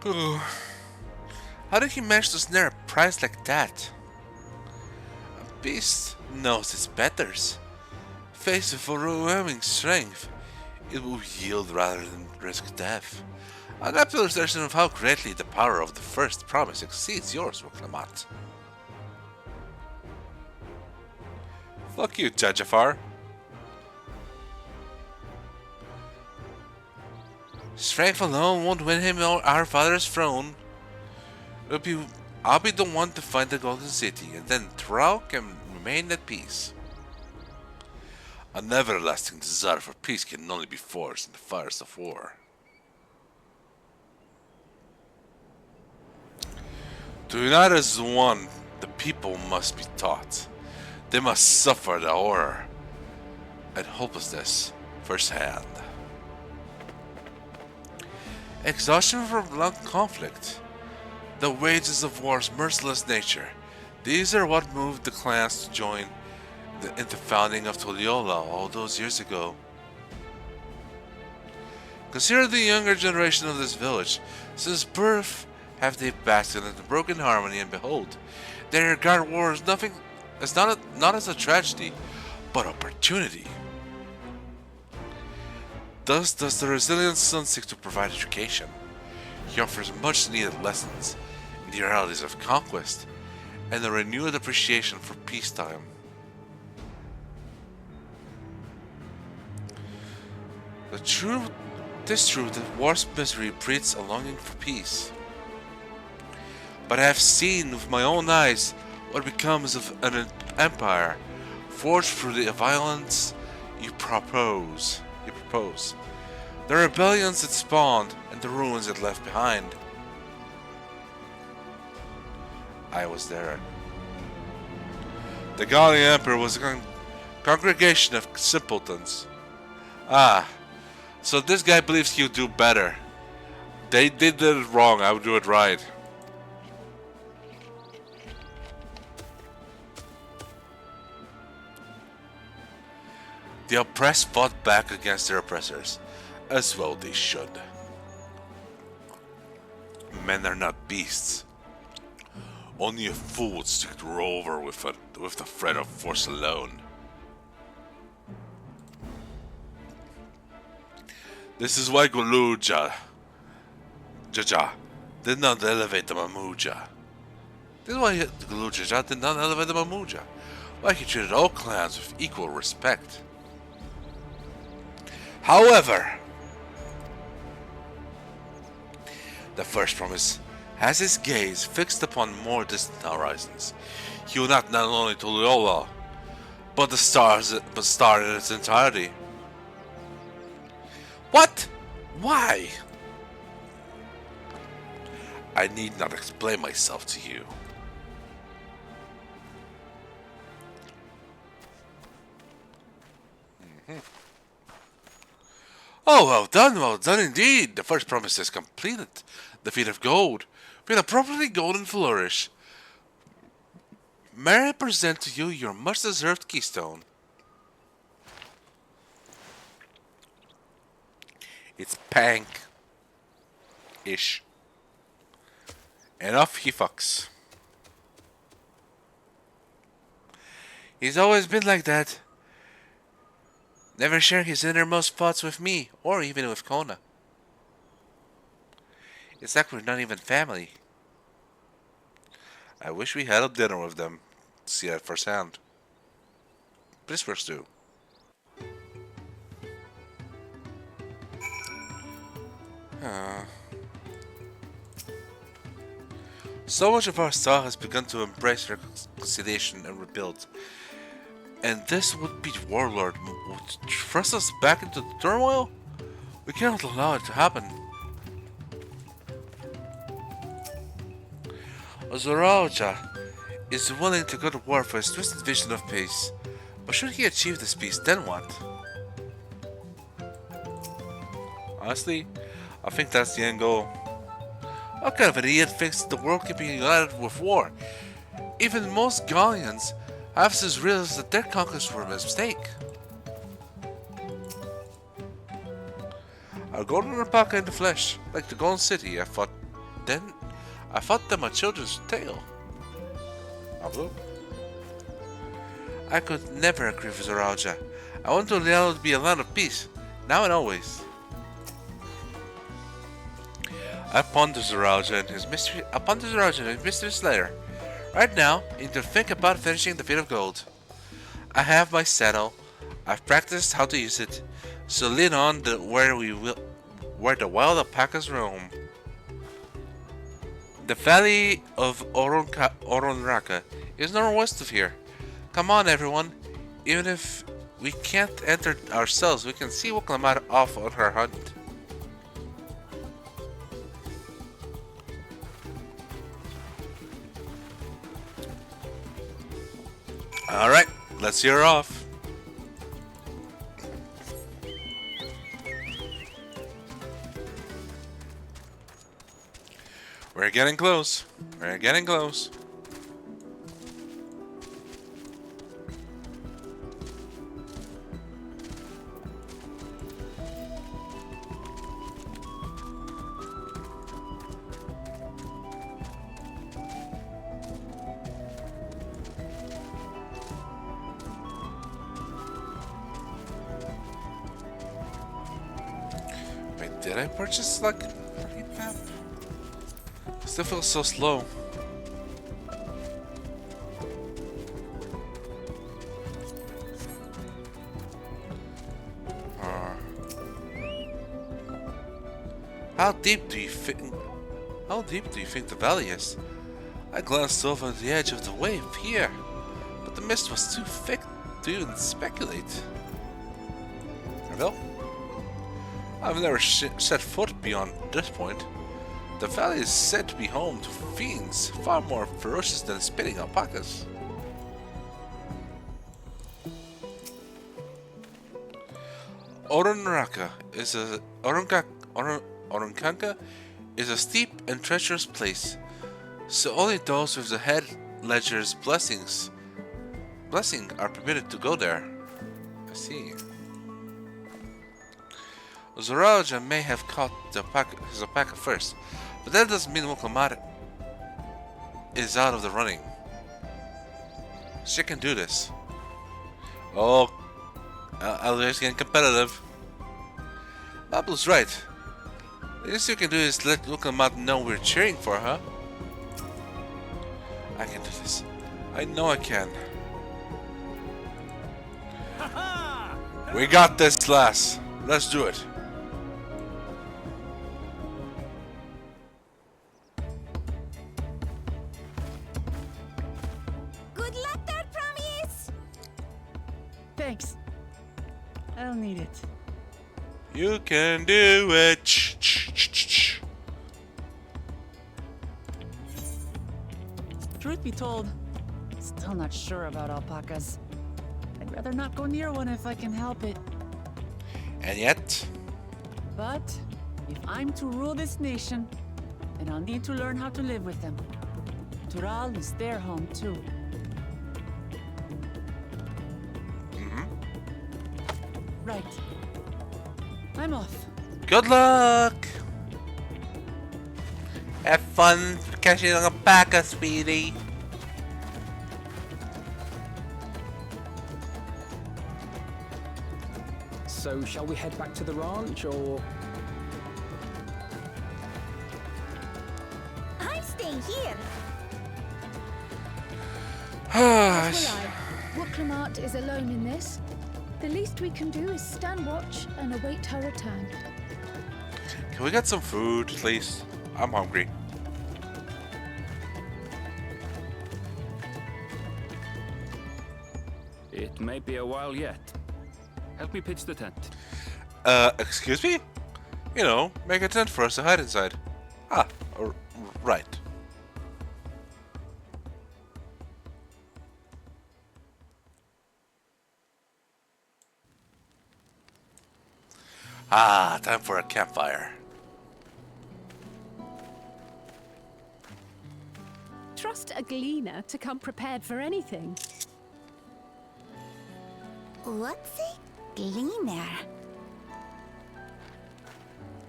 Ooh. How did he manage to snare a prize like that? A beast knows its betters. Faced with overwhelming strength, it will yield rather than risk death. An apt illustration of how greatly the power of the first promise exceeds yours, Wuk Lamat. Fuck you, Jajafar. Strength alone won't win him our father's throne. I'll be the one to find the Golden City, and then Tural can remain at peace. An everlasting desire for peace can only be forged in the fires of war. To unite as one, the people must be taught. They must suffer the horror and hopelessness firsthand. Exhaustion from long conflict, the wages of war's merciless nature, these are what moved the clans to join in the founding of Toliola all those years ago. Consider the younger generation of this village. Since birth have they basked in the broken harmony, and behold, they regard war as nothing, as not as a tragedy, but opportunity. Thus does the resilient son seek to provide education. He offers much needed lessons in the realities of conquest and a renewed appreciation for peacetime. It is true that war's misery breeds a longing for peace. But I have seen with my own eyes what becomes of an empire forged through the violence you propose. The rebellions it spawned and the ruins it left behind. I was there. The godly emperor was a congregation of simpletons. So this guy believes he'll do better. They did it wrong, I would do it right. The oppressed fought back against their oppressors, as well they should. Men are not beasts. Only a fool would stick to rover with the threat of force alone. This is why Jaja did not elevate the Mamuja. This is why Jaja did not elevate the Mamuja. Why he treated all clans with equal respect. However, the first promise has his gaze fixed upon more distant horizons. He will not only to Lola, but the stars, star in its entirety. What? Why? I need not explain myself to you. Oh, well done indeed. The first promise is completed. The feet of gold, with a properly golden flourish. May I present to you your much-deserved keystone? It's pank-ish. And off he fucks. He's always been like that. Never sharing his innermost thoughts with me, or even with Kona. It's like we're not even family. I wish we had a dinner with them to see that firsthand. But this works too. So much of our star has begun to embrace reconciliation and rebuild. And this would-be warlord would thrust us back into the turmoil? We cannot allow it to happen. Mrawa'a is willing to go to war for his twisted vision of peace. But should he achieve this peace, then what? Honestly, I think that's the end goal. What kind of an idiot thinks the world can be united with war? Even most Gallians have since realized that their conquests were a mistake. Our golden Urqopacha in the flesh, like the golden city, I thought them a children's tale. I could never agree with Mrawa'a. I want to be a land of peace, now and always. Upon the Mrawa'a and his mysterious lair. Right now, I need to think about finishing the feet of gold. I have my saddle. I've practiced how to use it, so lean on where the wild alpacas roam. The valley of Oronraka is northwest of here. Come on, everyone. Even if we can't enter ourselves, we can see Wuk Lamat off on her hunt. Alright, let's hear off. We're getting close. We're getting close. Wait, did I purchase like a map? Still feels so slow. How deep do you think the valley is? I glanced over the edge of the wave here, but the mist was too thick to even speculate. Well, I've never set foot beyond this point. The valley is said to be home to fiends far more ferocious than spitting alpacas. Oronraka is Oronkanka is a steep and treacherous place, so only those with the head ledger's blessing are permitted to go there. I see. Zoraja may have caught his alpaca first, but that doesn't mean Wuk Lamat is out of the running. She can do this. Oh, Elder's getting competitive. Babble's right. The least you can do is let Wuk Lamat know we're cheering for her. I can do this. I know I can. We got this, lass. Let's do it. Good luck there, Promise! Thanks. I'll need it. You can do it. Truth be told, still not sure about alpacas. I'd rather not go near one if I can help it. And yet, But if I'm to rule this nation, then I'll need to learn how to live with them. Tural is their home too. Right. I'm off. good luck. Have fun catching an alpaca, sweetie. So, shall we head back to the ranch, or...? I'm staying here. As will I. Wuk Lamat is alone in this. The least we can do is stand watch and await her return. Can we get some food, please? I'm hungry. It may be a while yet. Help me pitch the tent. Excuse me? You know, make a tent for us to hide inside. Ah, right. Ah, time for a campfire. Trust a gleaner to come prepared for anything. What's a gleaner?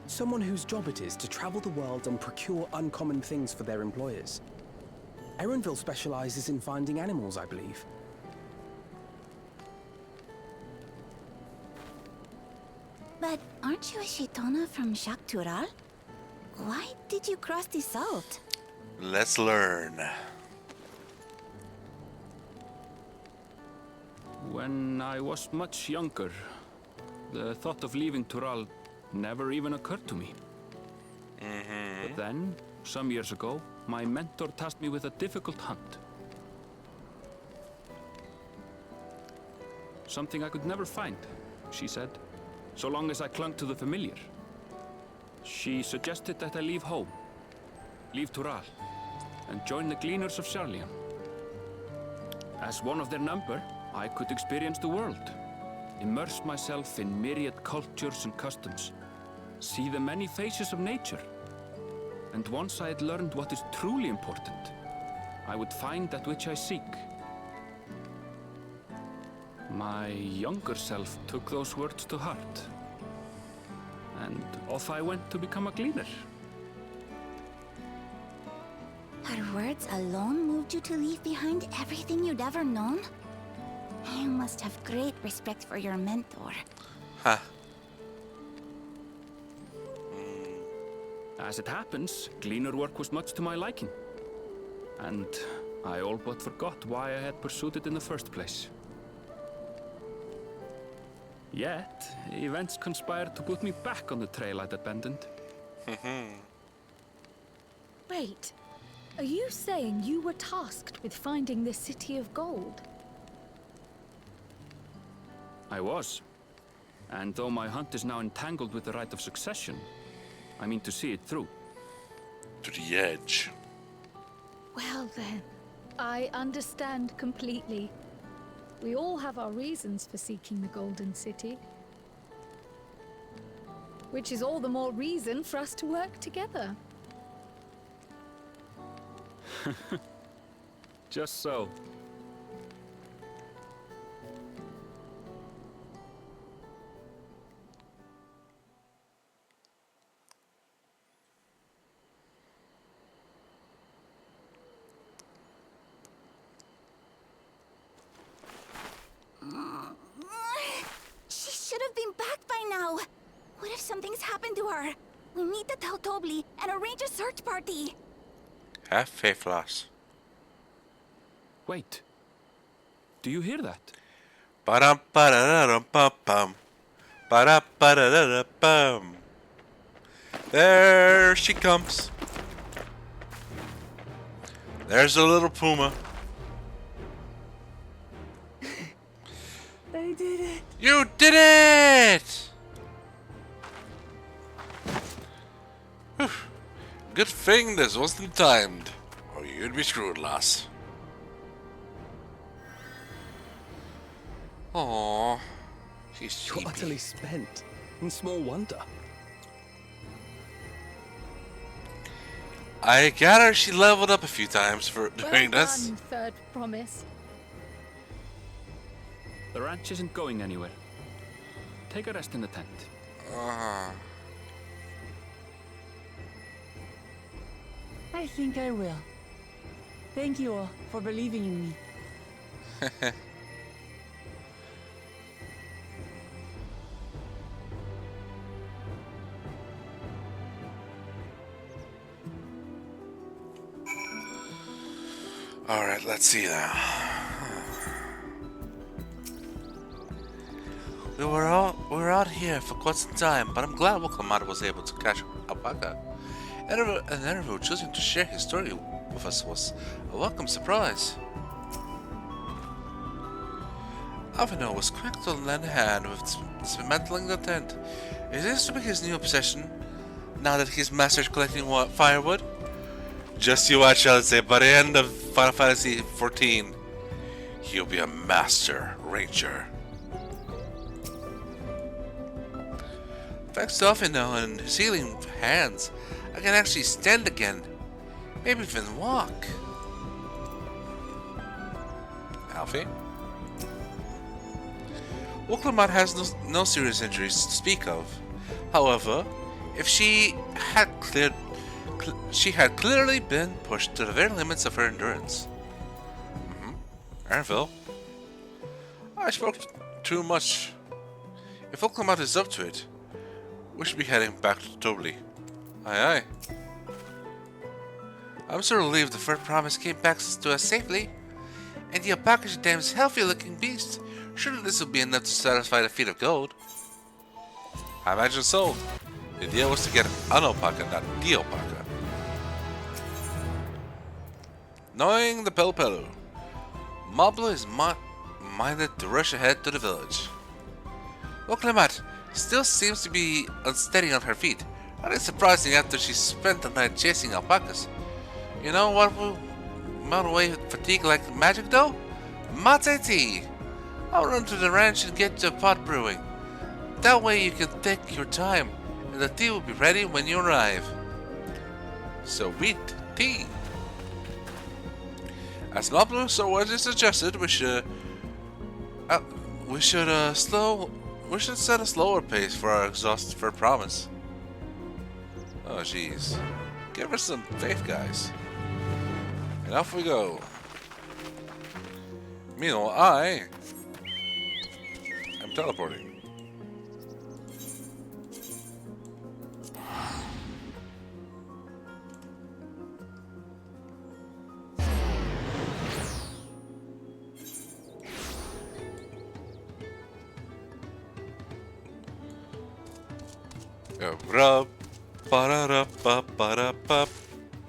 Someone whose job it is to travel the world and procure uncommon things for their employers. Erenville specializes in finding animals, I believe. But aren't you a Shitona from Tural? Why did you cross the salt? Let's learn. When I was much younger, the thought of leaving Tural never even occurred to me. But then, some years ago, my mentor tasked me with a difficult hunt. Something I could never find, she said, so long as I clung to the familiar. She suggested that I leave home, leave Tural, and join the Gleaners of Charlian. As one of their number, I could experience the world, immerse myself in myriad cultures and customs, see the many faces of nature. And once I had learned what is truly important, I would find that which I seek. My younger self took those words to heart, and off I went to become a gleaner. Her words alone moved you to leave behind everything you'd ever known? You must have great respect for your mentor. Huh. As it happens, gleaner work was much to my liking, and I all but forgot why I had pursued it in the first place. Yet, events conspired to put me back on the trail I'd abandoned. Wait, are you saying you were tasked with finding the City of Gold? I was. And though my hunt is now entangled with the right of succession, I mean to see it through. To the edge. Well then, I understand completely. We all have our reasons for seeking the Golden City. Which is all the more reason for us to work together. Just so. something's happened to her. We need to tell Tobli and arrange a search party. Have faith, lass. Wait. Do you hear that? Ba-dum, ba-da-da-dum, bum-bum. Ba-da-ba-da-da-da-bum. There she comes. There's a little puma. I did it. You did it! Whew. Good thing this wasn't timed, or you'd be screwed, lass. Aww, she's You're cheapy. utterly spent. And small wonder. I gather she leveled up a few times for doing Well this. done, third promise. The ranch isn't going anywhere. Take a rest in the tent. I think I will. Thank you all for believing in me. Alright, let's see now. We were out here for quite some time, but I'm glad Wuk Lamat was able to catch Urqopacha. And Ervo choosing to share his story with us was a welcome surprise. Avino was quick to lend a hand with dismantling the tent. Is this to be his new obsession, now that he's mastered collecting firewood? Just you watch, I would say, by the end of Final Fantasy XIV, he'll be a master ranger. Thanks to Avino and his healing hands, I can actually stand again. Maybe even walk. Alfie? Wuk Lamat has no serious injuries to speak of. However, if she had clearly been pushed to the very limits of her endurance. Anvil? I spoke too much. If Wuk Lamat is up to it, we should be heading back to Tobli. Aye aye. I'm so relieved the third promise came back to us safely. And the Urqopacha dam's healthy looking beast. Surely this will be enough to satisfy the feat of gold. I imagine so. The idea was to get an Urqopacha, not the Urqopacha. Knowing the Pelpelu, Mablu is minded to rush ahead to the village. Wuk Lamat still seems to be unsteady on her feet. That is surprising after she spent the night chasing alpacas. You know what will melt away fatigue like magic though? Mate tea! I'll run to the ranch and get the pot brewing. That way you can take your time, and the tea will be ready when you arrive. Sweet tea! As Mablu so what is suggested, we should set a slower pace for our exhausted third promise. Oh jeez. Give us some faith, guys. And off we go. Meanwhile, I'm teleporting. Rub, ba-da-da, ba-da-ba,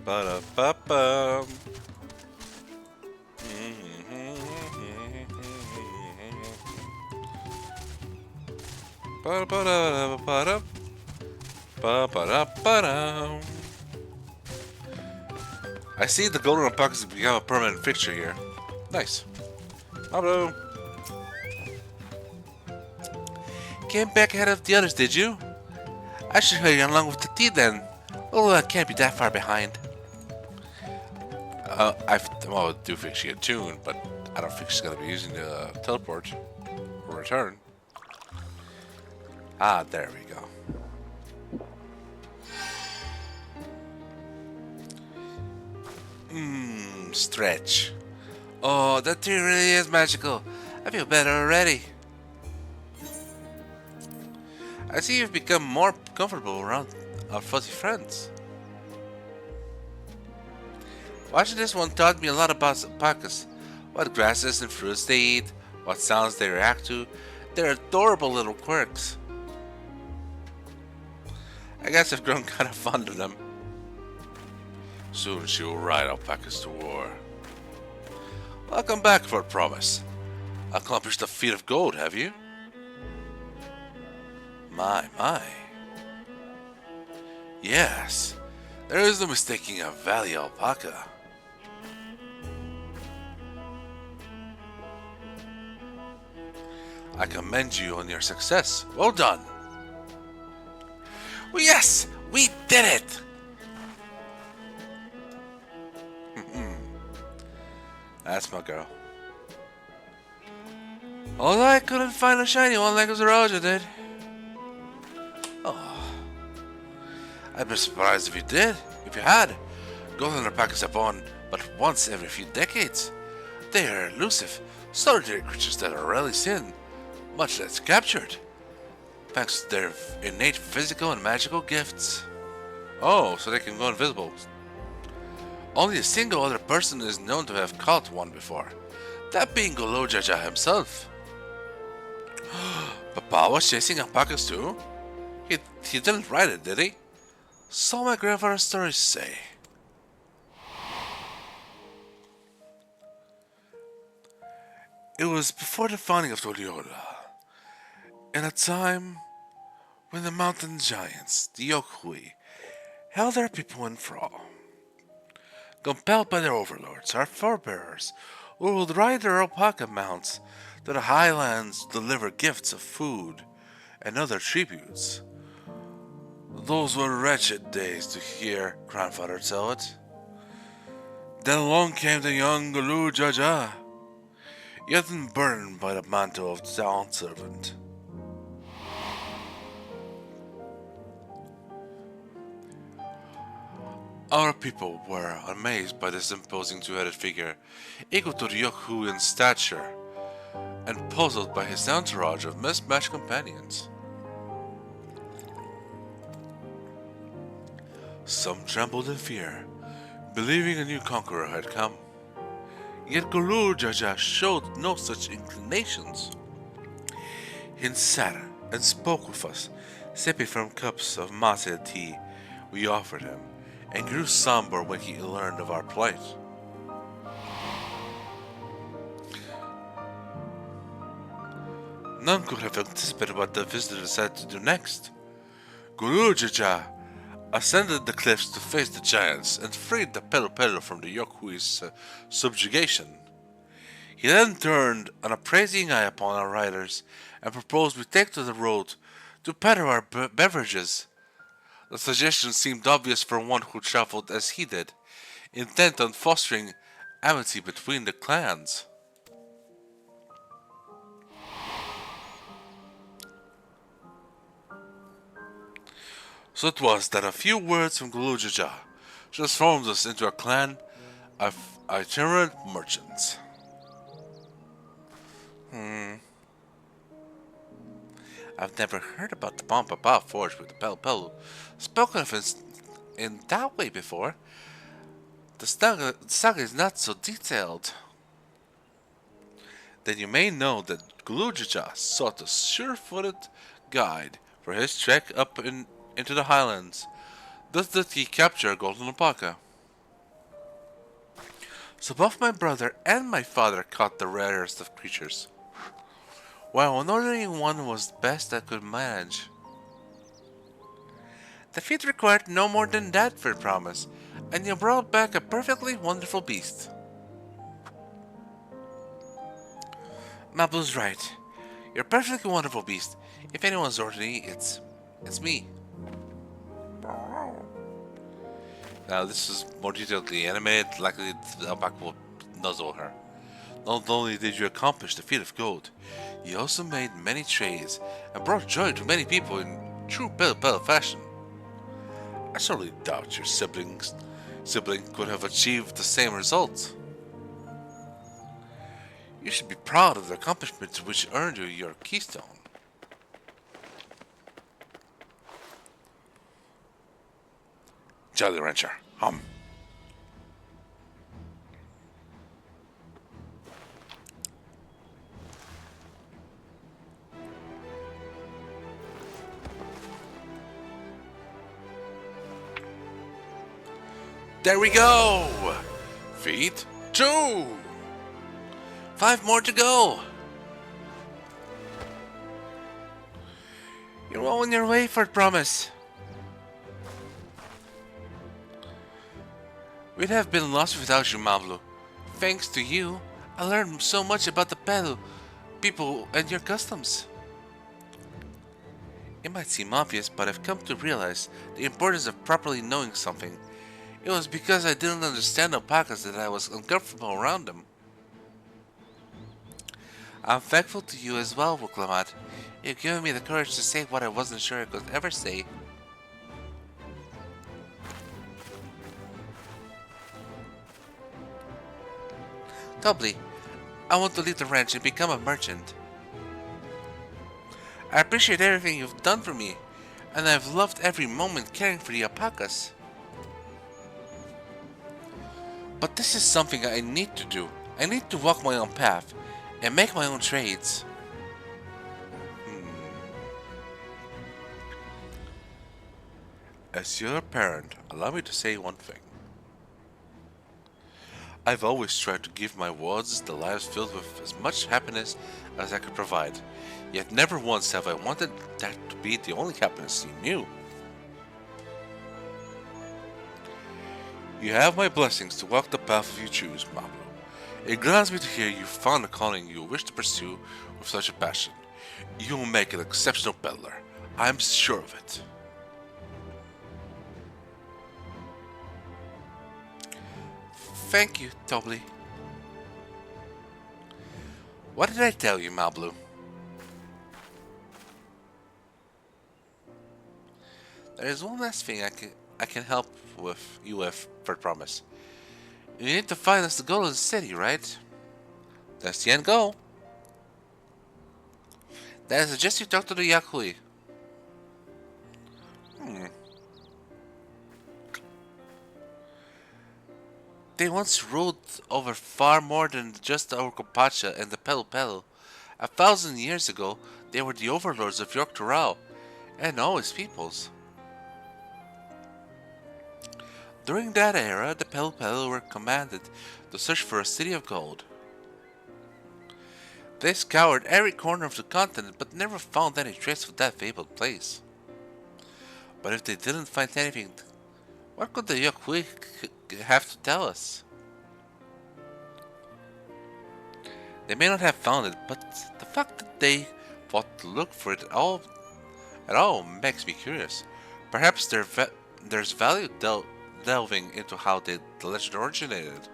ba-da-ba-ba. Ba-da-ba-da-ba-da, ba-ba-da-ba-da. I see the golden Urqopacha has become a permanent fixture here. Nice. Hello. Came back ahead of the others, did you? I should hurry along with the tea then. Oh, I can't be that far behind. I do think she had tuned, but I don't think she's gonna be using the teleport or return. Ah, there we go. Stretch. Oh, that tea really is magical. I feel better already. I see you've become more comfortable around our fuzzy friends. Watching this one taught me a lot about alpacas. What grasses and fruits they eat, what sounds they react to, their adorable little quirks. I guess I've grown kind of fond of them. Soon she will ride alpacas to war. Welcome back, for a promise. Accomplished the feat of gold, have you? My. Yes, there is no mistaking a valley alpaca. I commend you on your success. Well done. Well, yes, we did it! That's my girl. Although I couldn't find a shiny one like Roger did. Oh. I'd be surprised if you did. If you had. Golden alpacas are born but once every few decades. They are elusive, solitary creatures that are rarely seen, much less captured, thanks to their innate physical and magical gifts. Oh, so they can go invisible. Only a single other person is known to have caught one before, that being Golojaja himself. Papa was chasing alpacas too? He didn't write it, did he? So my grandfather's stories say. It was before the founding of Toriola, in a time when the mountain giants, the Yokhui, held their people in thrall. Compelled by their overlords, our forebears, who would ride their alpaca mounts to the highlands to deliver gifts of food and other tributes. Those were wretched days to hear grandfather tell it. Then along came the young Golojaja, yet unburdened by the mantle of Dawnservant. Our people were amazed by this imposing two-headed figure, equal to the Yokhu in stature, and puzzled by his entourage of mismatched companions. Some trembled in fear, believing a new conqueror had come. Yet Golojaja showed no such inclinations. He sat and spoke with us, sipping from cups of mate tea we offered him, and grew somber when he learned of our plight. None could have anticipated what the visitors had to do next. Golojaja ascended the cliffs to face the giants and freed the Pelu from the Yokhui's subjugation. He then turned an appraising eye upon our riders and proposed we take to the road to peddle our beverages. The suggestion seemed obvious for one who traveled as he did, intent on fostering amity between the clans. So it was that a few words from Golojaja transformed us into a clan of itinerant merchants. I've never heard about the Papa forge with the Pelu spoken of in that way before. The saga is not so detailed. Then you may know that Golojaja sought a sure-footed guide for his trek up into the highlands. Thus did he capture a golden alpaca. So both my brother and my father caught the rarest of creatures, while only one was the best I could manage. The feat required no more than that for promise, and you brought back a perfectly wonderful beast. Mabu's right. You're a perfectly wonderful beast. If anyone's ordinary, it's me. Now this is more detailedly animated, likely the alpaca will nuzzle her. Not only did you accomplish the feat of gold, you also made many trades and brought joy to many people in true Pelu fashion. I certainly doubt your sibling could have achieved the same results. You should be proud of the accomplishment which earned you your keystone. Jolly Rancher. There we go! Feet 2! 5 more to go! You're well on your way, for promise. We'd have been lost without you, Mablu. Thanks to you, I learned so much about the Pelu people and your customs. It might seem obvious, but I've come to realize the importance of properly knowing something. It was because I didn't understand alpacas that I was uncomfortable around them. I'm thankful to you as well, Wuk Lamat. You've given me the courage to say what I wasn't sure I could ever say. Doubly, I want to leave the ranch and become a merchant. I appreciate everything you've done for me, and I've loved every moment caring for the alpacas. But this is something I need to do. I need to walk my own path and make my own trades. As your parent, allow me to say one thing. I've always tried to give my wards the lives filled with as much happiness as I could provide, yet never once have I wanted that to be the only happiness you knew. You have my blessings to walk the path you choose, Mablu. It glads me to hear you found a calling you wish to pursue with such a passion. You will make an exceptional peddler. I'm sure of it. Thank you, Tobly. What did I tell you, Mablu? There is one last thing I can help with you with, for promise. You need to find us the Golden City, right? That's the end goal. Then I suggest you talk to the Yakui. They once ruled over far more than just the Urqopacha and the Pelu. 1,000 years ago, they were the overlords of York Tural and all its peoples. During that era, the Pelu were commanded to search for a city of gold. They scoured every corner of the continent but never found any trace of that fabled place. But if they didn't find anything, what could the Yakui have to tell us? They may not have found it, but the fact that they thought to look for it at all makes me curious. Perhaps there's value delving into how the legend originated.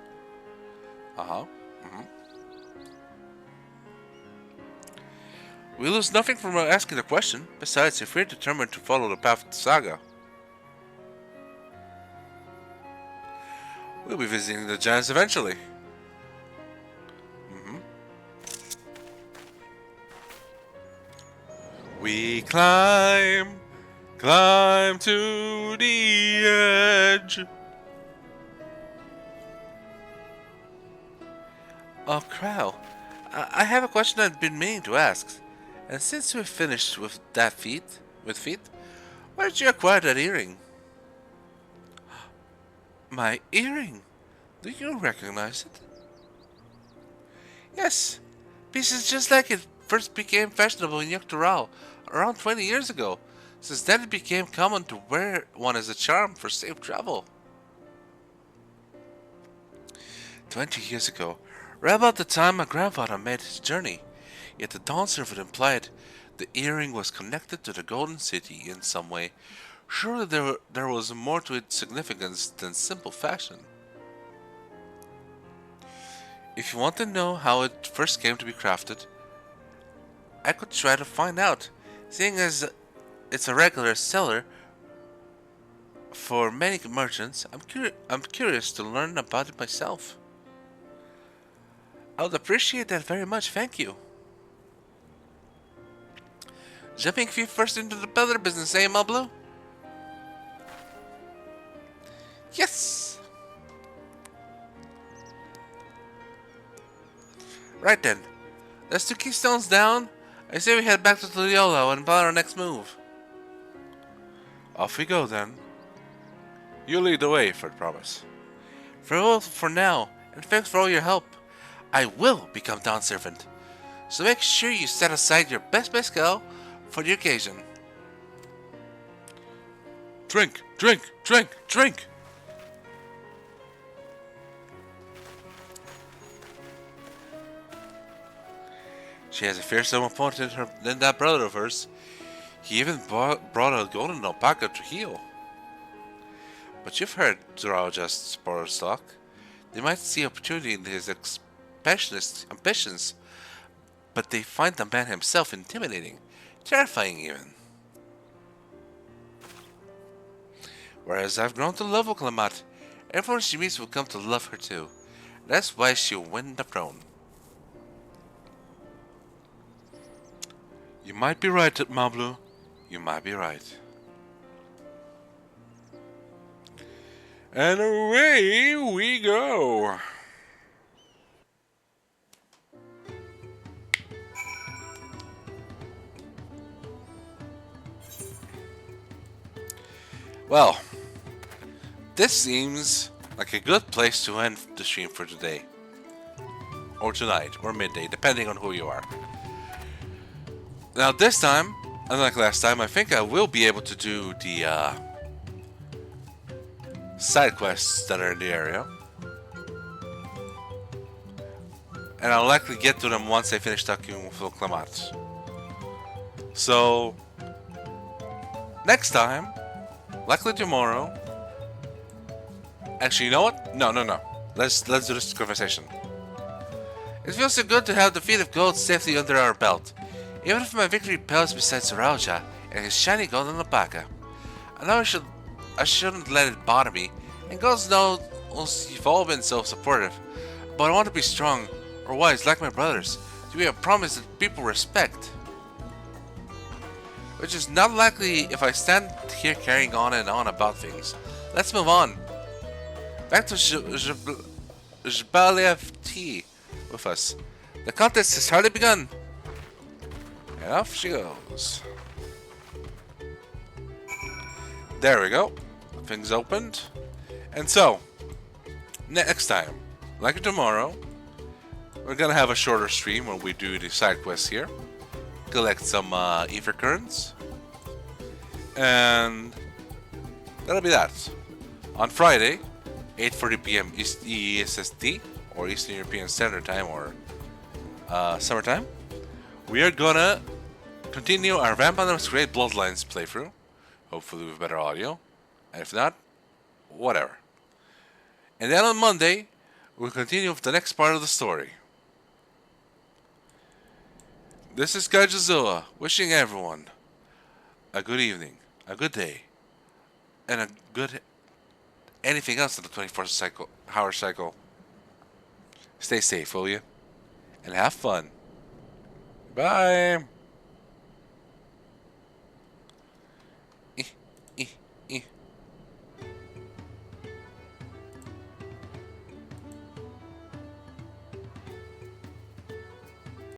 We lose nothing from asking the question. Besides, if we're determined to follow the path of the saga, we'll be visiting the giants eventually. We climb to the edge. Oh, Crow, I have a question I've been meaning to ask. And since we've finished with feet, where did you acquire that earring? My earring? Do you recognize it? Yes, pieces just like it first became fashionable in Tural around 20 years ago. Since then it became common to wear one as a charm for safe travel. 20 years ago, right about the time my grandfather made his journey, yet the Dawnservant implied the earring was connected to the Golden City in some way. Surely there was more to its significance than simple fashion. If you want to know how it first came to be crafted, I could try to find out, seeing as it's a regular seller for many merchants. I'm curious to learn about it myself. I would appreciate that very much, thank you. Jumping feet first into the peddler business, eh, Mablu? Yes! Right then. Let's 2 keystones down. I say we head back to Tural and plan our next move. Off we go then. You lead the way, Fred promise. Farewell for now, and thanks for all your help. I will become Dawnservant. So make sure you set aside your best mezcal for the occasion. Drink, drink, drink, drink! She has a fearsome opponent in that brother of hers. He even brought a golden alpaca to heal. But you've heard Tural just spoiled stock. They might see opportunity in his expansionist ambitions, but they find the man himself intimidating, terrifying even. Whereas I've grown to love Wuk Lamat, everyone she meets will come to love her too. That's why she'll win the throne. You might be right, Mablu. You might be right. And away we go. Well, this seems like a good place to end the stream for today. Or tonight, or midday, depending on who you are. Now this time, unlike last time, I think I will be able to do the side quests that are in the area. And I'll likely get to them once I finish talking with Wuk Lamat. So, next time, likely tomorrow. Actually, you know what? No. Let's do this conversation. It feels so good to have the feet of gold safely under our belt. Even if my victory pales beside Mrawa'a and his shiny golden alpaca. I know I shouldn't let it bother me, and God knows you've all been so supportive, but I want to be strong, or wise like my brothers, to be a promise that people respect. Which is not likely if I stand here carrying on and on about things. Let's move on. Back to Jbalev T with us. The contest has hardly begun. And off she goes. There we go. Things opened. And so, next time, like tomorrow, we're gonna have a shorter stream where we do the side quests here. Collect some ether currents. And that'll be that. On Friday, 8:40 p.m. EST, or Eastern European Standard Time, or summertime, we are gonna continue our Vampire the Masquerade Bloodlines playthrough, hopefully with better audio, and if not, whatever. And then on Monday, we'll continue with the next part of the story. This is Kaiju-Z, wishing everyone a good evening, a good day, and a good anything else in the 24-hour cycle. Stay safe, will you? And have fun. Bye.